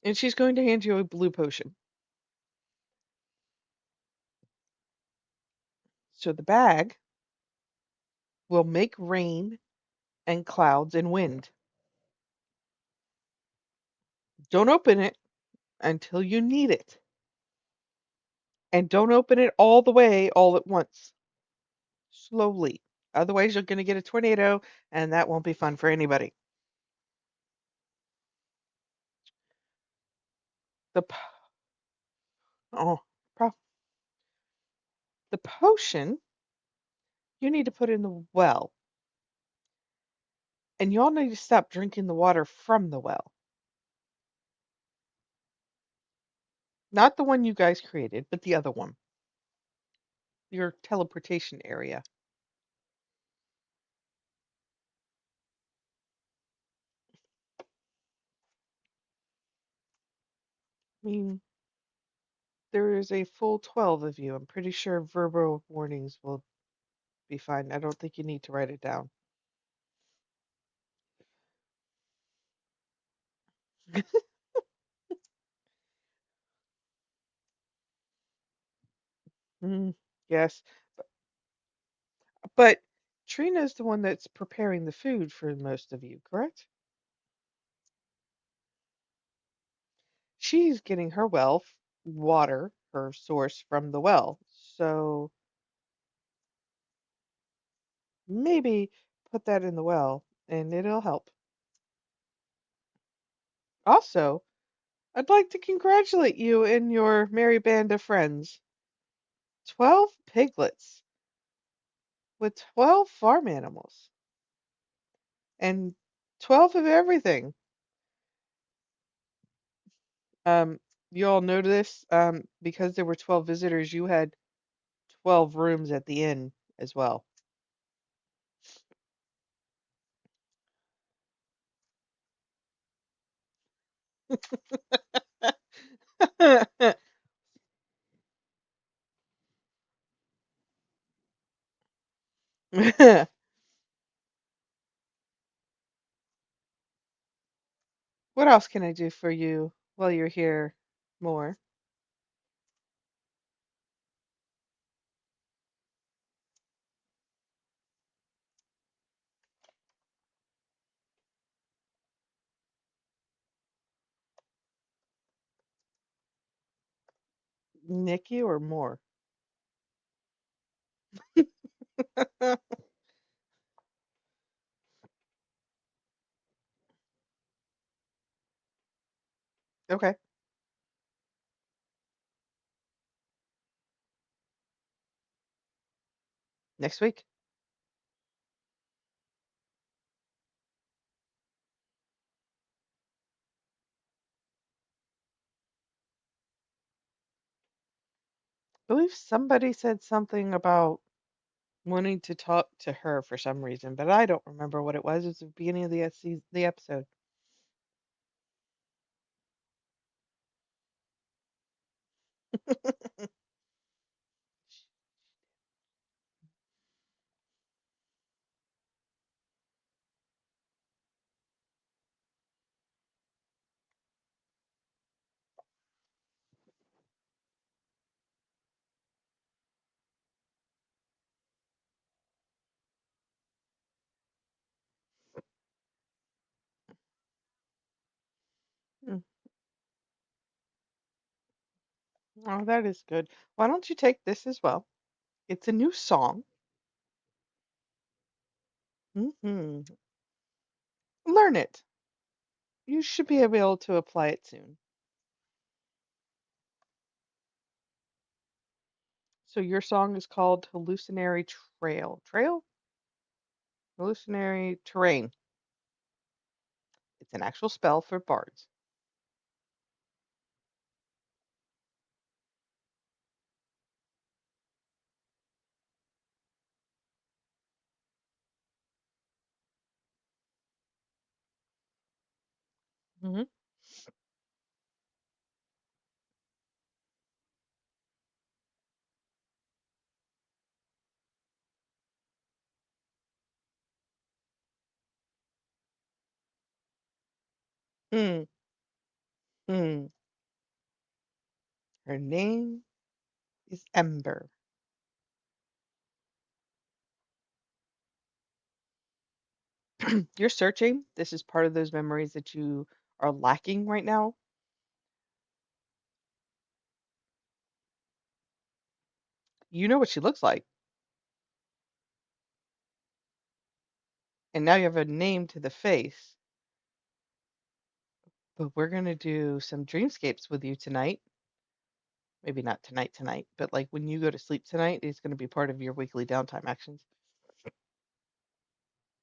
and she's going to hand you a blue potion. So the bag will make rain and clouds and wind. Don't open it until you need it, and don't open it all the way all at once. Slowly. Otherwise, you're going to get a tornado, and that won't be fun for anybody. The oh, pro- the potion you need to put in the well, and y'all need to stop drinking the water from the well, not the one you guys created, but the other one, your teleportation area. I mean, there is a full 12 of you. I'm pretty sure verbal warnings will be fine. I don't think you need to write it down. Mm, yes, but Trina's the one that's preparing the food for most of you, correct? She's getting her water, her source from the well. So maybe put that in the well and it'll help. Also, I'd like to congratulate you and your merry band of friends. 12 piglets with 12 farm animals and 12 of everything. Um, You all know this, because there were 12 visitors, you had 12 rooms at the inn as well. What else can I do for you while you're here more? Nikki or more? Okay, next week. I believe somebody said something about wanting to talk to her for some reason, but I don't remember what it was. It was the beginning of the episode. Mm. Oh, that is good. Why don't you take this as well? It's a new song. Learn it. You should be able to apply it soon. So your song is called Hallucinatory Trail. Trail? Hallucinatory Terrain. It's an actual spell for bards. Hmm. Hmm. Hmm. Her name is Ember. You're searching. This is part of those memories that you are lacking right now. You know what she looks like, and now you have a name to the face. But we're gonna do some dreamscapes with you tonight. Maybe not tonight, but like when you go to sleep tonight, it's gonna be part of your weekly downtime actions.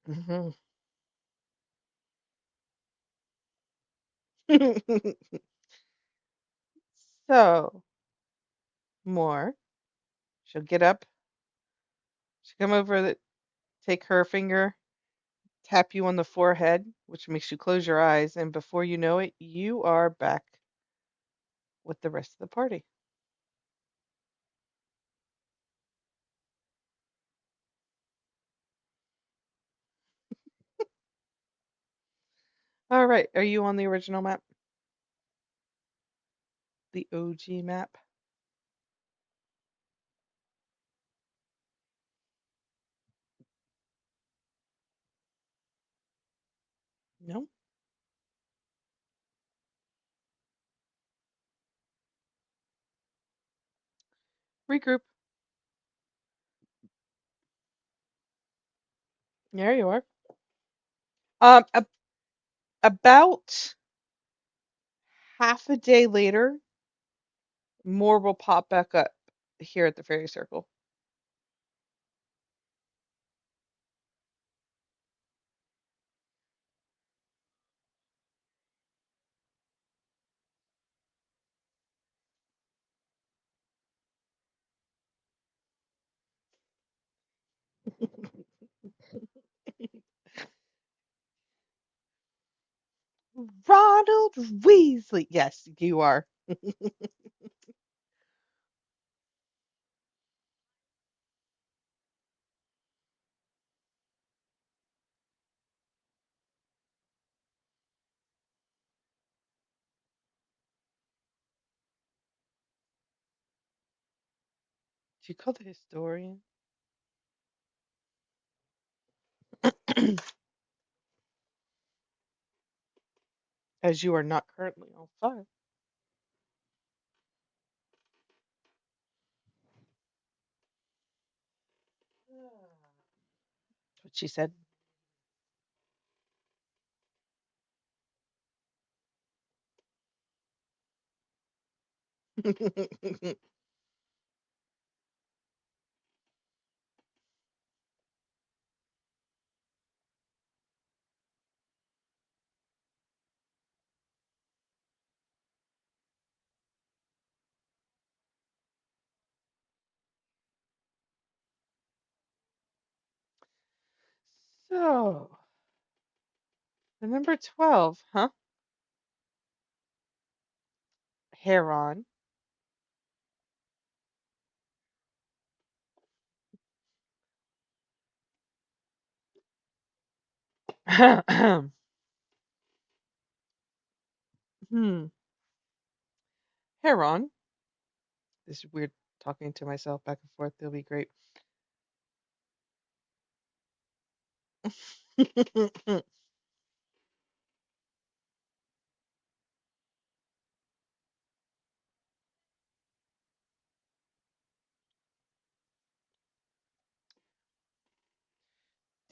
Hmm. So, more. She'll get up. She'll come over, take her finger, tap you on the forehead, which makes you close your eyes, and before you know it, you are back with the rest of the party. All right, are you on the original map? The OG map? No? Regroup. There you are. About half a day later, more will pop back up here at the fairy circle. Ronald Weasley. Yes, you are. Do you call the historian? As you are not currently on fire. That's what she said. So, the number 12, huh? Heron. hmm. Heron. This is weird talking to myself back and forth. It'll be great.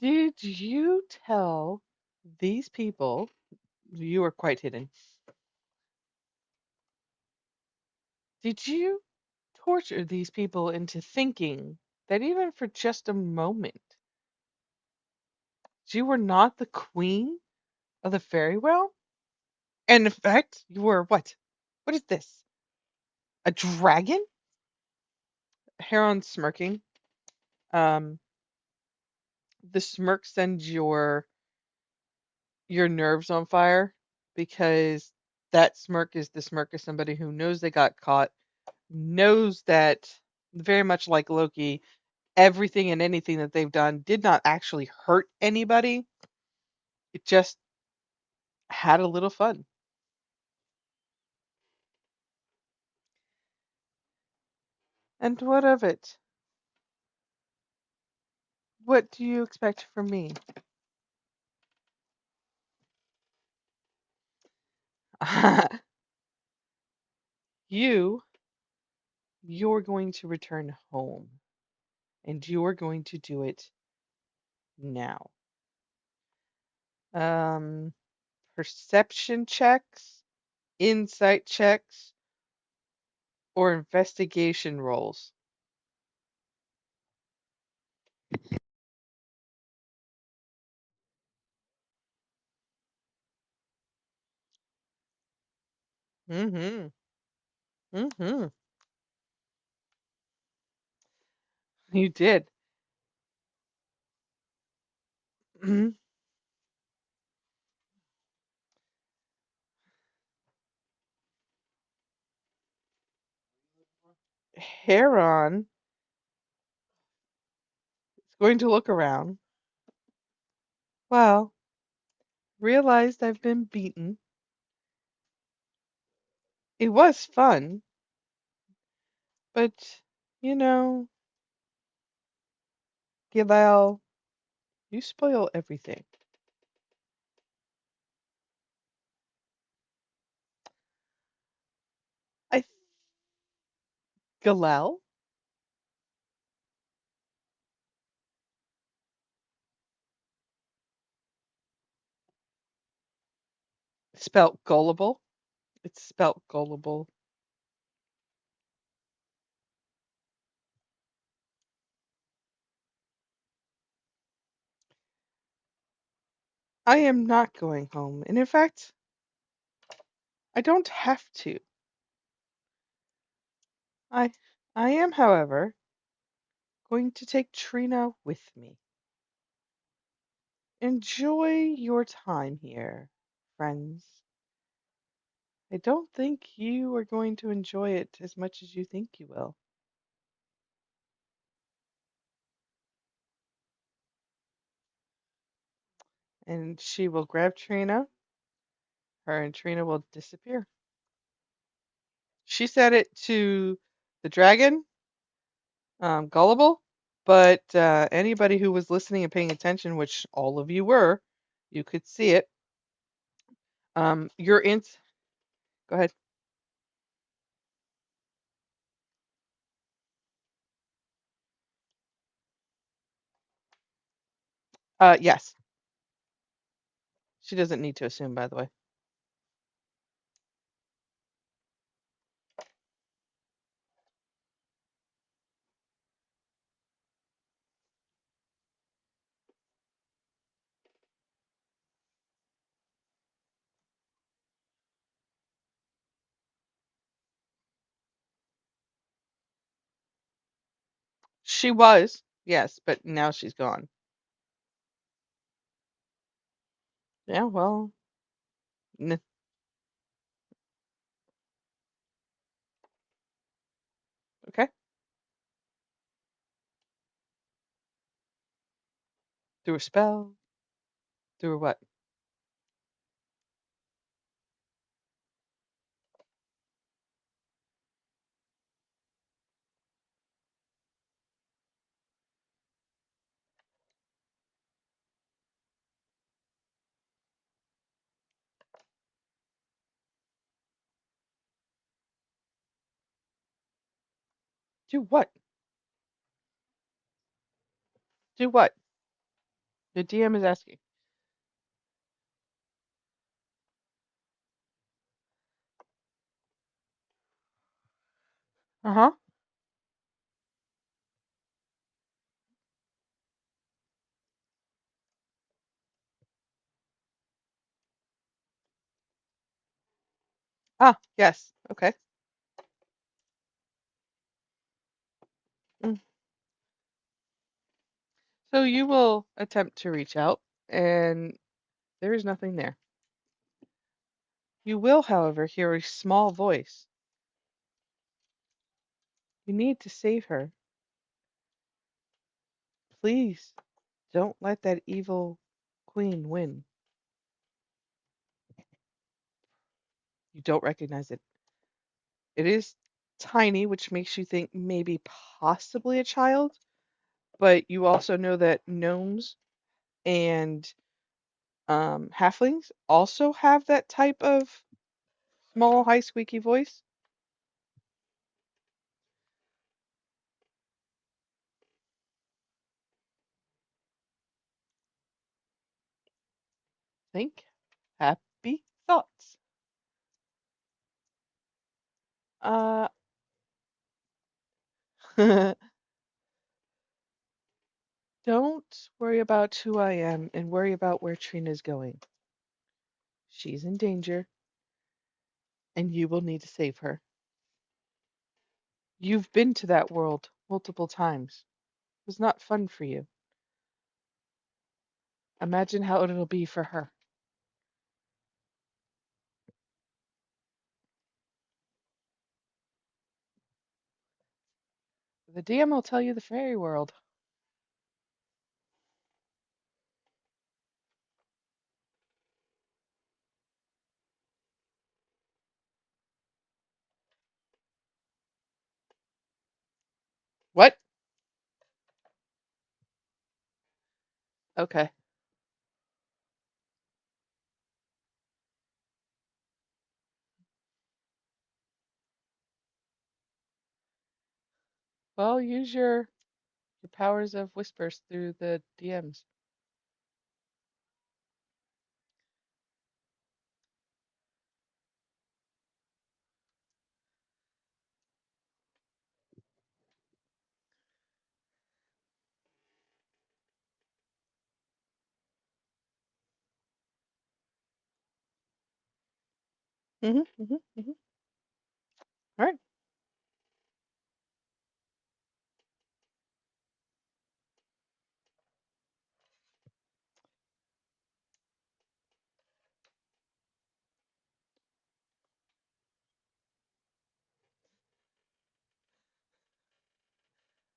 Did you tell these people you are quite hidden? Did you torture these people into thinking that even for just a moment you were not the queen of the fairy realm? And in fact, you were what? What is this? A dragon? Heron smirking. Um, the smirk sends your nerves on fire because that smirk is the smirk of somebody who knows they got caught, knows that very much like Loki, everything and anything that they've done did not actually hurt anybody. It just had a little fun. And what of it? What do you expect from me? you you're going to return home and you're going to do it now. Um perception checks, insight checks, or investigation rolls. Mhm. Mhm. You did. Mhm. Heron is going to look around. Well, realized I've been beaten. It was fun, but you know, Gilal, you spoil everything. I Galal spelt gullible. It's spelt gullible. I am not going home, and in fact, I don't have to. I I am, however, going to take Trina with me. Enjoy your time here, friends. I don't think you are going to enjoy it as much as you think you will. And she will grab Trina, her and Trina will disappear. She said it to the dragon, Gullible, but anybody who was listening and paying attention, which all of you were, you could see it. You're in. Go ahead. Yes. She doesn't need to assume, by the way. She was, yes, but now she's gone. Yeah, well, n okay. Through a spell, through what? Do what? Do what? The DM is asking. Uh-huh. Ah, yes. Okay. Mm. So you will attempt to reach out, and there is nothing there. You will, however, hear a small voice. You need to save her. Please don't let that evil queen win. You don't recognize it. It is tiny, which makes you think maybe possibly a child, but you also know that gnomes and halflings also have that type of small, high, squeaky voice. Think happy thoughts. Uh, don't worry about who I am and worry about where Trina's going. She's in danger, and you will need to save her. You've been to that world multiple times. It was not fun for you. Imagine how it'll be for her. The DM will tell you the fairy world. What? Okay. Well, use your powers of whispers through the DMs. Mm-hmm. All right.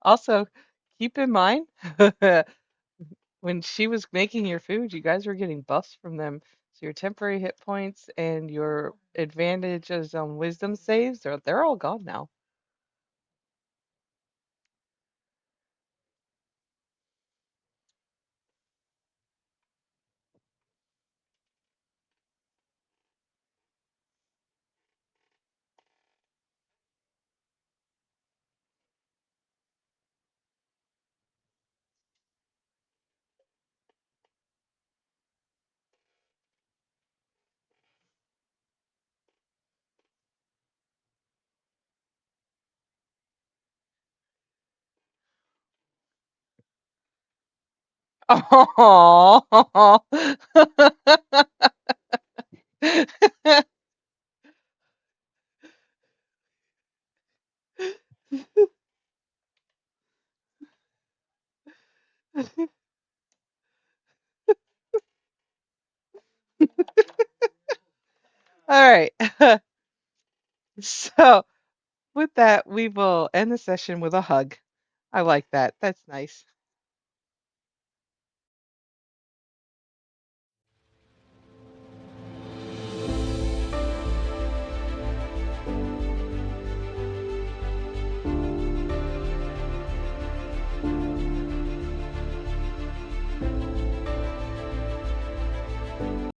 Also, keep in mind when she was making your food, you guys were getting buffs from them. So your temporary hit points and your advantages on wisdom saves, they're all gone now. Oh. All right. So, with that, we will end the session with a hug. I like that. That's nice.